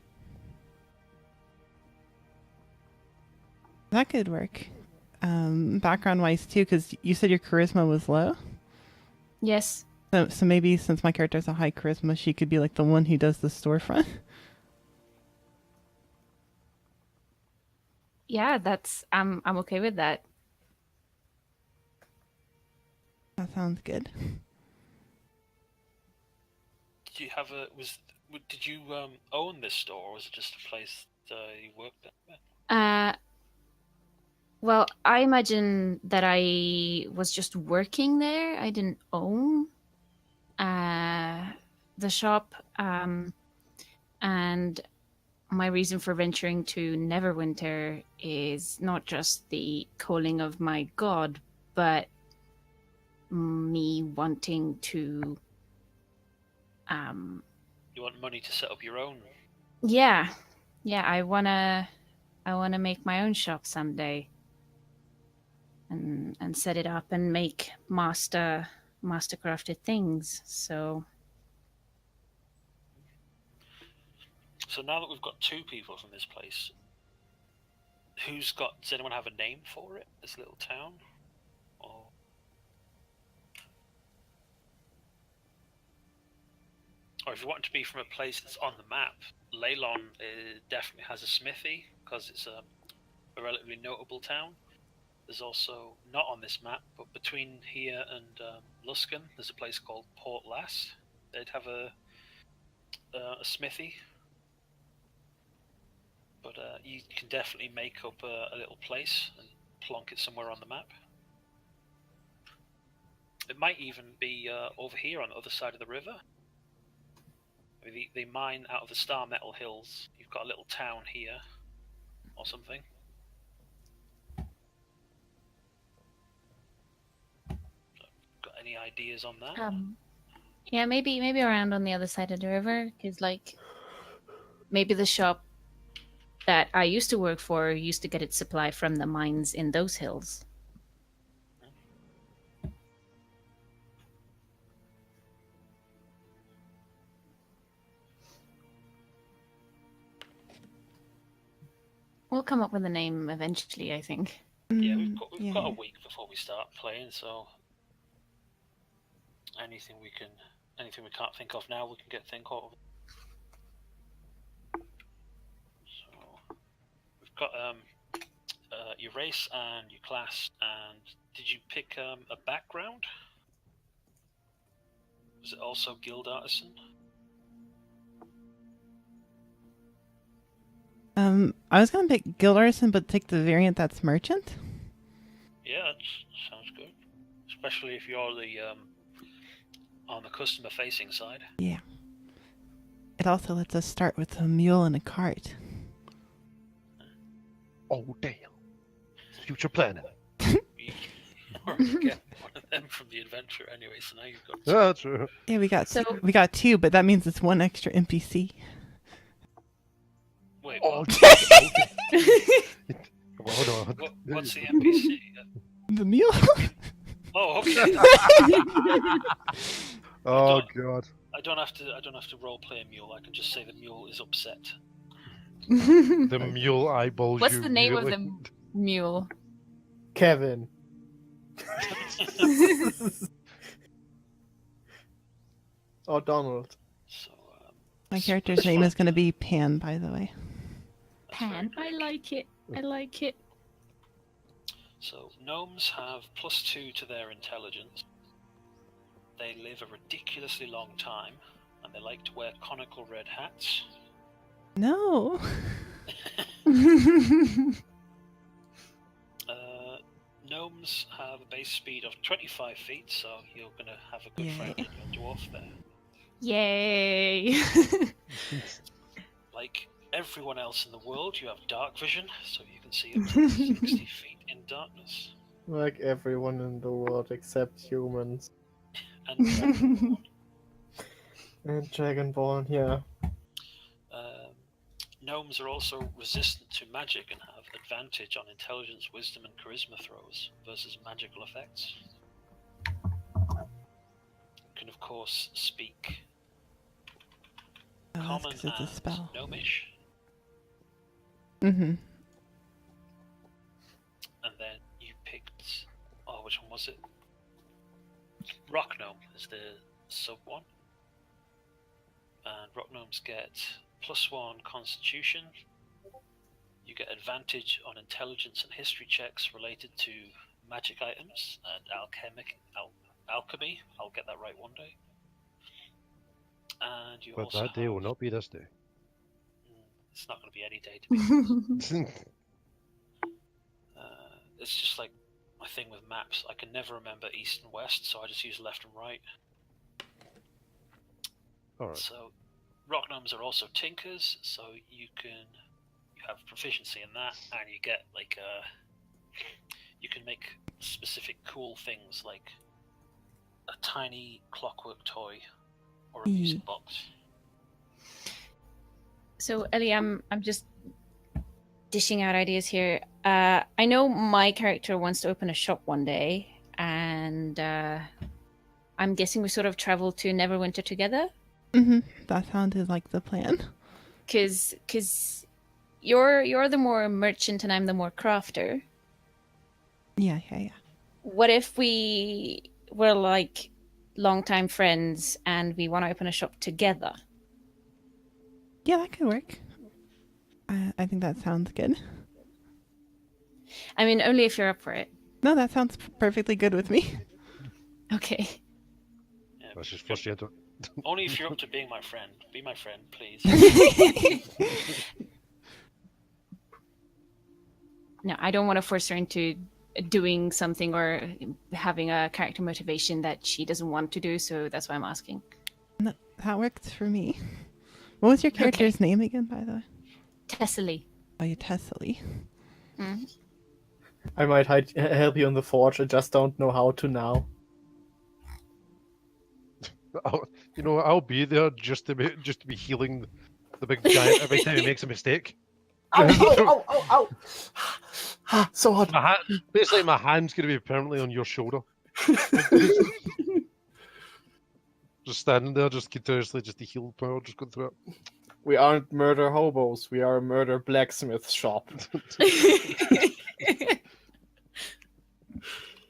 That could work. Background wise too, because you said your charisma was low. Yes. So maybe since my character has a high charisma, she could be like the one who does the storefront. Yeah, that's I'm okay with that. That sounds good. Did you have did you own this store, or was it just a place you worked at? Well, I imagine that I was just working there. I didn't own the shop, and my reason for venturing to Neverwinter is not just the calling of my god, but me wanting to. You want money to set up your own? Yeah, I wanna make my own shop someday, and set it up and make mastercrafted things. So now that we've got two people from this place, does anyone have a name for it? This little town, or if you want to be from a place that's on the map, Leylon definitely has a smithy because it's a relatively notable town. There's also, not on this map, but between here and Luskan, there's a place called Port Lass. They'd have a smithy. But you can definitely make up a little place and plonk it somewhere on the map. It might even be over here on the other side of the river. I mean, they mine out of the Star Metal Hills. You've got a little town here, or something. Got any ideas on that? Yeah, maybe around on the other side of the river, because like maybe the shop that I used to work for used to get its supply from the mines in those hills. We'll come up with a name eventually, I think. Yeah, we've got a week before we start playing, so anything we can't think of now, we can think of. So we've got your race and your class, and did you pick a background? Was it also guild artisan? I was gonna pick guild artisan, but take the variant that's merchant. Yeah, that sounds good. Especially if you're on the customer facing side. Yeah. It also lets us start with a mule and a cart. Oh damn! Future planning. You already get one of them from the adventure anyway, so now you've got two. That's true. Yeah, we got two, but that means it's one extra NPC. Wait, Oh, what? okay. Hold on. What's the NPC? The mule. Oh, okay. Oh god. I don't have to role play a mule. I can just say the mule is upset. The mule eyeballs What's you the name of immediately. the mule? Kevin. Or Donald. So, My character's name is gonna be Pan, by the way. that's very Pan. good. I like it. I like it. So gnomes have +2 to their intelligence. They live a ridiculously long time, and they like to wear conical red hats. No. Gnomes have a base speed of 25 feet, so you're going to have a good Yay. friend in your dwarf there. Yay! Like everyone else in the world, you have dark vision, so you can see up to 60 feet in darkness. Like everyone in the world except humans. And And Dragonborn, yeah. gnomes are also resistant to magic and have advantage on intelligence, wisdom, and charisma throws versus magical effects. Can of course speak Oh, that's common 'cause it's a and spell. gnomish, Mm-hmm. and then you picked. Oh, which one was it? Rock gnome is the sub one, and rock gnomes get +1 Constitution. You get advantage on intelligence and history checks related to magic items and alchemy. I'll get that right one day. And you But also that day will have- not be this day. It's not going to be any day to be. It's just like my thing with maps. I can never remember east and west, so I just use left and right. Alright. So, rock gnomes are also tinkers, so you have proficiency in that, and you get like you can make specific cool things like a tiny clockwork toy or a music box. So Ellie, I'm just dishing out ideas here. I know my character wants to open a shop one day, and I'm guessing we sort of travel to Neverwinter together. Mm-hmm. That sounded like the plan. Cause you're the more merchant and I'm the more crafter. Yeah. What if we were like longtime friends and we want to open a shop together? Yeah, that could work. I think that sounds good. I mean, only if you're up for it. No, that sounds perfectly good with me. Okay. Yeah, Let's just flush you into it. only if you're up to being my friend. Be my friend, please. No, I don't want to force her into doing something or having a character motivation that she doesn't want to do, so that's why I'm asking. No, that works for me. What was your character's name again, by the way? Tessely. Oh, you Tessely. Mm. I might help you in the forge, I just don't know how to now. I'll be there just to be healing the big giant every time he makes a mistake. Ow! So hot. Basically, my hand's going to be permanently on your shoulder. Just standing there, just continuously, just the heal power, just going through it. We aren't murder hobos, we are a murder blacksmith shop.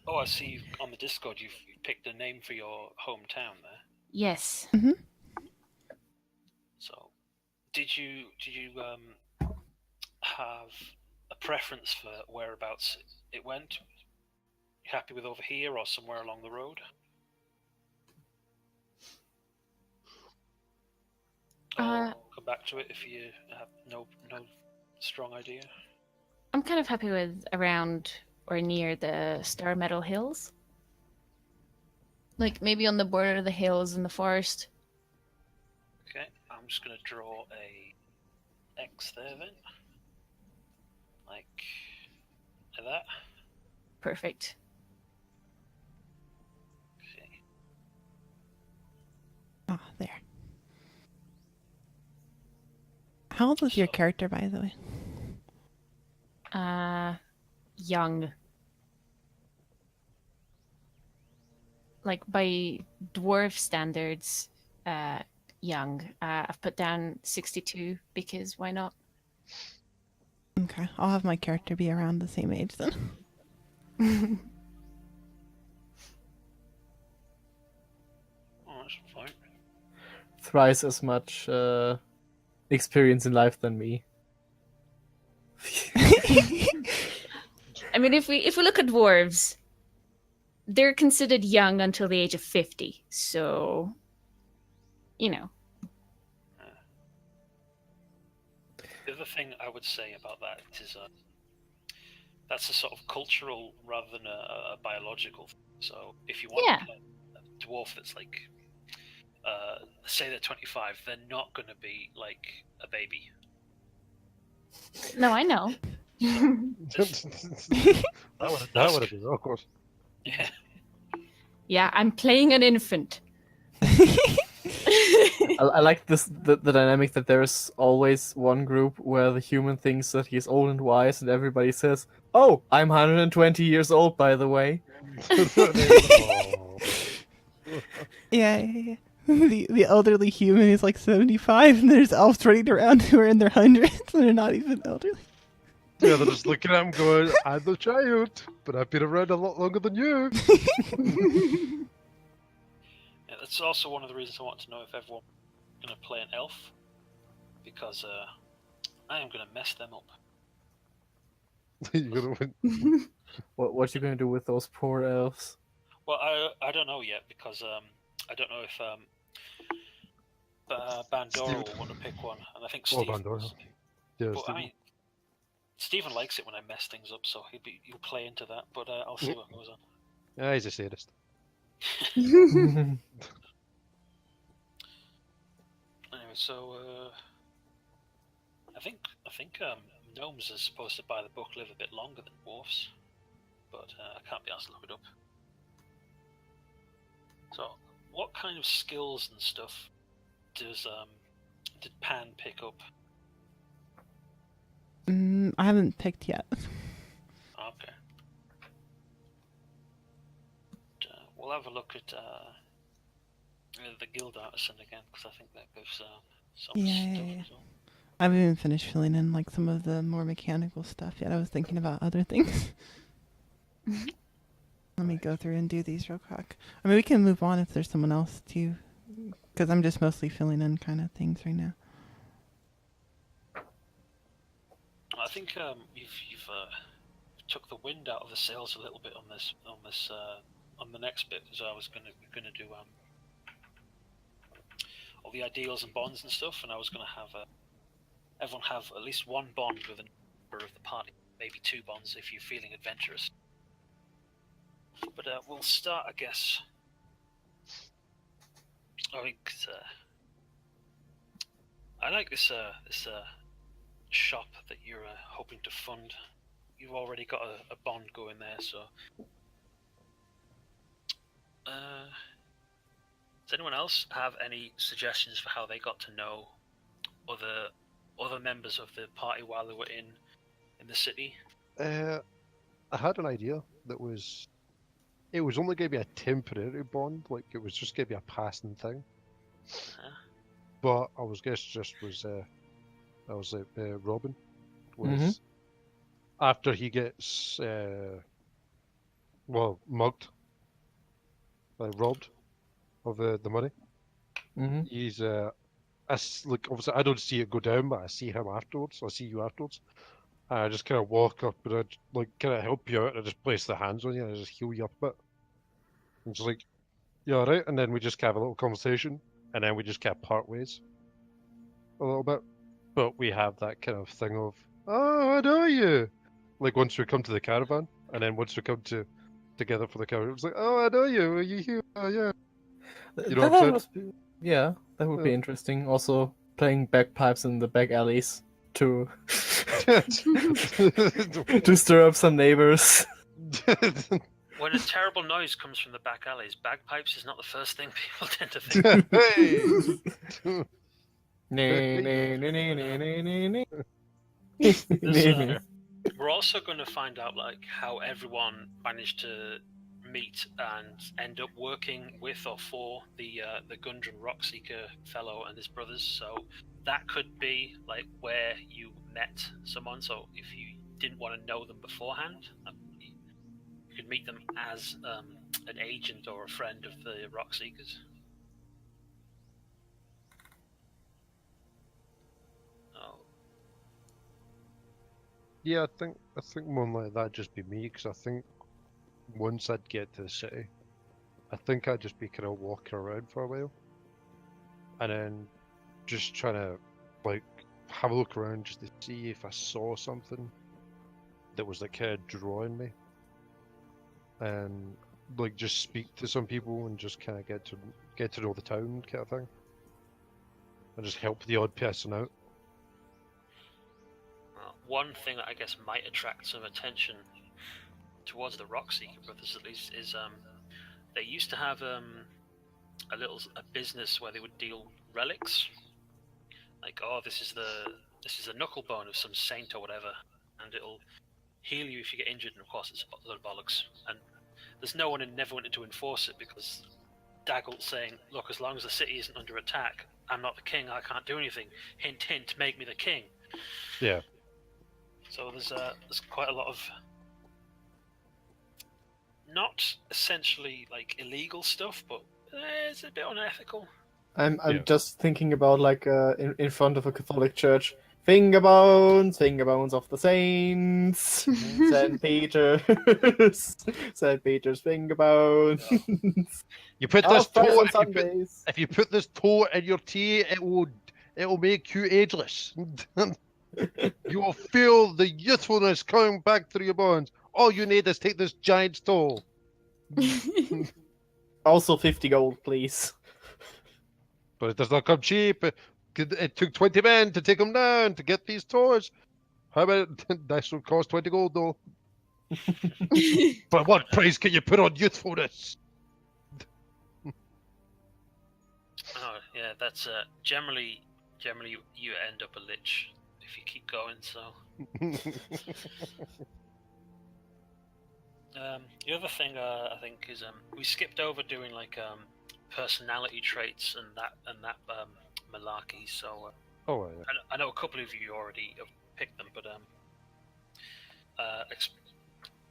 Oh, I see on the Discord you've picked a name for your hometown there. Yes. Mm-hmm. So, did you have a preference for whereabouts it went? You happy with over here or somewhere along the road? Or come back to it if you have no strong idea. I'm kind of happy with around or near the Star Meadow Hills. Like maybe on the border of the hills in the forest. Okay, I'm just gonna draw a X there then. Like that. Perfect. Okay. Ah, there. How old was your So- character, by the way? Young. Like by dwarf standards, young. I've put down 62 because why not? Okay, I'll have my character be around the same age then. Oh, that's fine. Thrice as much experience in life than me. I mean, if we look at dwarves, they're considered young until the age of 50. So, you know. The other thing I would say about that is that's a sort of cultural rather than a biological thing. So if you want Yeah. a dwarf that's like say they're 25, they're not going to be like a baby. No, I know. that would have been awkward. Yeah. Yeah, I'm playing an infant. I like the dynamic that there's always one group where the human thinks that he's old and wise, and everybody says, "Oh, I'm 120 years old, by the way." Oh. Yeah. The elderly human is like 75, and there's elves running around who are in their hundreds, and they're not even elderly. Yeah, they're just looking at him going, I'm the child, but I've been around a lot longer than you. Yeah, that's also one of the reasons I want to know if everyone's going to play an elf, because I am going to mess them up. You're gonna win. What you gonna do with those poor elves? Well, I don't know yet, because I don't know if Bandora will want to pick one, and I think Oh, Stephen Bandora. does. Yeah, But Stephen. I mean, Stephen likes it when I mess things up, so he'll play into that. But I'll see what goes on. Yeah, he's a sadist. Anyway, so I think gnomes are supposed to, by the book, live a bit longer than dwarfs, but I can't be asked to look it up. So, what kind of skills and stuff did Pan pick up? I haven't picked yet. Okay. We'll have a look at the guild artisan again, because I think that gives some Yeah. stuff as well. I haven't even finished filling in like some of the more mechanical stuff yet. I was thinking about other things. Let me go through and do these real quick. I mean, we can move on if there's someone else too, because I'm just mostly filling in kind of things right now. I think you've took the wind out of the sails a little bit on the next bit, because I was gonna do all the ideals and bonds and stuff, and I was gonna have everyone have at least one bond with a member of the party, maybe 2 bonds if you're feeling adventurous. But we'll start, I guess. I think I like this shop that you're hoping to fund. You've already got a bond going there, so. Does anyone else have any suggestions for how they got to know other members of the party while they were in the city? I had an idea that it was only going to be a temporary bond, like it was just going to be a passing thing. But I was Robin was after he gets mugged, like robbed of the money. He's obviously I don't see it go down, but I see him afterwards. I see you afterwards. And I just kind of walk up and I kind of help you out. And I just place the hands on you and I just heal you up a bit. And just like, you alright? And then we just have a little conversation, and then we just kind of part ways a little bit. But we have that kind of thing of, oh, I know you. Like once we come to the caravan, and then once we come together for the caravan, it's like, oh, I know you. Are you here? Oh, yeah. You know what I'm saying? Yeah, that would be interesting. Also, playing bagpipes in the back alleys to to stir up some neighbors. When a terrible noise comes from the back alleys, bagpipes is not the first thing people tend to think. We're also going to find out like how everyone managed to meet and end up working with or for the Gundren Rockseeker fellow and his brothers. So that could be like where you met someone. So if you didn't want to know them beforehand, you could meet them as an agent or a friend of the Rockseekers. Yeah, I think one like that just be me, because I think once I'd get to the city, I think I'd just be kind of walking around for a while, and then just trying to like have a look around just to see if I saw something that was like kind of drawing me, and like just speak to some people and just kind of get get to know the town kind of thing, and just help the odd person out. One thing that I guess might attract some attention towards the Rockseeker brothers, at least, is they used to have a business where they would deal relics, like, oh, this is a knuckle bone of some saint or whatever, and it'll heal you if you get injured. And of course, it's a load of bollocks. And there's no one in Neverwinter to enforce it because Daggle's saying, look, as long as the city isn't under attack, I'm not the king. I can't do anything. Hint, hint. Make me the king. Yeah. So there's quite a lot of not essentially like illegal stuff, but it's a bit unethical. I'm Yeah. just thinking about like in front of a Catholic church, finger bones of the saints, Saint Peter's, Saint Peter's finger bones. You put Half this price toe. on Sundays. If you put this toe in your tea, it will make you ageless. You will feel the youthfulness coming back through your bones. All you need is take this giant's toe. Also 50 gold, please. But it does not come cheap. It took 20 men to take them down to get these toys. How about this will cost 20 gold though? But what price can you put on youthfulness? Oh yeah, that's generally you end up a lich if you keep going. So the other thing I think is we skipped over doing like personality traits and that malarkey. So Oh yeah. I know a couple of you already have picked them, but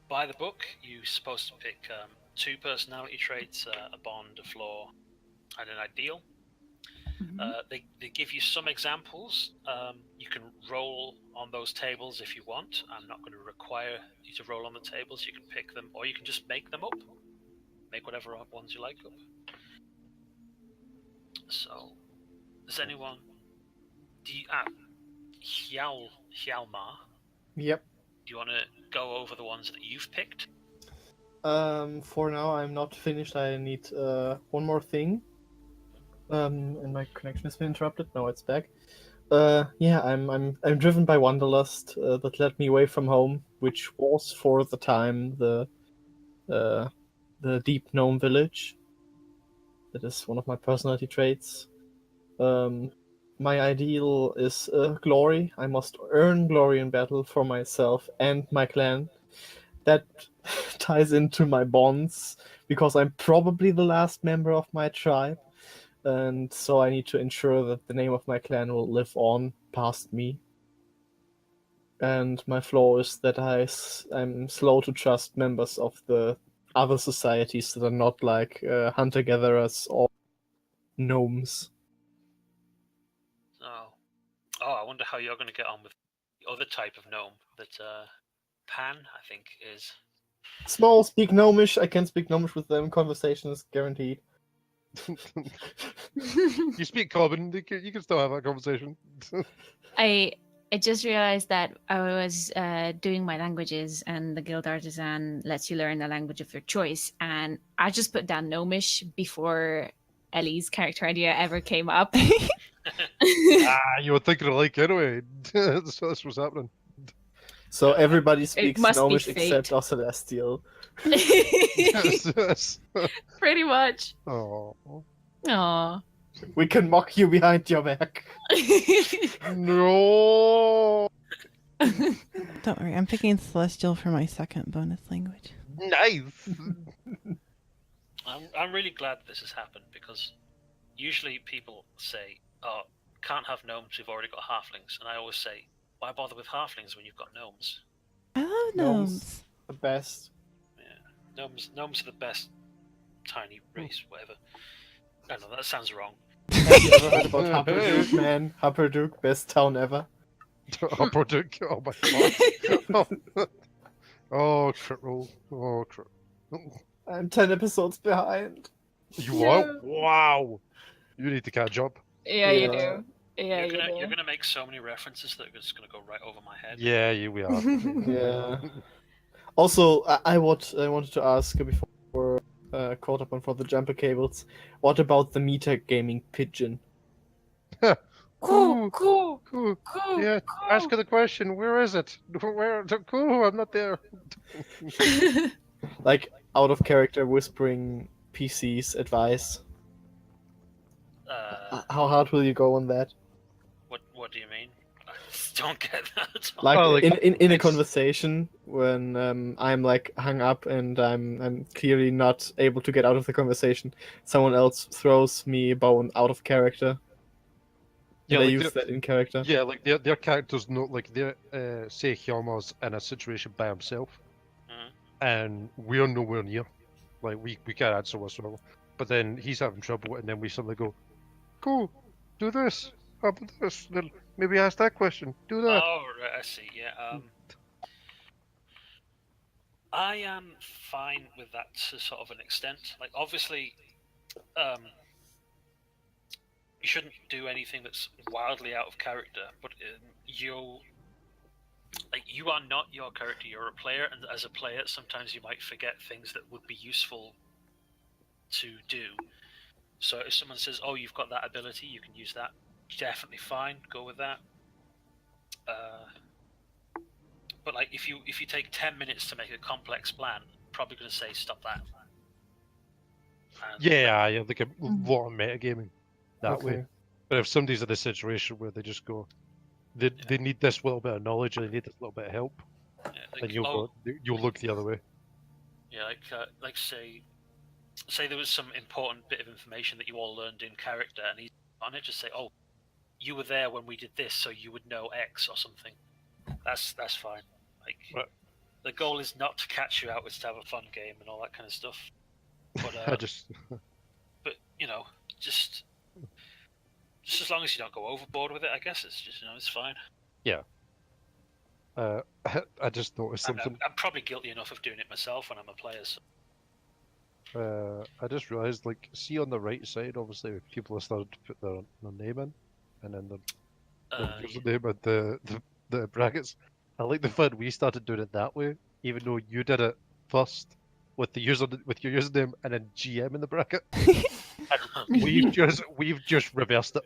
by the book you're supposed to pick 2 personality traits, a bond, a flaw, and an ideal. They give you some examples. You can roll on those tables if you want. I'm not going to require you to roll on the tables. You can pick them, or you can just make them up. Make whatever ones you like up. So, does anyone? Hjalmar? Yep. Do you want to go over the ones that you've picked? For now, I'm not finished. I need one more thing. And my connection has been interrupted. No, it's back. Yeah, I'm driven by wanderlust that led me away from home, which was for the time the deep gnome village. That is one of my personality traits. My ideal is glory. I must earn glory in battle for myself and my clan. That ties into my bonds because I'm probably the last member of my tribe. And so I need to ensure that the name of my clan will live on past me. And my flaw is that I'm slow to trust members of the other societies that are not like hunter-gatherers or gnomes. Oh, I wonder how you're going to get on with the other type of gnome that Pan, I think, is. Small, speak gnomish. I can speak gnomish with them. Conversation is guaranteed. You speak common, you can still have that conversation. I just realized that I was doing my languages, and the Guild Artisan lets you learn the language of your choice, and I just put down Gnomish before Ellie's character idea ever came up. You were thinking alike anyway. That's what's happening. So everybody speaks must be gnomish fate. except our Celestial. Yes. Pretty much. Oh. Aww. We can mock you behind your back. No. Don't worry, I'm picking Celestial for my second bonus language. Nice. I'm really glad this has happened because usually people say, "Oh, can't have gnomes. We've already got halflings," and I always say, "Why bother with halflings when you've got gnomes?" I love Gnomes. gnomes. The best. Gnomes are the best tiny race, whatever. I don't know, that sounds wrong. Have you ever heard about Hupperduke, man? Hupperduke, best town ever. Upper Duke. Oh my god. Oh, crit roll. Oh, crit. I'm 10 episodes behind. You are? Wow. You need to catch up. Yeah, you Yeah. do. Yeah, You're gonna make so many references that are just gonna go right over my head. Yeah, we are. Yeah. Also, I wanted to ask before caught up on for the jumper cables. What about the metagaming pigeon? Cool, cool. Yeah, ask her the question. Where is it? Where? Cool, I'm not there. Like out of character whispering PC's advice. How hard will you go on that? What do you mean? I just don't get that. Like, Oh, like, in a it's- conversation when I'm like hung up and I'm clearly not able to get out of the conversation, someone else throws me a bone out of character. Yeah, And they like use that in character. Yeah, like their characters know, like their say Hjalmar's in a situation by himself, Mhm. and we're nowhere near. Like we can't answer whatsoever. But then he's having trouble, and then we suddenly go, "Cool, do this. How about this? Then maybe ask that question. Do that." Oh, right, I see. Yeah. I am fine with that to sort of an extent. Like, obviously, you shouldn't do anything that's wildly out of character. But you are not your character. You're a player, and as a player, sometimes you might forget things that would be useful to do. So if someone says, "Oh, you've got that ability, you can use that," definitely fine. Go with that. But like, if you take 10 minutes to make a complex plan, probably going to say stop that. And Yeah, like a lot of metagaming that way. Okay. But if somebody's in a situation where they just go, they need this little bit of knowledge, or they need this little bit of help, yeah, then like, you'll look the other way. yeah, like say there was some important bit of information that you all learned in character, and he's on it. Just say, "Oh, you were there when we did this, so you would know X or something." That's fine. Like, Right. the goal is not to catch you out; it's to have a fun game and all that kind of stuff. But I just but just as long as you don't go overboard with it, I guess it's just it's fine. I just noticed something. I'm probably guilty enough of doing it myself when I'm a player. So. I just realized, like, see on the right side, obviously, people have started to put their name in, and then the username and the brackets. I like the fact we started doing it that way, even though you did it first with your username and then GM in the bracket. We've just reversed it.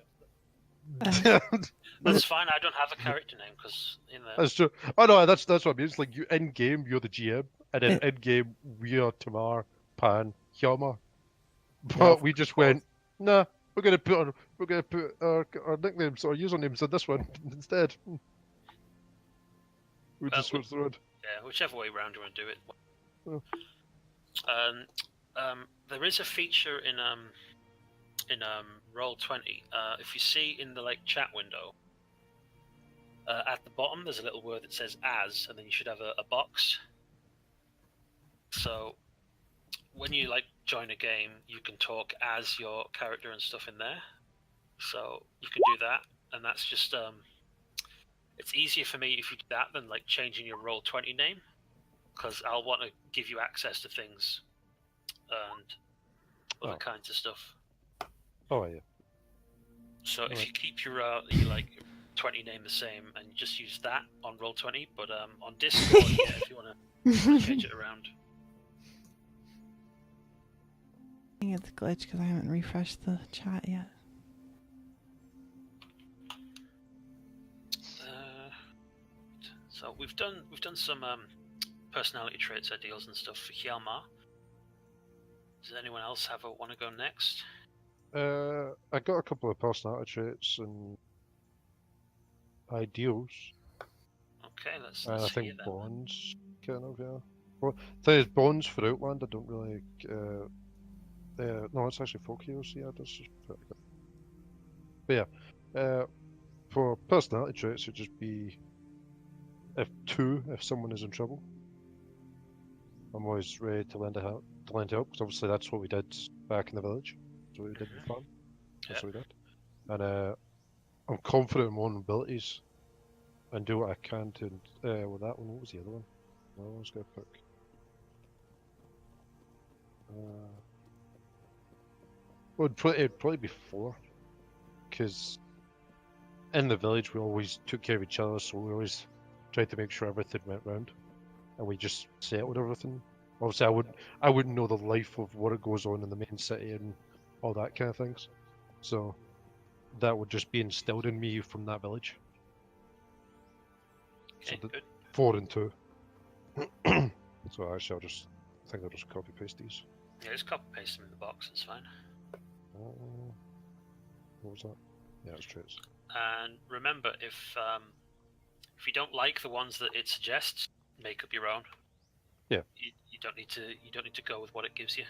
That's fine. I don't have a character name because That's true. Oh no, that's what I mean. It's like you in game, you're the GM, and then in game we are Tamar, Pan, Hjalmar. But we just went, nah, we're gonna put our nicknames or usernames on this one instead. We just switched around. Yeah, whichever way round you want to do it. Oh. There is a feature in Roll20. If you see in the chat window, at the bottom there's a little word that says "as," and then you should have a box. So when you join a game, you can talk as your character and stuff in there. So you can do that, and that's just it's easier for me if you do that than changing your Roll20 name, because I'll want to give you access to things and other kinds of stuff. Oh yeah. So if you keep your 20 name the same and just use that on Roll20, but on Discord, yeah, if you want to change it around. I think it's glitched because I haven't refreshed the chat yet. So we've done some personality traits ideals and stuff for Hjalmar. Does anyone else want to go next? I got a couple of personality traits and ideals. Okay, let's I hear think that. bonds, kind of, yeah. Well, thing is, bonds for Outland, I don't really. No, it's actually folk heroes. Yeah, that's just pretty good. But yeah, for personality traits, it'd just be if someone is in trouble. I'm always ready to lend help, because obviously that's what we did back in the village. That's what we did with fun. That's what we did. And I'm confident in my own abilities and do what I can to. Well, that one. What was the other one? I was gonna pick. Well, it'd probably be 4, because in the village we always took care of each other, so we always tried to make sure everything went round, and we just settled everything Obviously, I wouldn't know the life of what it goes on in the main city and all that kind of things. So that would just be instilled in me from that village. Okay, So good. 4 and 2. So actually, I think I'll just copy paste these. Yeah, just copy paste them in the box. It's fine. What was that? Yeah, it's traits. And remember, if you don't like the ones that it suggests, make up your own. Yeah. You don't need to go with what it gives you.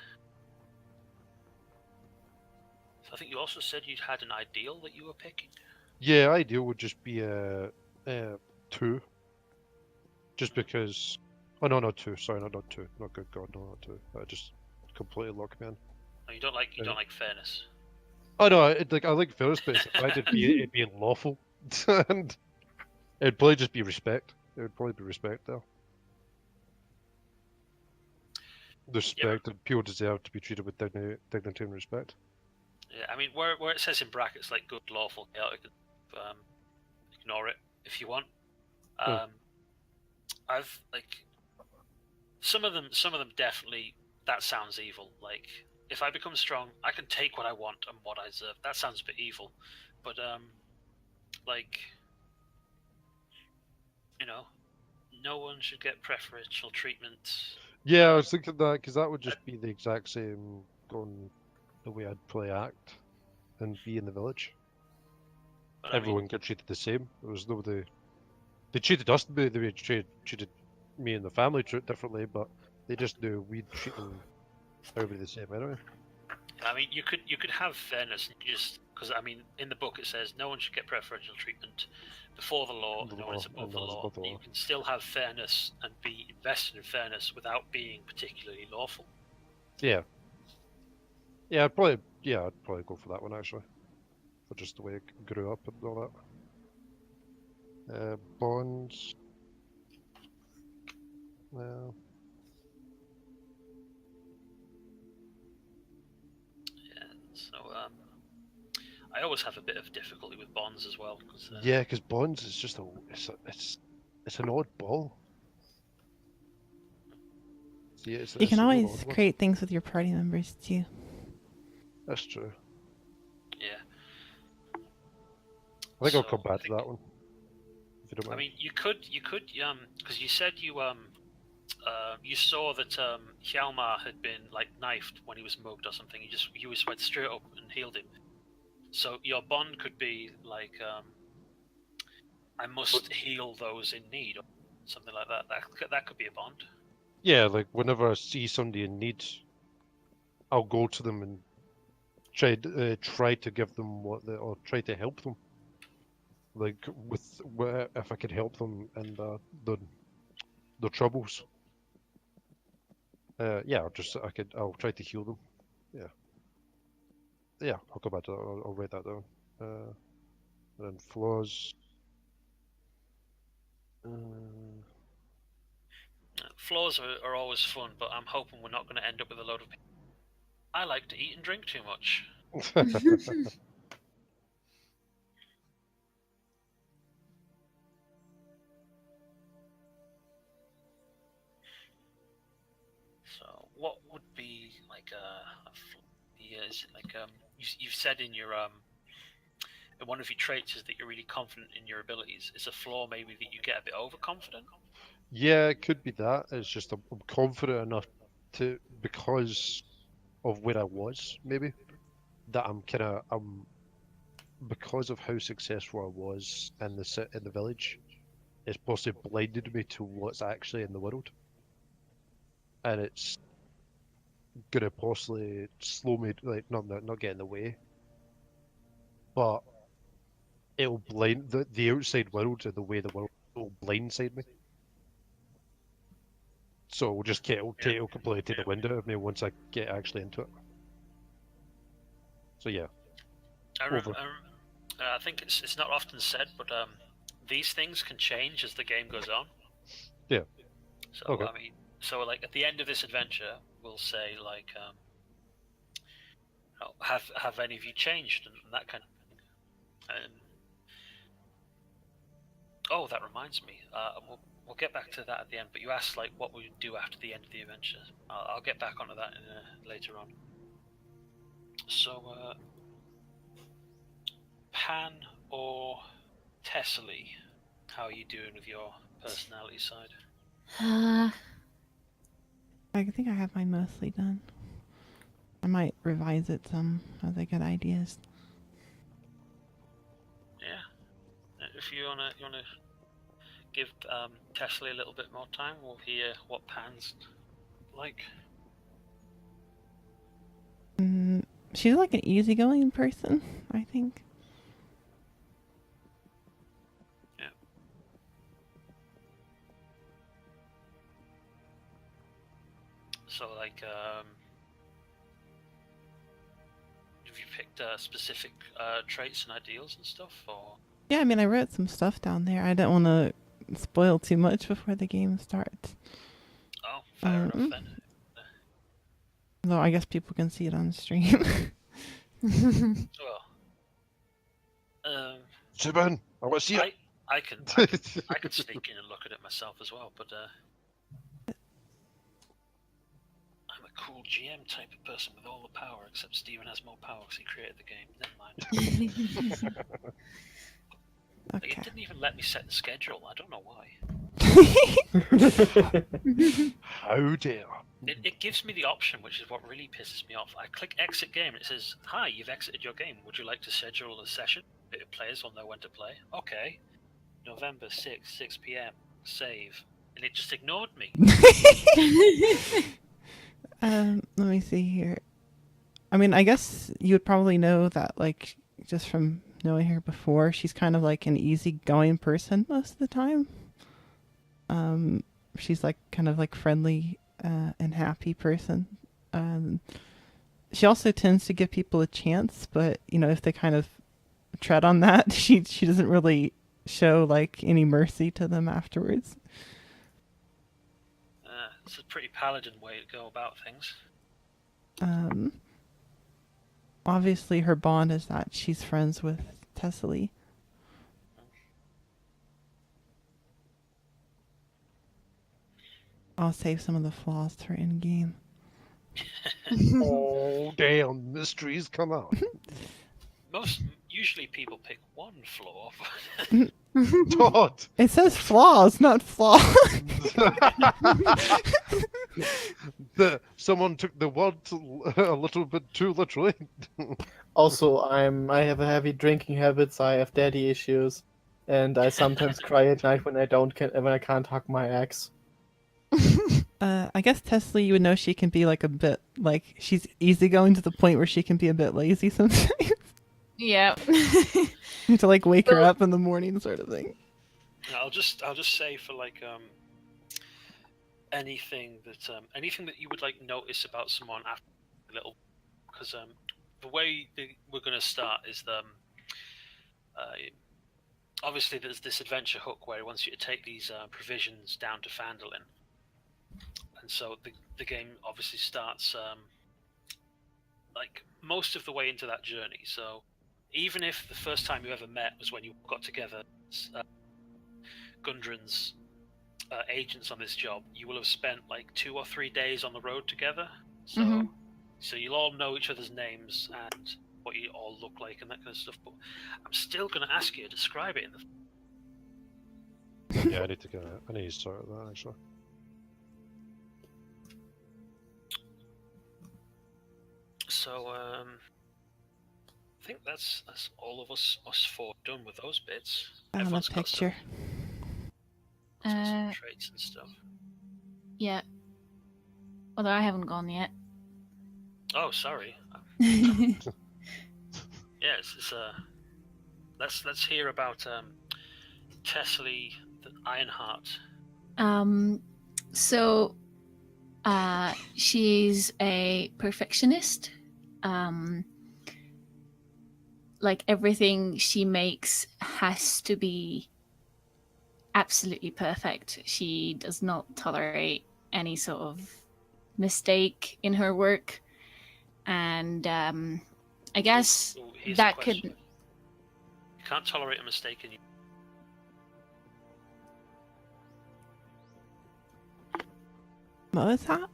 So I think you also said you had an ideal that you were picking. Yeah, ideal would just be 2. Just because. Oh no, not 2. Sorry, not 2. Not good God, no, not 2. Just completely lock me in. No, you don't like fairness. Oh no, I like fairness, but it's the fact it'd be lawful, and it'd probably just be respect. It would probably be respect there. The respect that people deserve to be treated with dignity and respect. Yeah, I mean, where it says in brackets like good, lawful, chaotic, ignore it if you want. I've like some of them definitely, that sounds evil. Like, if I become strong, I can take what I want and what I deserve. That sounds a bit evil, but like, you know, no one should get preferential treatment. Yeah, I was thinking that because that would just be the exact same going the way I'd play act and be in the village. But Everyone got treated the same. There was nobody. They treated us the way they treated me and the family differently, but they just knew we'd treat them everybody the same anyway. I mean, you could have fairness, and just because I mean, in the book it says no one should get preferential treatment before the law. No one is above the law. You can still have fairness and be invested in fairness without being particularly lawful. Yeah. Yeah, I'd probably go for that one actually, for just the way I grew up and all that. Bonds. Well. So I always have a bit of difficulty with bonds as well. Yeah, because bonds is just it's an odd ball. Yeah, you can always create things with your party members too. That's true. Yeah. I think I'll come back to that one. If you don't mind. I mean, you could because you said you saw that Hjalmar had been like knifed when he was mugged or something. You just went straight up and healed him. So your bond could be like, I must heal those in need, or something like that. That could be a bond. Yeah, like whenever I see somebody in need, I'll go to them and try to give them or try to help them. Like if I could help them in their troubles. Yeah, I'll try to heal them. Yeah, I'll go back to that. I'll write that down. And then flaws. Flaws are always fun, but I'm hoping we're not going to end up with a load of people. I like to eat and drink too much. So, what would be like a flaw? Is it like you've said in your and one of your traits is that you're really confident in your abilities. Is a flaw maybe that you get a bit overconfident? Yeah, it could be that. It's just I'm confident enough to, because of where I was, maybe, that because of how successful I was in the village, it's possibly blinded me to what's actually in the world, and it's gonna possibly slow me, like not get in the way, but it'll blind the outside world and the way the world will blindside me. So we'll just it'll completely take the wind out of me once I get actually into it. So yeah. I think it's not often said, but these things can change as the game goes on. Yeah. So okay. I mean, so like at the end of this adventure, we'll say like, have any of you changed and that kind of thing. Oh, that reminds me. we'll get back to that at the end. But you asked like what we would do after the end of the adventure. I'll get back onto that later on. So, Pan or Tessely, how are you doing with your personality side? I think I have mine mostly done. I might revise it some as I get ideas. Yeah. If you wanna give Tessely a little bit more time, we'll hear what Pan's like. She's like an easygoing person, I think. Yeah. So like, have you picked specific traits and ideals and stuff, or? Yeah, I mean, I wrote some stuff down there. I don't want to spoil too much before the game starts. Oh, fair enough then. Though I guess people can see it on stream. Well, Subin, I want to see it. I can sneak in and look at it myself as well, but I'm a cool GM type of person with all the power, except Steven has more power because he created the game. Never mind. Like, it Okay. didn't even let me set the schedule. I don't know why. How dare. It gives me the option, which is what really pisses me off. I click exit game and it says, "Hi, you've exited your game. Would you like to schedule a session? The players will know when to play." Okay. November 6th, 6 p.m. Save. And it just ignored me. Let me see here. I mean, I guess you would probably know that, like, just from knowing her before, she's kind of like an easygoing person most of the time. She's like kind of like friendly and happy person. She also tends to give people a chance, but you know, if they kind of tread on that, she doesn't really show like any mercy to them afterwards. It's a pretty paladin way to go about things. Obviously her bond is that she's friends with Tessely. I'll save some of the flaws for in-game. Oh, damn, mysteries come out. Usually people pick one flaw. Todd! It says flaws, not flaws. Someone took the word a little bit too literally. Also, I have a heavy drinking habits. I have daddy issues, and I sometimes cry at night when I can't hug my ex. I guess Tessely, you would know she can be like a bit like she's easygoing to the point where she can be a bit lazy sometimes. Yeah. To like wake her up in the morning, sort of thing. I'll just say for like anything that you would like notice about someone after a little, because the way we're going to start is obviously there's this adventure hook where it wants you to take these provisions down to Phandalin, and so the game obviously starts like most of the way into that journey. So even if the first time you ever met was when you got together Gundren's agents on this job, you will have spent like 2 or 3 days on the road together. So so you'll all know each other's names and what you all look like and that kind of stuff. But I'm still going to ask you to describe it in the. Yeah, I need to start that actually. So I think that's all of us four done with those bits. I have a Everyone's got picture. some traits and stuff. Yeah. Although I haven't gone yet. Oh, sorry. Yes, let's hear about Tessely the Ironheart. So she's a perfectionist. Like everything she makes has to be absolutely perfect. She does not tolerate any sort of mistake in her work, and I guess Here's that the could. question. You can't tolerate a mistake in you. What was that?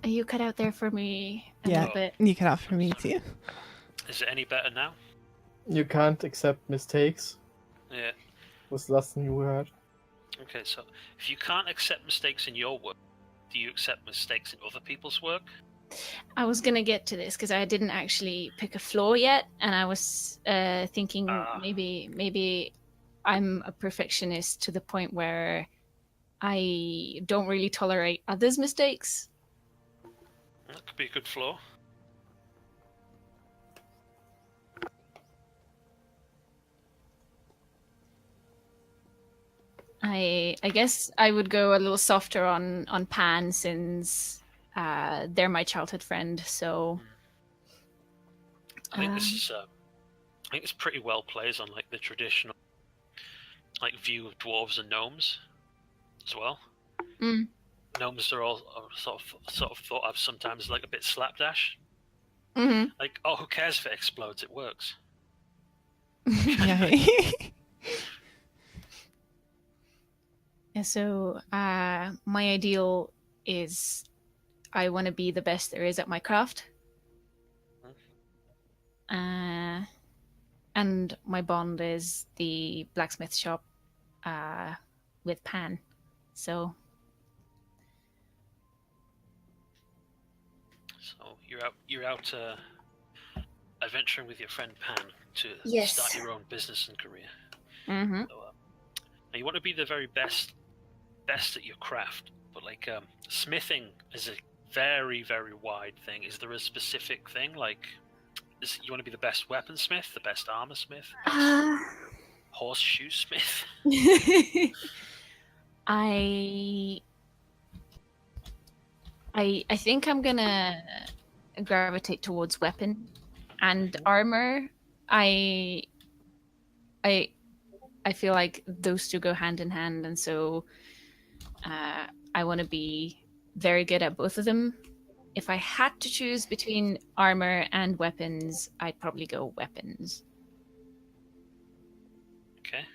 You cut out there for me a Yeah. little bit. You cut off for me too. Is it any better now? You can't accept mistakes. Yeah. Was the last thing you heard? Okay, so if you can't accept mistakes in your work, do you accept mistakes in other people's work? I was gonna get to this because I didn't actually pick a flaw yet, and I was thinking maybe I'm a perfectionist to the point where I don't really tolerate others' mistakes. That could be a good flaw. I guess I would go a little softer on Pan since they're my childhood friend. So I think this is. I think this pretty well plays on like the traditional, like view of dwarves and gnomes, as well. Mm. Gnomes are all sort of thought of sometimes like a bit slapdash. Mm-hmm. Like, oh, who cares if it explodes? It works. Yeah. Yeah, so my ideal is I want to be the best there is at my craft. And my bond is the blacksmith shop with Pan. So you're out adventuring with your friend Pan to Yes. start your own business and career. mm-hmm. So, now you want to be the very best at your craft, but like smithing is a very, very wide thing. Is there a specific thing like? You want to be the best weaponsmith, the best armor smith, horseshoe smith? I think I'm gonna gravitate towards weapon and armor. I feel like those two go hand in hand, and so I want to be very good at both of them. If I had to choose between armor and weapons, I'd probably go weapons. Okay.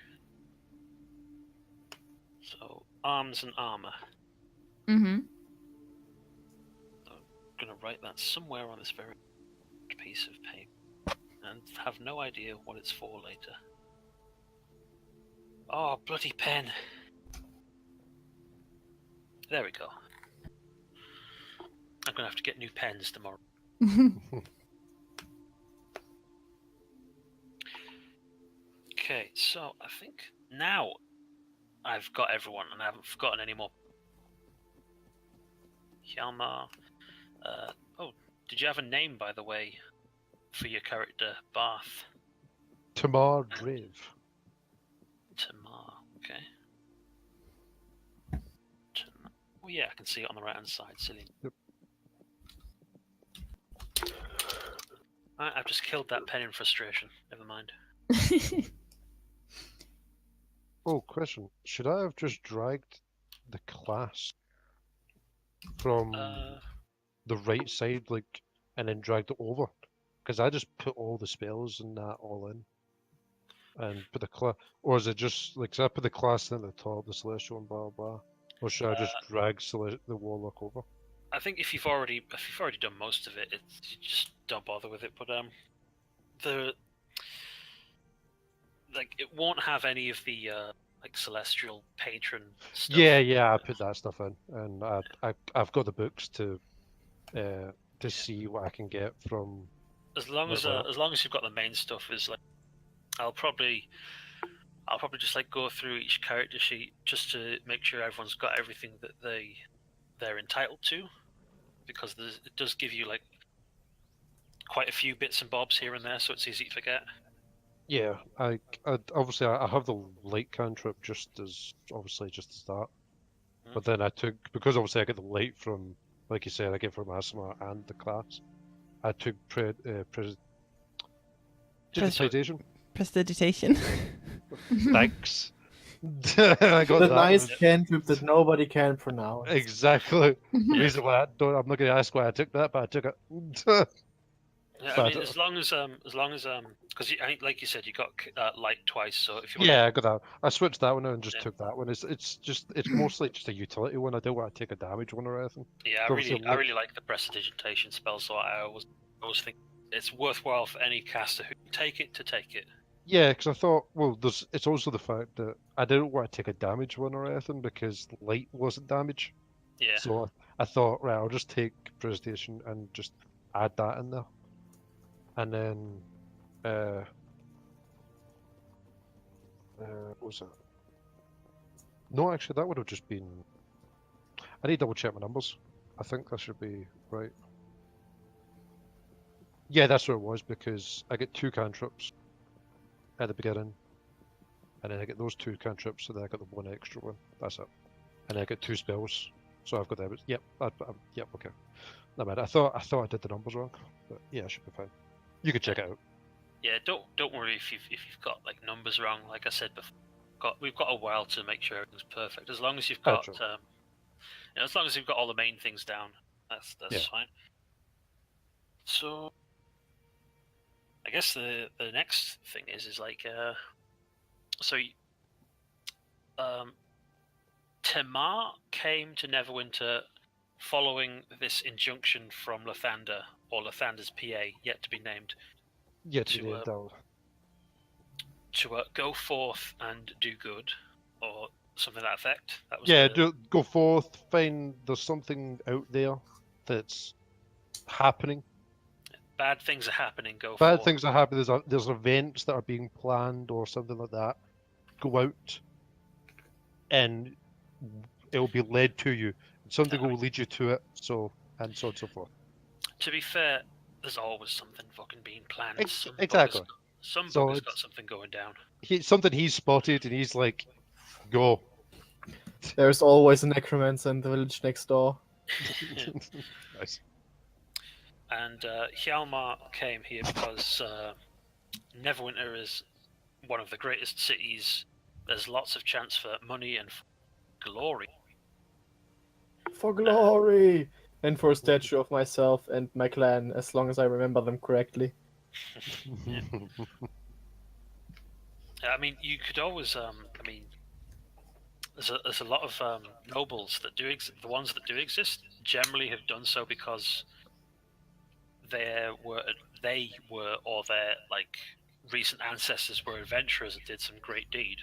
So arms and armor. Mm-hmm. I'm gonna write that somewhere on this very piece of paper, and have no idea what it's for later. Oh, bloody pen! There we go. I'm gonna have to get new pens tomorrow. Okay, so I think now I've got everyone, and I haven't forgotten any more. Hjalmar. Oh, did you have a name, by the way, for your character, Barth? Tamar Drave. Tamar, okay. Tamar. Oh yeah, I can see it on the right-hand side, silly. Yep. I've just killed that pen in frustration. Never mind. Oh, question. Should I have just dragged the class from the right side, like, and then dragged it over? Because I just put all the spells and that all in. And put the class, or is it just, like, so I put the class in at the top, the Celestial and blah blah, or should I just drag the Warlock over? I think if you've already done most of it, you just don't bother with it. But it won't have any of the like celestial patron stuff. Yeah, I put that stuff in, and I've got the books to see what I can get from. As long as you've got the main stuff, is like I'll probably just like go through each character sheet just to make sure everyone's got everything that they're entitled to, because it does give you like quite a few bits and bobs here and there, so it's easy to forget. Yeah, I obviously I have the light cantrip just as that, but then because obviously I get the light from, like you said, I get from Asma and the class. I took prestidigitation. Prestidigitation. Thanks. I got The that nice one. cantrip that nobody can pronounce. Exactly. The reason why I'm not going to ask why I took that, but I took it. Yeah, I But mean, as long as because like you said, you got light twice. So if you yeah, I got that. I switched that one out and just Yeah. took that one. It's mostly just a utility one. I don't want to take a damage one or anything. yeah, I really like the prestidigitation spell. So I always think it's worthwhile for any caster who can take it to take it. Yeah, because I thought, well, it's also the fact that I didn't want to take a damage one or anything because light wasn't damage. Yeah. So I thought, right, I'll just take presentation and just add that in there. And then, what was that? No, actually, that would have just been. I need to double check my numbers. I think that should be right. Yeah, that's what it was because I get 2 cantrips at the beginning, and then I get those 2 cantrips, so then I got the 1 extra one. That's it. And then I get 2 spells, so I've got that. Yep, yep, okay. No matter. I thought I did the numbers wrong, but yeah, I should be fine. You can check it out. Yeah, don't worry if you've got like numbers wrong. Like I said before, we've got a while to make sure everything's perfect. As long as you've got, true. as long as you've got all the main things down, that's Yeah. fine. So, I guess the next thing is like, Tamar came to Neverwinter following this injunction from Lathander, or Lathander's PA, yet to be named, Yeah, to to, the down. to go forth and do good, or something to that effect. That was Yeah, the- go forth. Find there's something out there that's happening. bad things are happening. Go Bad forth. things are happening. There's events that are being planned or something like that. Go out, and it will be led to you. Something will lead you to it. So and so on and so forth. To be fair, there's always something fucking being planned. Exactly. Some So bugger's it's- got something going down. Something he's spotted, and he's like, "Go." There's always a necromancer in the village next door. Nice. And Hjalmar came here because Neverwinter is one of the greatest cities. There's lots of chance for money and glory. For glory! And for a statue of myself and my clan, as long as I remember them correctly. I mean, you could always. There's a lot of nobles that do the ones that do exist generally have done so because they were or their like recent ancestors were adventurers and did some great deed.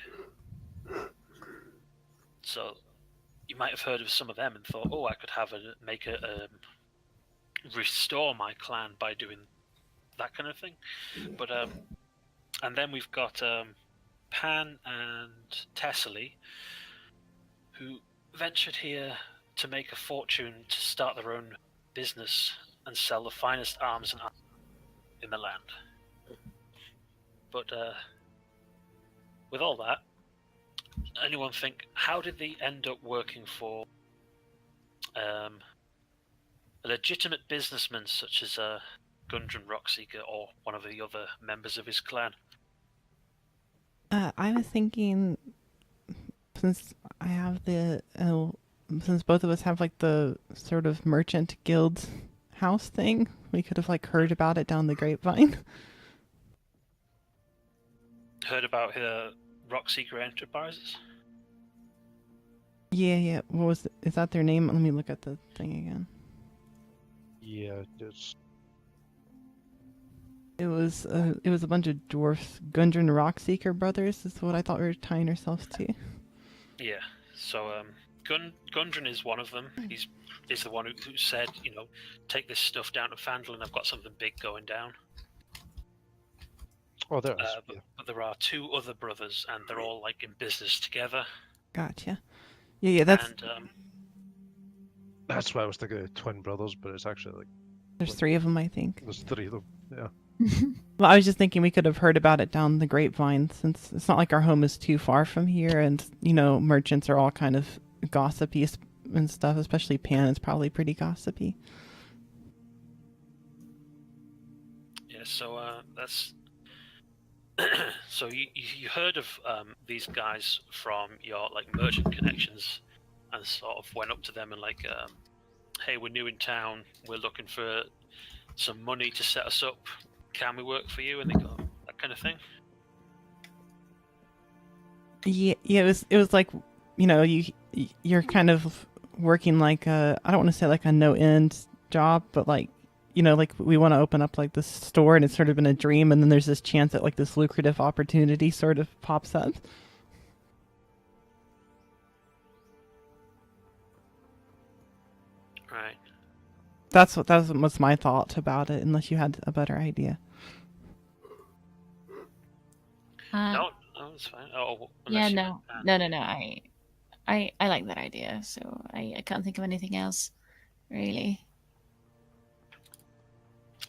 So you might have heard of some of them and thought, oh, I could restore my clan by doing that kind of thing. But and then we've got Pan and Tessely, who ventured here to make a fortune to start their own business and sell the finest arms and in the land. But with all that, anyone think, how did they end up working for a legitimate businessman such as Gundren Rockseeker or one of the other members of his clan? I was thinking, since I have since both of us have like the sort of merchant guild house thing, we could have like heard about it down the grapevine. Heard about Rockseeker Enterprises? Yeah. What was is that their name? Let me look at the thing again. Yeah, it's It was a bunch of dwarfs. Gundren Rockseeker brothers is what I thought we were tying ourselves to. Yeah. So Gundren is one of them. He's the one who said, take this stuff down to Phandalin. I've got something big going down. oh there it is. But, Yeah. but there are 2 other brothers, and they're all like in business together. Gotcha. Yeah. That's And That's why I was thinking of twin brothers, but it's actually like there's 3 of them, I think. there's 3 of them. Yeah. Well, I was just thinking we could have heard about it down the grapevine, since it's not like our home is too far from here, and merchants are all kind of gossipy and stuff. Especially Pan is probably pretty gossipy. yeah, so that's so you heard of these guys from your like merchant connections, and sort of went up to them and like, hey, we're new in town. We're looking for some money to set us up. Can we work for you? And they go, that kind of thing. Yeah, it was like, you know, you're kind of working like I don't want to say like a no end job, but like, you know, like we want to open up like this store and it's sort of been a dream, and then there's this chance that like this lucrative opportunity sort of pops up. Right. That was my thought about it, unless you had a better idea. No, it's fine. Oh, Yeah, unless you no. meant- No. I like that idea, so I can't think of anything else, really.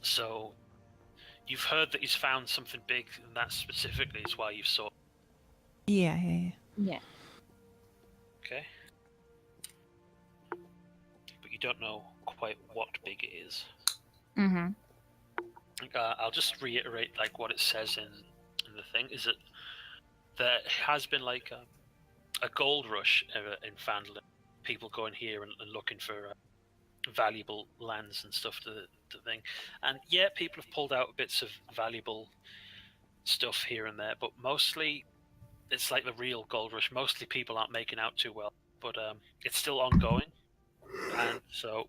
So, you've heard that he's found something big, and that specifically is why you've sought. Yeah. Yeah. Okay. But you don't know quite what big it is. Mm-hmm. I'll just reiterate like what it says in the thing. Is that there has been like a gold rush in Fandolin. People going here and looking for valuable lands and stuff to thing. And yeah, people have pulled out bits of valuable stuff here and there, but mostly it's like the real gold rush. Mostly people aren't making out too well, but it's still ongoing. And so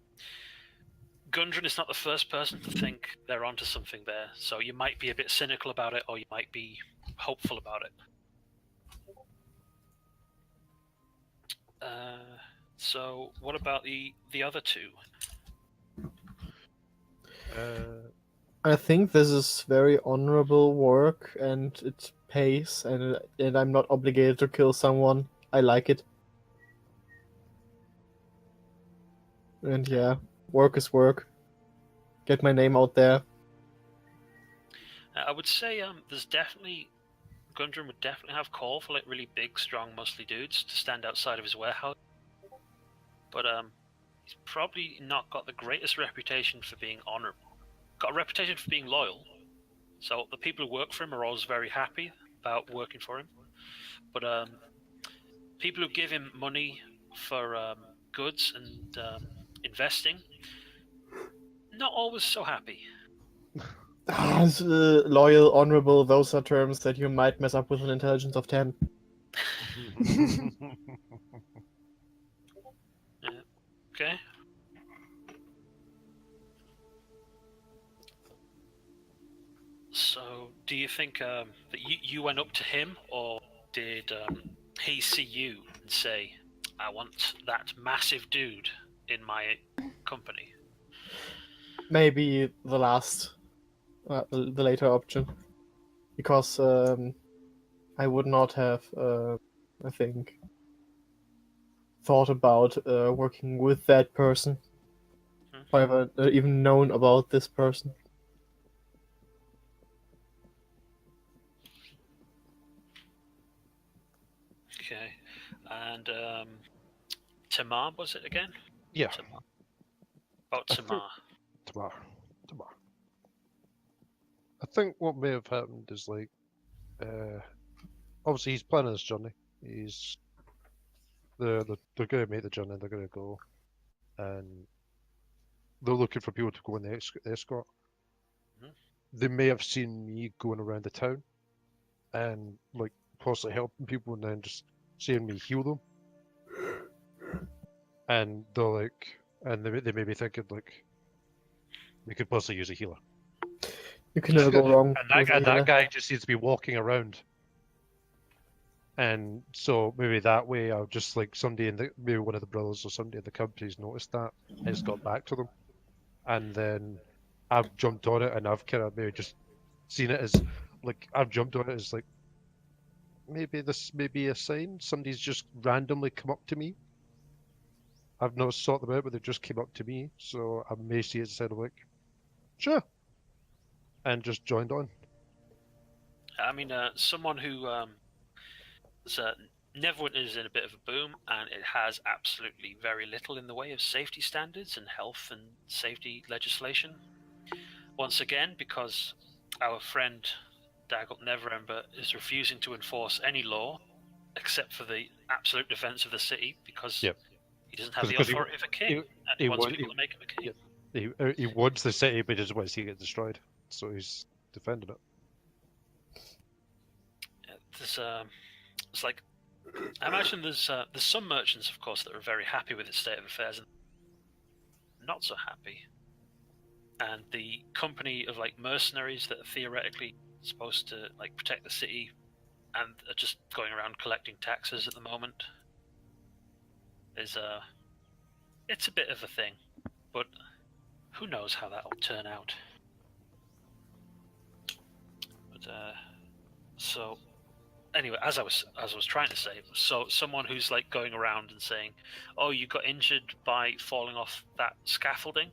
Gundren is not the first person to think they're onto something there. So you might be a bit cynical about it, or you might be hopeful about it. So what about the other two? I think this is very honorable work, and it pays, and I'm not obligated to kill someone. I like it. And yeah, work is work. Get my name out there. I would say there's definitely Gundren would definitely have call for like really big, strong, muscly dudes to stand outside of his warehouse. But he's probably not got the greatest reputation for being honorable. Got a reputation for being loyal. So the people who work for him are always very happy about working for him. But people who give him money for goods and investing, not always so happy. Loyal, honorable, those are terms that you might mess up with an intelligence of 10. Okay. So, do you think that you went up to him, or did he see you and say, I want that massive dude in my company? Maybe the last, the later option. Because I would not have, I think, thought about working with that person. Or ever even known about this person. Okay. And Tamar, was it again? Yeah. Tamar. About I think- Tamar. Tomorrow. I think what may have happened is like, obviously he's planning his journey. They're going to make the journey. They're going to go, and they're looking for people to go on the escort. Mhm. They may have seen me going around the town, and like possibly helping people, and then just seeing me heal them. And they're like, and they may be thinking like, we could possibly use a healer. You can never go wrong. And with a healer. that guy just seems to be walking around. And so maybe that way I'll just like maybe one of the brothers or somebody in the company's noticed that and it's got back to them. And then I've jumped on it and I've kind of maybe just seen it as like I've jumped on it as like maybe this may be a sign somebody's just randomly come up to me. I've not sought them out, but they just came up to me, so I may see it instead of like, sure, and just joined on. I mean, someone who Neverwinter is in a bit of a boom, and it has absolutely very little in the way of safety standards and health and safety legislation. Once again, because our friend Dagult Neverember is refusing to enforce any law except for the absolute defense of the city, because Yep. he doesn't have the 'Cause he- authority of a king, and he he wants wa- people to make him a king. Yep. He wants the city, but he just wants to see it get destroyed. So he's defending it. There's it's like I imagine there's some merchants, of course, that are very happy with the state of affairs and not so happy. And the company of like mercenaries that are theoretically supposed to like protect the city and are just going around collecting taxes at the moment is it's a bit of a thing, but who knows how that'll turn out. But so anyway, as I was trying to say, so someone who's like going around and saying, "Oh, you got injured by falling off that scaffolding,"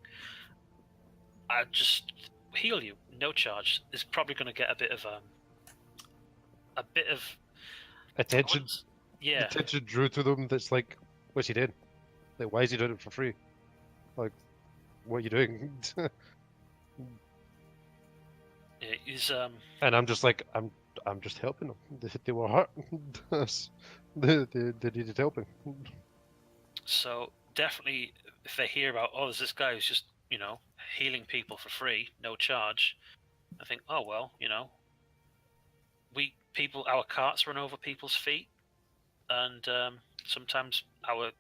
I just heal you, no charge. Is probably going to get a bit of Attention. Yeah. Attention drew to them. That's like, what's he doing? Like, why is he doing it for free? Like, what are you doing? Yeah, he's And I'm just like, I'm just helping them. They were hurt. they needed helping. So definitely, if they hear about, oh, there's this guy who's just, healing people for free, no charge, I think, oh well, our carts run over people's feet, and sometimes our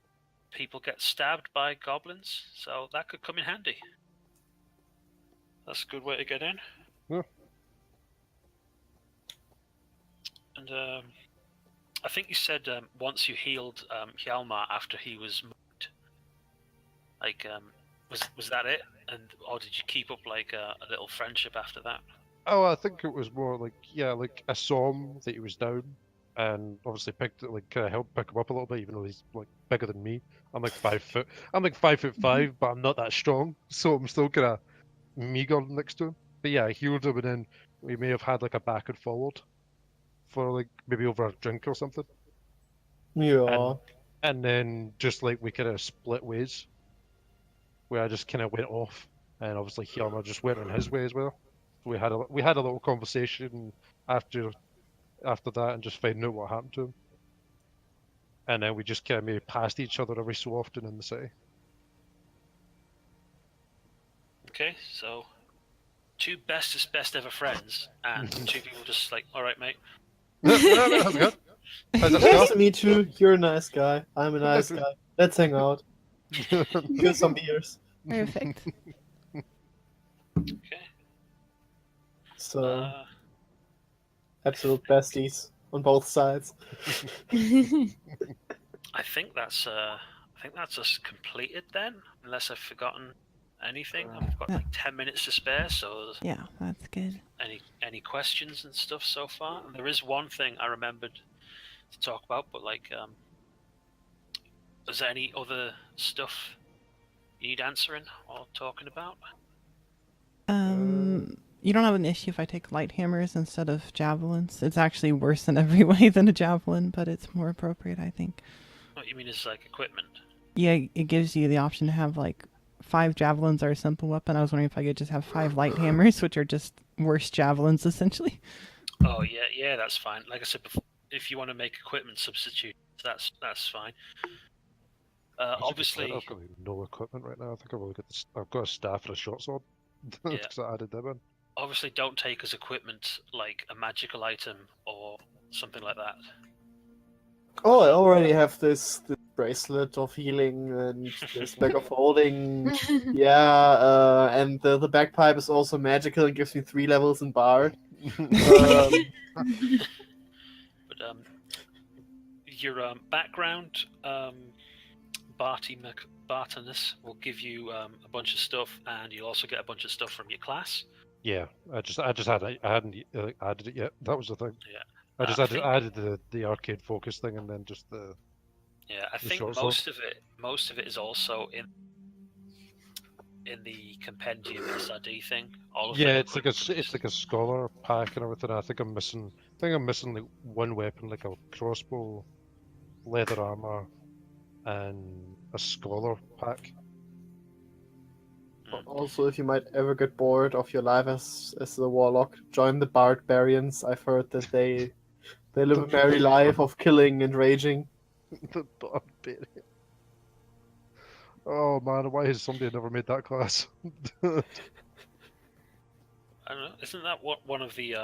people get stabbed by goblins, so that could come in handy. That's a good way to get in. Yeah. And I think you said once you healed Hjalmar after he was moved. Like, was that it? Or did you keep up like a little friendship after that? Oh, I think it was more like, like I saw him that he was down, and obviously picked it, like kind of helped pick him up a little bit, even though he's like bigger than me. I'm like 5 foot. I'm like 5'5", but I'm not that strong, so I'm still kind of meager next to him. But yeah, I healed him, and then we may have had like a back and forward for like maybe over a drink or something. Yeah. And then just like we kind of split ways, where I just kind of went off, and obviously Hjalmar just went on his way as well. We had a little conversation after that, and just finding out what happened to him. And then we just kind of maybe passed each other every so often in the city. Okay, so two bestest best ever friends, and two people just like, all right, mate. No, that's good. How's that Nice go? to meet you. You're a nice guy. I'm a nice guy. Let's hang out. Here's some beers. Perfect. Okay. So, absolute besties on both sides. I think that's us completed then, unless I've forgotten anything. I've got like 10 minutes to spare, so Yeah, that's good. any questions and stuff so far? And there is one thing I remembered to talk about, but like, is there any other stuff you need answering or talking about? You don't have an issue if I take light hammers instead of javelins. It's actually worse in every way than a javelin, but it's more appropriate, I think. What you mean is like equipment? Yeah, it gives you the option to have like 5 javelins are a simple weapon. I was wondering if I could just have 5 light hammers, which are just worse javelins, essentially. Oh yeah, that's fine. Like I said before, if you want to make equipment substitute, that's fine. Obviously, I've got no equipment right now. I think I've got a staff and a short sword. Because I added them in. Obviously, don't take as equipment like a magical item or something like that. Oh, I already have this bracelet of healing and this bag of holding. Yeah, and the bagpipe is also magical and gives me 3 levels in bard. But your background, Bartinus will give you a bunch of stuff, and you'll also get a bunch of stuff from your class. Yeah, I hadn't added it yet. That was the thing. Yeah. I just added the arcade focus thing, and then just the. Yeah, I the think short most of it is also in the compendium SRD thing. All of it's like a scholar pack and everything. I think I'm missing like one weapon, like a crossbow, leather armor, and a scholar pack. Also, if you might ever get bored of your life as the warlock, join the Barbarians. I've heard that they live a merry life of killing and raging. The barbarian. Oh man, why has somebody never made that class? I don't know. Isn't that what one of the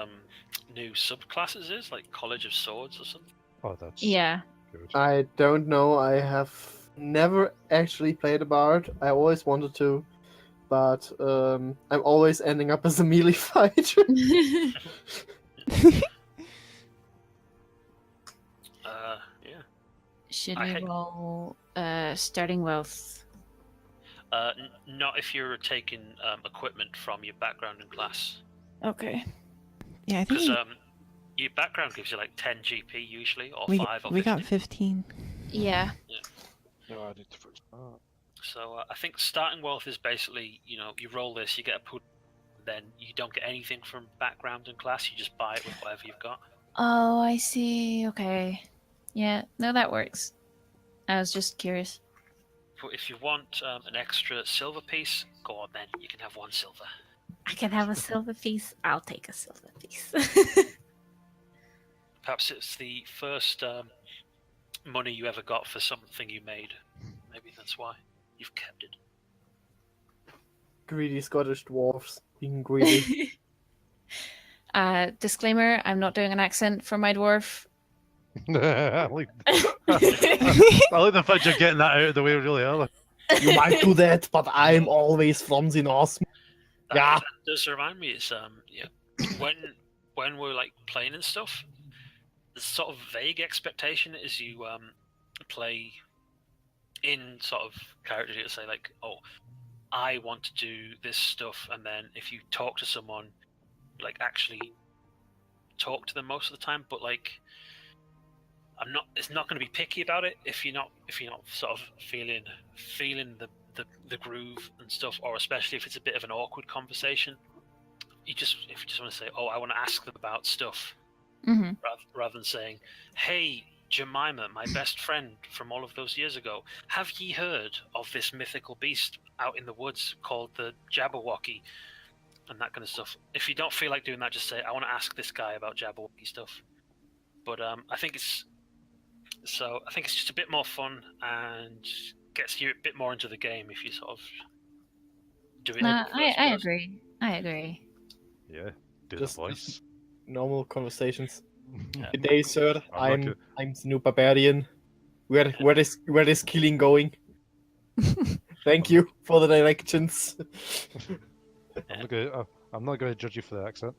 new subclasses is? Like College of Swords or something? Oh, that's Yeah. good. I don't know. I have never actually played a bard. I always wanted to, but I'm always ending up as a melee fighter. Yeah. Should I we hate- roll starting wealth? Not if you're taking equipment from your background in class. Okay. Yeah, I think Because your background gives you like 10 GP usually, or 5 or 50. we got 15. Yeah. No, I need to fix that. So I think starting wealth is basically, you roll this, you get a put, then you don't get anything from background in class, you just buy it with whatever you've got. Oh, I see. Okay. Yeah. No, that works. I was just curious. But if you want an extra silver piece, go on then, you can have 1 silver. I can have a silver piece. I'll take a silver piece. Perhaps it's the first money you ever got for something you made. Maybe that's why you've kept it. Greedy Scottish dwarfs being greedy. Disclaimer: I'm not doing an accent for my dwarf. I like the fact you're getting that out of the way really early. You might do that, but I'm always from the north. Yeah. That does remind me. It's when we're like playing and stuff, the sort of vague expectation is you play in sort of character to say like, oh, I want to do this stuff, and then if you talk to someone, like actually talk to them most of the time, but like it's not going to be picky about it if you're not sort of feeling the groove and stuff, or especially if it's a bit of an awkward conversation. If you just want to say, oh, I want to ask them about stuff, Mm-hmm. rather than saying, hey, Jemima, my best friend from all of those years ago, have ye heard of this mythical beast out in the woods called the Jabberwocky, and that kind of stuff. If you don't feel like doing that, just say, I want to ask this guy about Jabberwocky stuff. But I think it's just a bit more fun and gets you a bit more into the game if you sort of do it. I agree. I agree. Yeah, do Just- the voice. Normal conversations. Yeah. Good day, sir. I'm not I'm the new barbarian. Where is killing going? Thank you for the directions. I'm not going to judge you for the accent.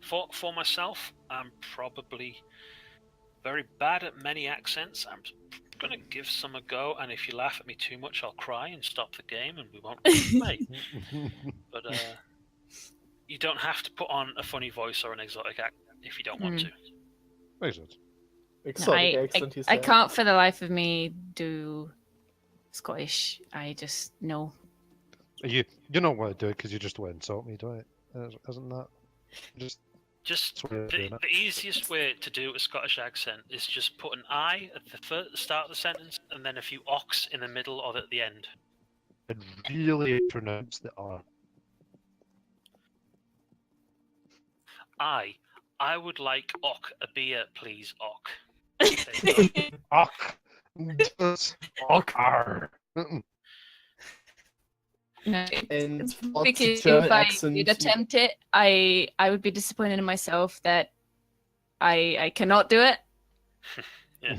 For myself, I'm probably very bad at many accents. I'm gonna give some a go, and if you laugh at me too much, I'll cry and stop the game, and we won't play. But you don't have to put on a funny voice or an exotic accent if you don't want to. Makes sense. Exotic accent, you I said. can't for the life of me do Scottish. I just no. You don't want to do it because you just want to insult me, don't you? Isn't that just Just that's the way of doing the it? easiest way to do a Scottish accent is just put an I at the start of the sentence, and then a few ox in the middle or at the end. And really pronounce the R. I would like a beer, please, ock. Och. R. No, And it's what's the because German if I accent? did attempt it, I would be disappointed in myself that I cannot do it. Yeah.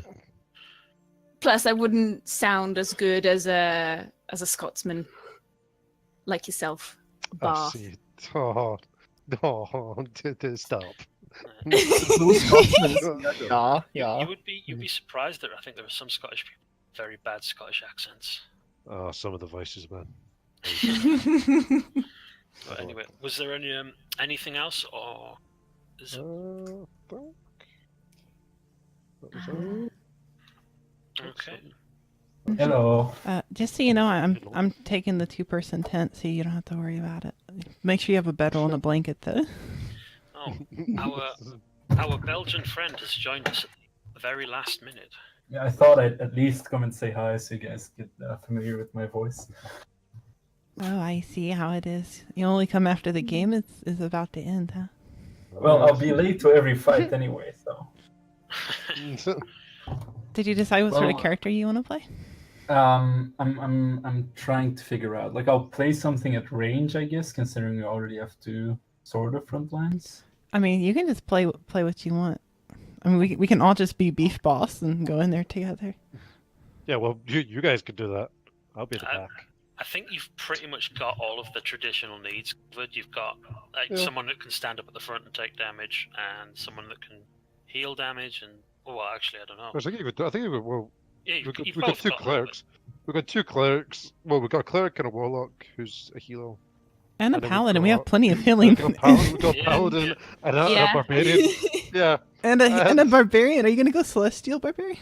Plus, I wouldn't sound as good as a Scotsman like yourself. I Bar. see. Oh, no, stop. Blue Scotsman. Yeah. You'd be surprised that I think there are some Scottish people with very bad Scottish accents. Oh, some of the voices, man. But anyway, was there anything else, or is it... Think that was all. Okay? Hello. Just so you know, I'm taking the 2-person tent, so you don't have to worry about it. Make sure you have a bedroll and a blanket, though. Oh, our Belgian friend has joined us at the very last minute. Yeah, I thought I'd at least come and say hi so you guys get familiar with my voice. Oh, I see how it is. You only come after the game is about to end, huh? Well, I'll be late to every fight anyway, so. Did you decide what sort of Well, character you want to play? I'm trying to figure out. Like, I'll play something at range, I guess, considering we already have two sort of front lines. I mean, you can just play what you want. I mean, we can all just be beef boss and go in there together. Yeah, well, you guys could do that. I'll be the back. I think you've pretty much got all of the traditional needs covered. You've got like Yeah. someone that can stand up at the front and take damage, and someone that can heal damage. And well, actually, I don't know. I think you could. I think you could. Well, Yeah, we've you've got both two got that, clerics. We've got two clerics. Well, we've got a cleric and a warlock who's a hero. And a And then we've paladin. We got- have plenty of healing. We've got Yeah. paladin and a Yeah. barbarian. Yeah. And a barbarian. Are you gonna go celestial barbarian?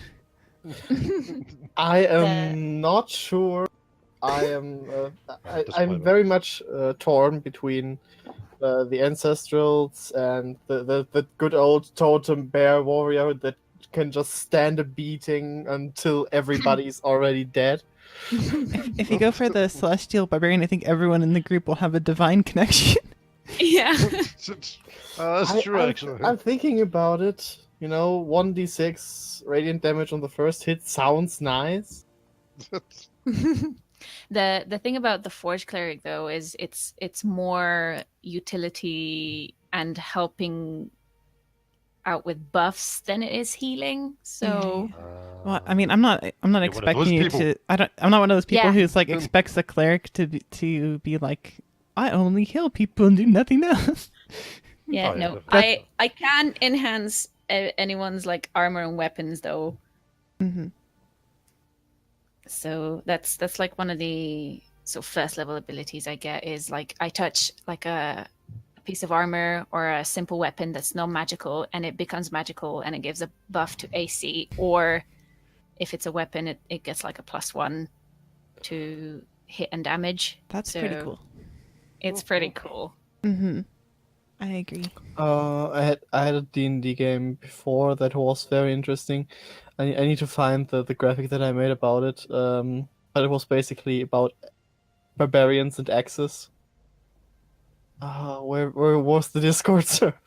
I am not sure. I am. I'm Disappointment. very much torn between the ancestrals and the good old totem bear warrior that can just stand a beating until everybody's already dead. If you go for the celestial barbarian, I think everyone in the group will have a divine connection. Yeah. That's true, actually. I'm thinking about it. You know, 1d6 radiant damage on the first hit sounds nice. The thing about the Forge Cleric though is it's more utility and helping out with buffs than it is healing. So Well, I mean, I'm not You're one of expecting those you people. to. I'm not one of those people Yeah. who's like Um, expects a cleric to be like, I only heal people and do nothing else. yeah, Oh, yeah, no, definitely. I can enhance anyone's like armor and weapons though. hmm So that's like one of the first level abilities I get is like I touch like a piece of armor or a simple weapon that's non-magical and it becomes magical and it gives a buff to AC, or if it's a weapon it gets like a +1 to hit and damage. That's pretty So- cool. It's pretty cool. hmm I agree. I had a D&D game before that was very interesting. I need to find the graphic that I made about it. But it was basically about barbarians and axes. Where was the Discord server?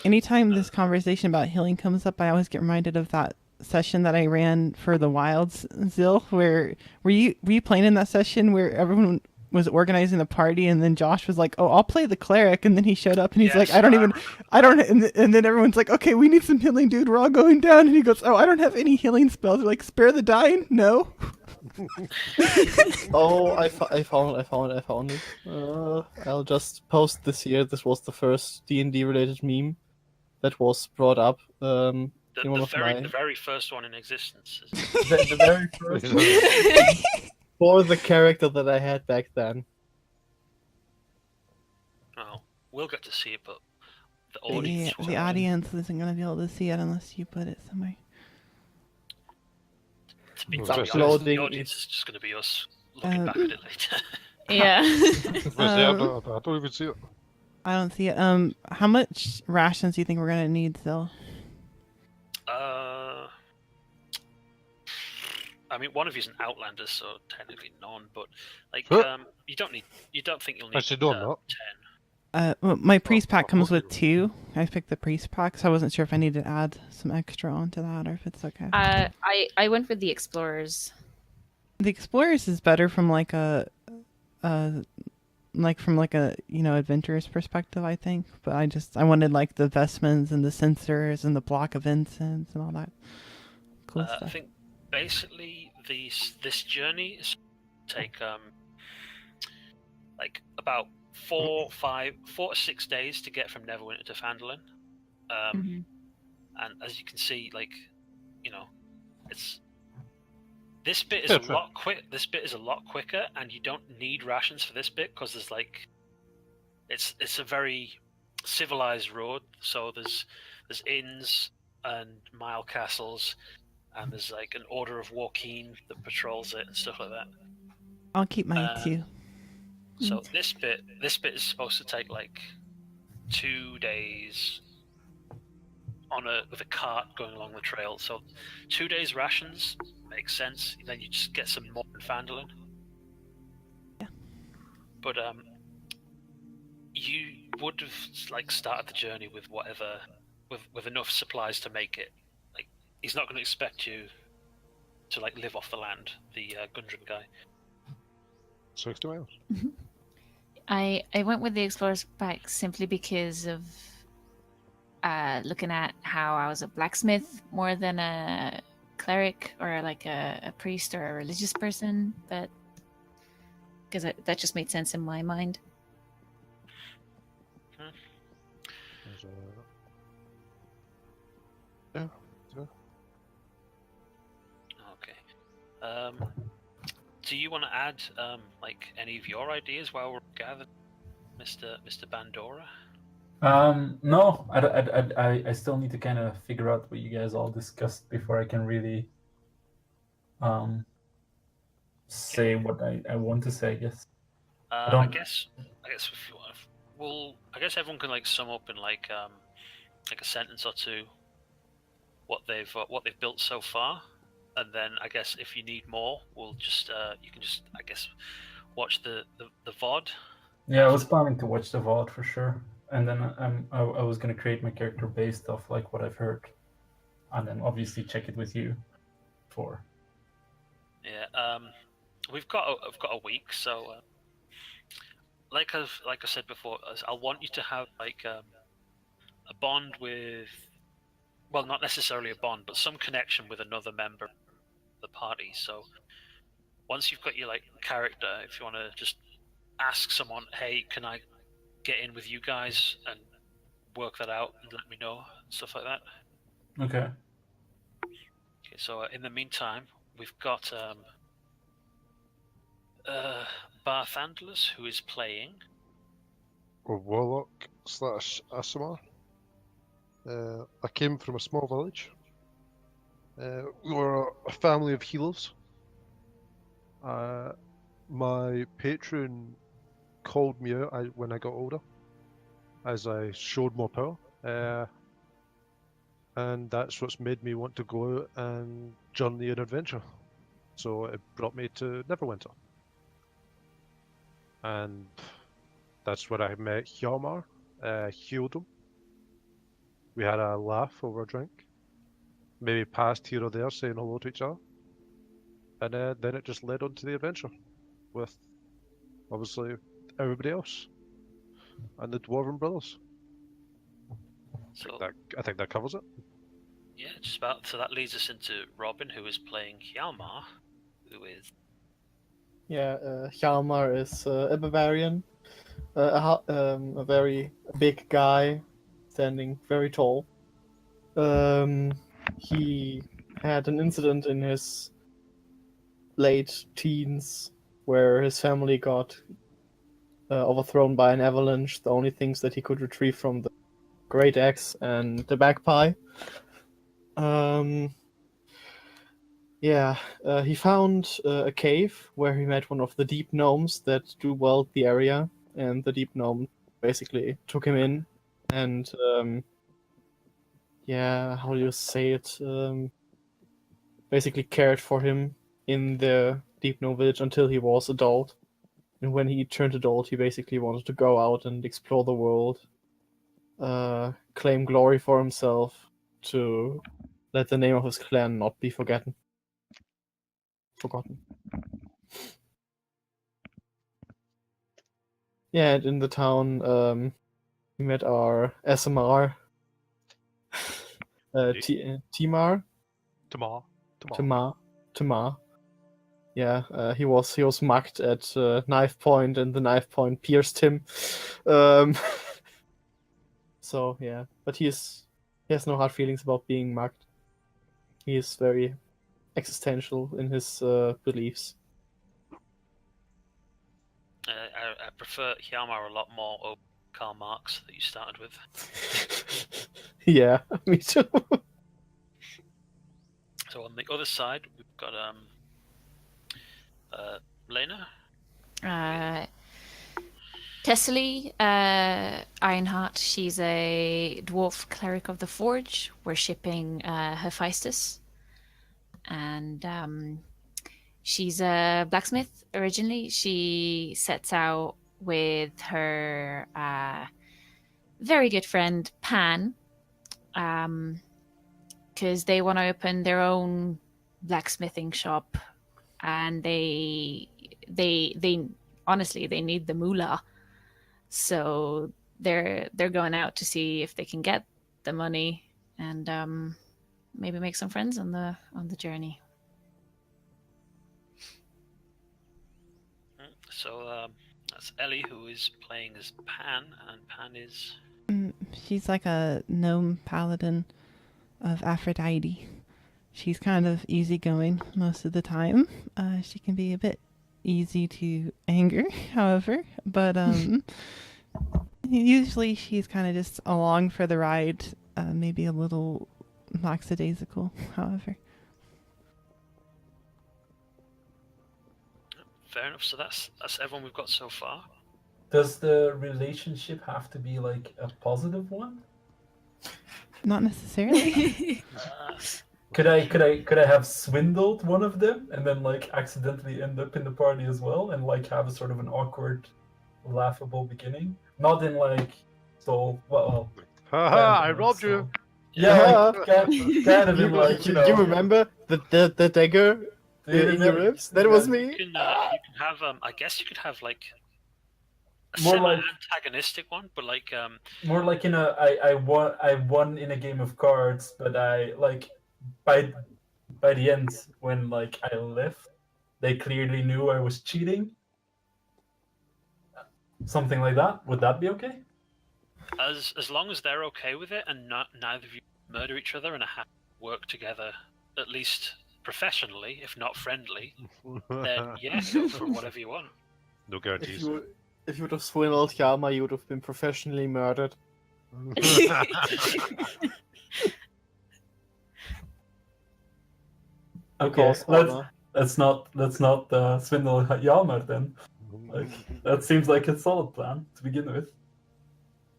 Anytime this conversation about healing comes up, I always get reminded of that session that I ran for the Wilds, Zill. Where were you playing in that session where everyone was organizing the party, and then Josh was like, "Oh, I'll play the cleric," and then he showed up and he's like, Yes, "I don't," and then everyone's like, "Okay, we need some healing, dude. We're all going down," and he goes, "Oh, I don't have any healing spells." They're like, "Spare the dying." No. Oh, I found it. I'll just post this here. This was the first D&D related meme that was brought up. In one of my The very first one in existence. the very first for the character that I had back then. Oh, we'll get to see it, but the audience. The audience isn't gonna be able to see it unless you put it somewhere. To be It's honest, uploading, the audience is just going to be us looking back at it later. Yeah. I don't even see it. I don't see it. How much rations do you think we're gonna need, Zill? I mean, one of you's an outlander, so technically none. But like, Huh? you don't think you'll need Actually, no, I'm not. 10. Well, my priest pack comes okay. with 2. I picked the priest pack, so I wasn't sure if I need to add some extra onto that or if it's okay. I went with the explorers. The explorers is better from like a adventurer's perspective, I think. But I wanted like the vestments and the censers and the block of incense and all that cool I stuff. think basically this journey is take like about 4 to 6 days to get from Neverwinter to Phandalin. Mhm. And as you can see, like, you know, it's this bit is Yeah, a sure. lot quick. This bit is a lot quicker, and you don't need rations for this bit because there's like, it's a very civilized road. So there's inns and mile castles, and there's like an order of Warkeen that patrols it and stuff like that. I'll keep mine 2. So this bit is supposed to take like 2 days with a cart going along the trail. So 2 days rations makes sense. Then you just get some more in Phandalin. Yeah. But you would have like started the journey with whatever, with enough supplies to make it. Like he's not going to expect you to like live off the land. The Gundren guy. 60 miles. I went with the explorer's pack simply because of looking at how I was a blacksmith more than a cleric or like a priest or a religious person, but because that just made sense in my mind. There's yeah. Okay. Do you want to add like any of your ideas while we're gathered, Mr. Bandora? No, I still need to kind of figure out what you guys all discussed before I can really say what I want to say, I guess. I guess if you want, I guess everyone can like sum up in like a sentence or two what they've built so far, and then I guess if you need more, we'll just you can just I guess watch the VOD. Yeah, I was planning to watch the VOD for sure, and then I was gonna create my character based off like what I've heard, and then obviously check it with you for. Yeah, I've got a week, so like I said before, I want you to have like a bond with, well, not necessarily a bond, but some connection with another member of the party. So once you've got your like character, if you want to just ask someone, hey, can I get in with you guys and work that out and let me know, stuff like that. Okay. Okay, so in the meantime, we've got Barthandlus, who is playing A warlock / Aasimar. I came from a small village. We were a family of healers. My patron called me out when I got older, as I showed more power. And that's what's made me want to go out and journey an adventure. So it brought me to Neverwinter. And that's where I met Hjalmar, healed him. We had a laugh over a drink. Maybe passed here or there saying hello to each other. And then it just led on to the adventure with, obviously, everybody else. And the Dwarven brothers. so I think that covers it. yeah, just about. So that leads us into Robin, who is playing Hjalmar, who is Yeah, Hjalmar is a Bavarian, a very big guy, standing very tall. He had an incident in his late teens where his family got overthrown by an avalanche. The only things that he could retrieve from the great axe and the bagpie. He found a cave where he met one of the deep gnomes that do well the area, and the deep gnome basically took him in, and how do you say it? Basically cared for him in the deep gnome village until he was adult. And when he turned adult, he basically wanted to go out and explore the world, claim glory for himself, to let the name of his clan not be forgotten. Yeah, and in the town, we met our SMR, Timar. Tamar. Yeah, he was mugged at knife point, and the knife point pierced him. So yeah, but he has no hard feelings about being mugged. He is very existential in his beliefs. I prefer Hjalmar a lot more over Karl Marx that you started with. Yeah, me too. So on the other side, we've got Lena. Tessely Ironheart, she's a dwarf cleric of the Forge, worshipping Hephaestus. And she's a blacksmith originally. She sets out with her very good friend Pan, because they want to open their own blacksmithing shop, and they honestly they need the moolah, so they're going out to see if they can get the money and maybe make some friends on the journey. So that's Ellie, who is playing as Pan, and Pan is... She's like a gnome paladin of Aphrodite. She's kind of easygoing most of the time. She can be a bit easy to anger, however, but usually she's kind of just along for the ride, maybe a little lackadaisical, however. Fair enough. So that's everyone we've got so far. Does the relationship have to be like a positive one? Not necessarily. Could I have swindled one of them and then like accidentally end up in the party as well and like have a sort of an awkward, laughable beginning? Not in like soul. Well, Haha, I robbed you. yeah, like, kind of in like, you know. You remember the dagger Do you in your remember- ribs? That was You me. can have I guess you could have like a More like- semi-antagonistic one, but like More like in a I won in a game of cards, but I like by the end when like I left, they clearly knew I was cheating. Something like that. Would that be okay? as long as they're okay with it and neither of you murder each other and have to work together, at least professionally, if not friendly, then yeah, go for whatever you want. No If guarantees. you would have swindled Hjalmar, you would have been professionally murdered. Okay, Because honor. let's not swindle Hjalmar then. Like, that seems like a solid plan to begin with.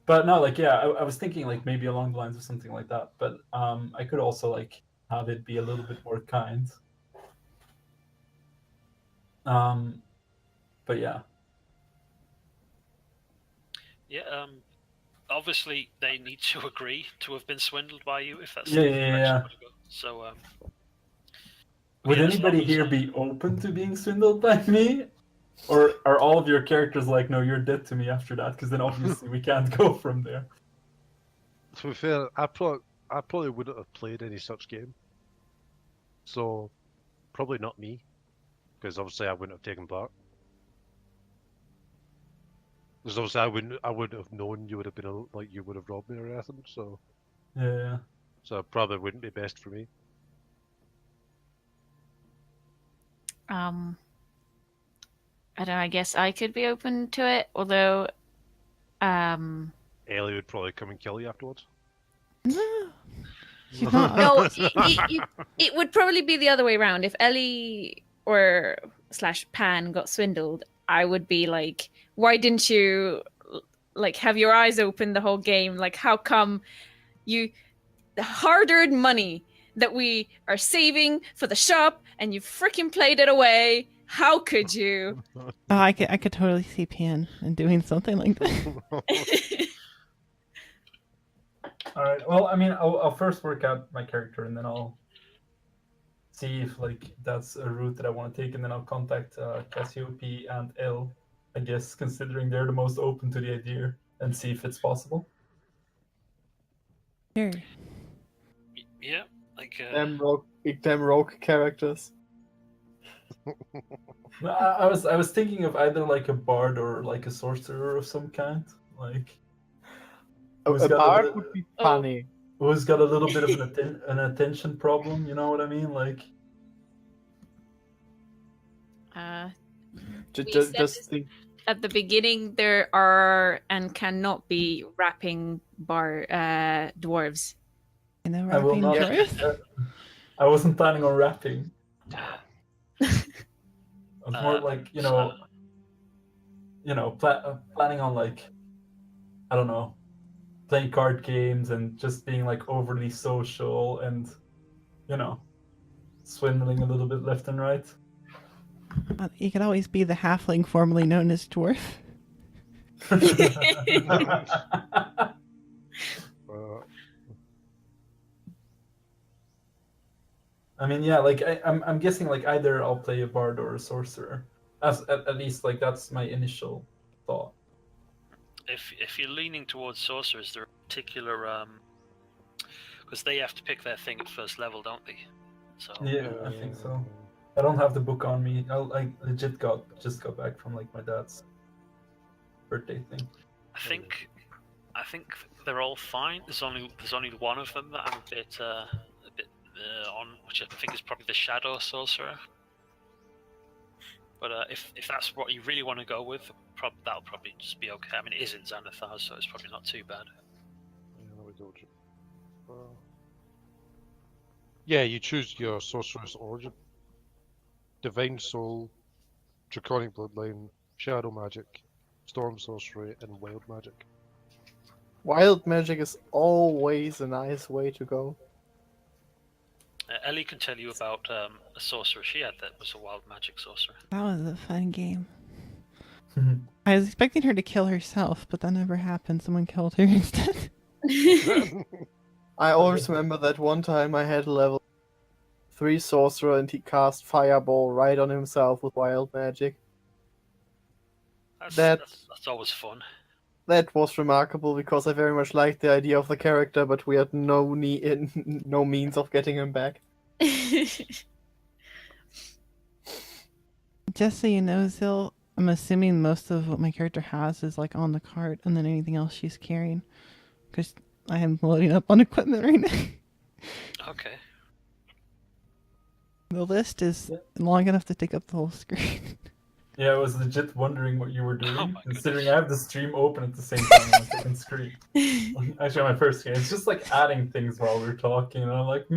But no, like yeah, I was thinking like maybe along the lines of something like that. But I could also like have it be a little bit more kind. But yeah. Yeah, obviously they need to agree to have been swindled by you if that's Yeah, the yeah, direction yeah. you want to go. So Would yeah, as anybody long as, here be open to being swindled by me? Or are all of your characters like, no, you're dead to me after that? Because then obviously we can't go from there. To be fair, I probably wouldn't have played any such game. So, probably not me, because obviously I wouldn't have taken part. Because obviously I wouldn't have known you would have been like you would have robbed me or anything. So Yeah. it probably wouldn't be best for me. I don't know, I guess I could be open to it, although Ellie would probably come and kill you afterwards. No. She's not. no, it would probably be the other way around. If Ellie or / Pan got swindled, I would be like, why didn't you like have your eyes open the whole game? Like, how come the hard-earned money that we are saving for the shop and you freaking played it away? How could you? Oh, I could totally see Pan and doing something like that. All right. Well, I mean, I'll first work out my character, and then I'll see if like that's a route that I want to take, and then I'll contact Cassiope and Elle, I guess, considering they're the most open to the idea, and see if it's possible. Sure. yeah, like Damn rogue characters. I was thinking of either like a bard or like a sorcerer of some kind, like who's A got bard little- would be funny. who's got a little bit of an attention problem. You know what I mean? Like, We Just said this- think, At the beginning, there are and cannot be rapping dwarves. You know, I will rapping not. dwarves? I wasn't planning on rapping. I was more like so- planning on like, I don't know, playing card games and just being like overly social and, swindling a little bit left and right. You could always be the halfling formerly known as dwarf. I mean, yeah, like I'm guessing like either I'll play a bard or a sorcerer. At least like that's my initial thought. If you're leaning towards sorcerer, is there a particular because they have to pick their thing at first level, don't they? So Yeah, I think so. I don't have the book on me. I legit just got back from like my dad's birthday thing. I think they're all fine. There's only one of them that I'm a bit on, which I think is probably the Shadow Sorcerer. But if that's what you really want to go with, that'll probably just be okay. I mean, it is in Xanathar, so it's probably not too bad. Yeah, you choose your sorcerer's origin. Divine Soul, Draconic Bloodline, Shadow Magic, Storm Sorcery, and Wild Magic. Wild magic is always a nice way to go. Ellie can tell you about a sorcerer she had that was a wild magic sorcerer. That was a fun game. I was expecting her to kill herself, but that never happened. Someone killed her instead. I always remember that one time I had a level 3 sorcerer and he cast Fireball right on himself with wild magic. That's always fun. That was remarkable because I very much liked the idea of the character, but we had no means of getting him back. Just so you know, Zil, I'm assuming most of what my character has is like on the cart, and then anything else she's carrying, because I am loading up on equipment right now. Okay. The list is long enough to take up the whole screen. Yeah, I was legit wondering what you were doing, Oh my considering goodness. I have the stream open at the same time on my second screen. Actually, on my first screen. It's just like adding things while we're talking, and I'm like,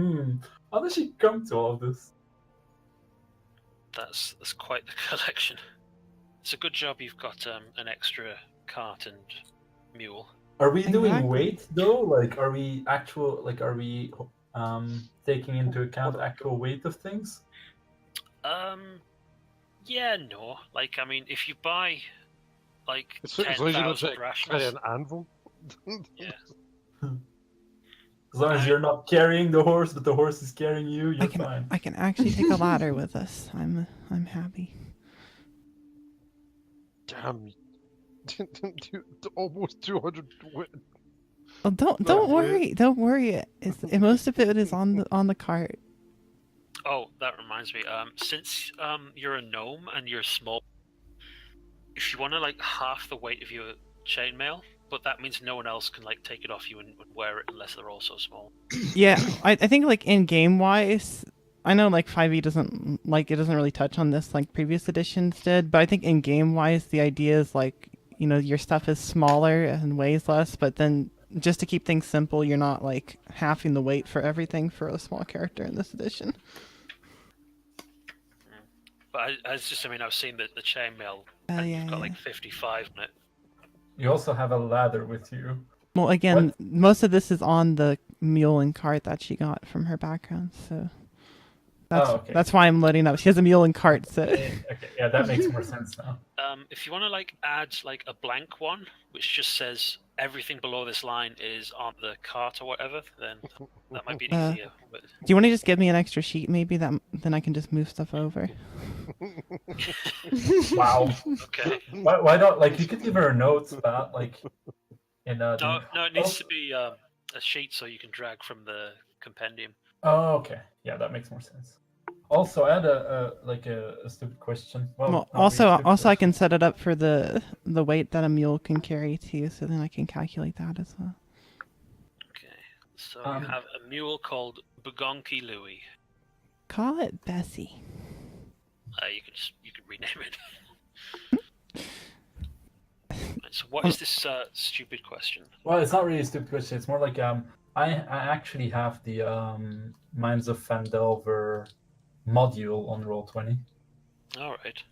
how did she come to all of this? That's quite the collection. It's a good job you've got an extra cart and mule. Are we doing Exactly. weight though? Like, are we taking into account actual weight of things? Yeah, no. Like, I mean, if you buy like As long as you're not 10,000 trying to rations, carry an anvil. yeah. As long as you're not carrying the horse, but the horse is carrying you, you're fine. I can actually take a ladder with us. I'm happy. Damn. Almost 200 weight. Oh, don't worry. Don't worry. Most of it is on the cart. Oh, that reminds me. Since you're a gnome and you're small, if you want to like half the weight of your chainmail, but that means no one else can like take it off you and wear it unless they're also small. Yeah, I think like in game wise, I know like 5e doesn't really touch on this like previous editions did, but I think in game wise the idea is like, you know, your stuff is smaller and weighs less, but then just to keep things simple, you're not like halving the weight for everything for a small character in this edition. But I was seeing that the chainmail Yeah, got like 55 on it. You also have a ladder with you. Well, again, most of this is on the mule and cart that she got from her background, so that's why I'm loading up. She has a mule and cart, so Okay, yeah, that makes more sense now. If you want to like add like a blank one, which just says everything below this line is on the cart or whatever, then that might be easier. But... do you want to just give me an extra sheet, maybe then I can just move stuff over? Wow. Okay. Why not? Like, you could give her a note about like. No, it needs to be a sheet so you can drag from the compendium. Oh, okay. Yeah, that makes more sense. Also, I had a stupid question. Well, also I can set it up for the weight that a mule can carry too, so then I can calculate that as well. Okay, so you have a mule called Bugonki Louie. Call it Bessie. You can rename it. Right, so what is this stupid question? Well, it's not really a stupid question. It's more like I actually have the Mines of Phandelver module on Roll20. All right.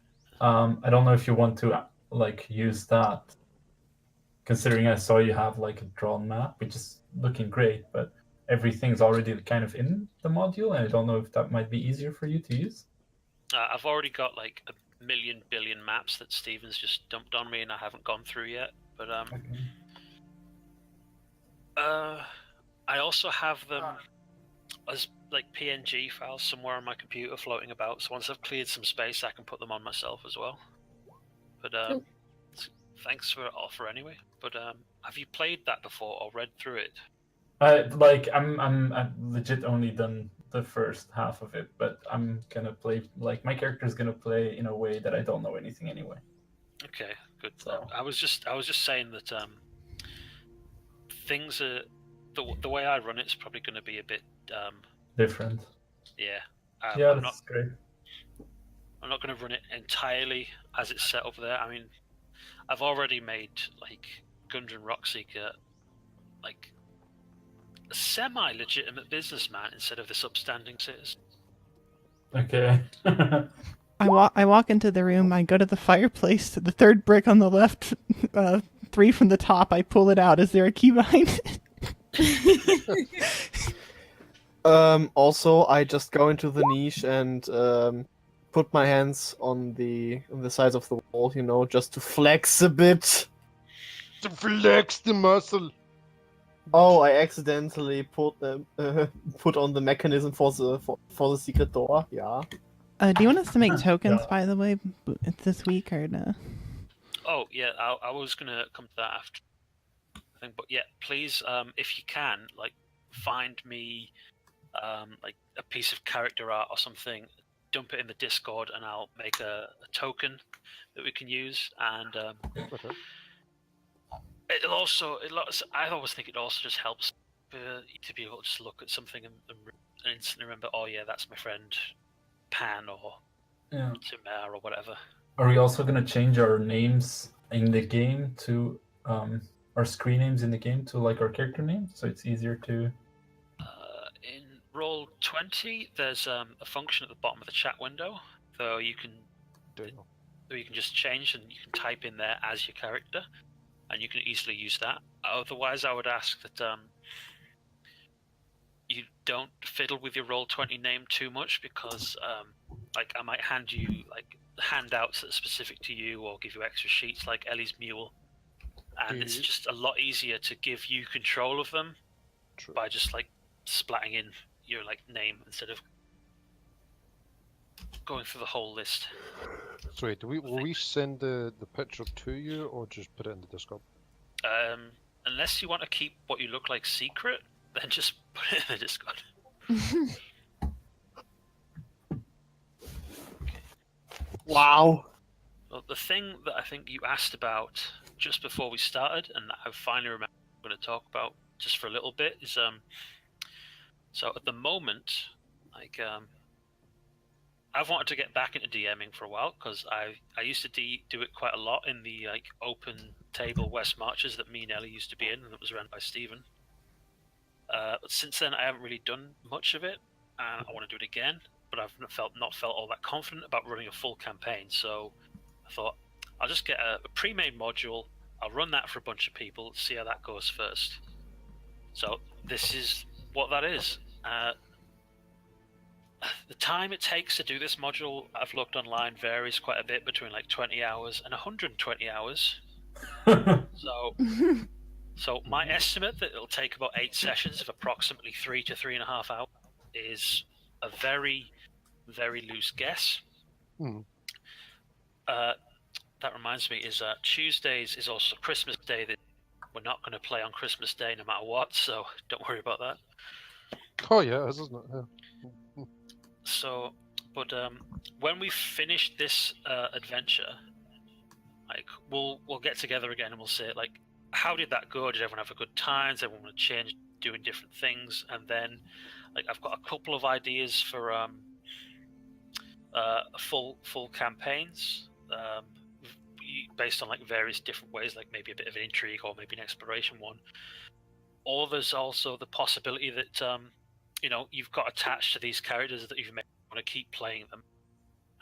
I don't know if you want to like use that, considering I saw you have like a drawn map, which is looking great, but everything's already kind of in the module, and I don't know if that might be easier for you to use. I've already got like a million billion maps that Steven's just dumped on me, and I haven't gone through yet. But I also have them as like PNG files somewhere on my computer floating about. So once I've cleared some space, I can put them on myself as well. But Cool. thanks for the offer anyway. But have you played that before or read through it? I've legit only done the first half of it, but I'm gonna play like my character's gonna play in a way that I don't know anything anyway. Okay, good. So I was just saying that things are the way I run it is probably going to be a bit different. yeah. Yeah, I'm that's great. not going to run it entirely as it's set up there. I mean, I've already made like Gundren Rockseeker like a semi-legitimate businessman instead of this upstanding citizen. Okay. I walk into the room. I go to the fireplace. The third brick on the left, 3 from the top. I pull it out. Is there a key behind it? Also, I just go into the niche and put my hands on the sides of the wall, you know, just to flex a bit. To flex the muscle. Oh, I accidentally put on the mechanism for the secret door. Yeah. Do you want us to make tokens, Yeah. by the way, this week or no? Oh yeah, I was gonna come to that after. I think, but yeah, please, if you can, like, find me, like a piece of character art or something, dump it in the Discord, and I'll make a token that we can use. And Okay. I always think it also just helps to be able to just look at something and instantly remember, oh yeah, that's my friend Pan or Yeah. Timar or whatever. Are we also gonna change our names in the game to our screen names in the game to like our character names, so it's easier to? In Roll20, there's a function at the bottom of the chat window, so you can just change and you can type in there as your character, and you can easily use that. Otherwise, I would ask that you don't fiddle with your Roll20 name too much, because like I might hand you like handouts that are specific to you or give you extra sheets like Ellie's Mule, and it's just a lot easier to give you control of them by just like splatting in your like name instead of going through the whole list. So wait, will we send the picture to you or just put it in the Discord? Unless you want to keep what you look like secret, then just put it in the Discord. Wow. Well, the thing that I think you asked about just before we started, and I finally remember I'm going to talk about just for a little bit, is so at the moment, like I've wanted to get back into DMing for a while, because I used to do it quite a lot in the like open table West Marches that me and Ellie used to be in, and that was run by Stephen. But since then, I haven't really done much of it, and I want to do it again. But I've not felt all that confident about running a full campaign. So I thought I'll just get a pre-made module. I'll run that for a bunch of people, see how that goes first. So this is what that is. The time it takes to do this module, I've looked online, varies quite a bit, between like 20 hours and 120 hours. So my estimate that it'll take about 8 sessions of approximately 3 to 3.5 hours is a very, very loose guess. That reminds me, is Tuesdays is also Christmas Day. That we're not going to play on Christmas Day no matter what, so don't worry about that. Oh yeah, it is, isn't it? Yeah. So, but when we finish this adventure, like we'll get together again and we'll say like, how did that go? Did everyone have a good time? Does everyone want to change doing different things? And then, like, I've got a couple of ideas for full campaigns, based on like various different ways, like maybe a bit of an intrigue or maybe an exploration one. Or there's also the possibility that you know, you've got attached to these characters that you've made, want to keep playing them,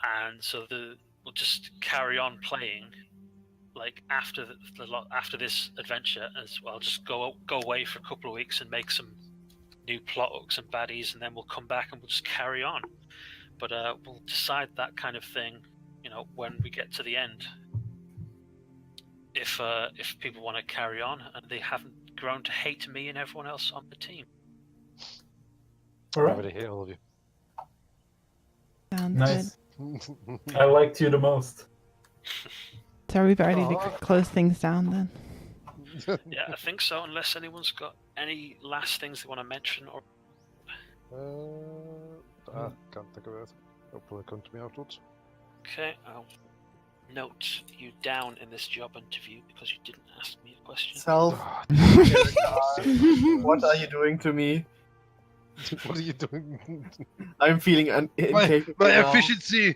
and so we'll just carry on playing. Like after after this adventure as well, just go away for a couple of weeks and make some new plot hooks and baddies, and then we'll come back and we'll just carry on. But we'll decide that kind of thing, you know, when we get to the end. If people want to carry on and they haven't grown to hate me and everyone else on the team. All I right. already hate all of you. Sounds Nice. good. I liked you the most. So are we ready to Aw. close things down then? Yeah, I think so. Unless anyone's got any last things they want to mention, or I can't think of it. It'll probably come to me afterwards. okay, I'll note you down in this job interview because you didn't ask me a question. Self, Ah, what are you doing to me? what are you doing? I'm feeling incapable My now. efficiency!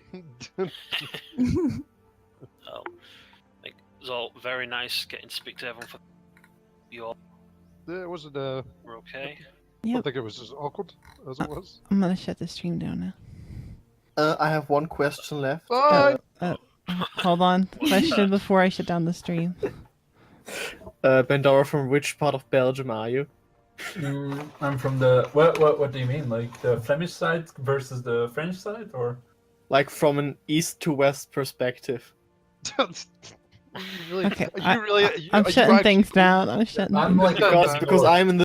Oh, like, it was all very nice getting to speak to everyone. For you all Yeah, it wasn't. were okay. I don't Yep. think it was as awkward as it was. I'm gonna shut the stream down now. I have one question left. Oh, Hold on. Question before I shut down the stream. Bandora, from which part of Belgium are you? I'm from the what do you mean? Like the Flemish side versus the French side, or? Like from an east to west perspective. really, Okay, are you really? I'm shutting things down. I'm shutting. I'm like Because I'm in the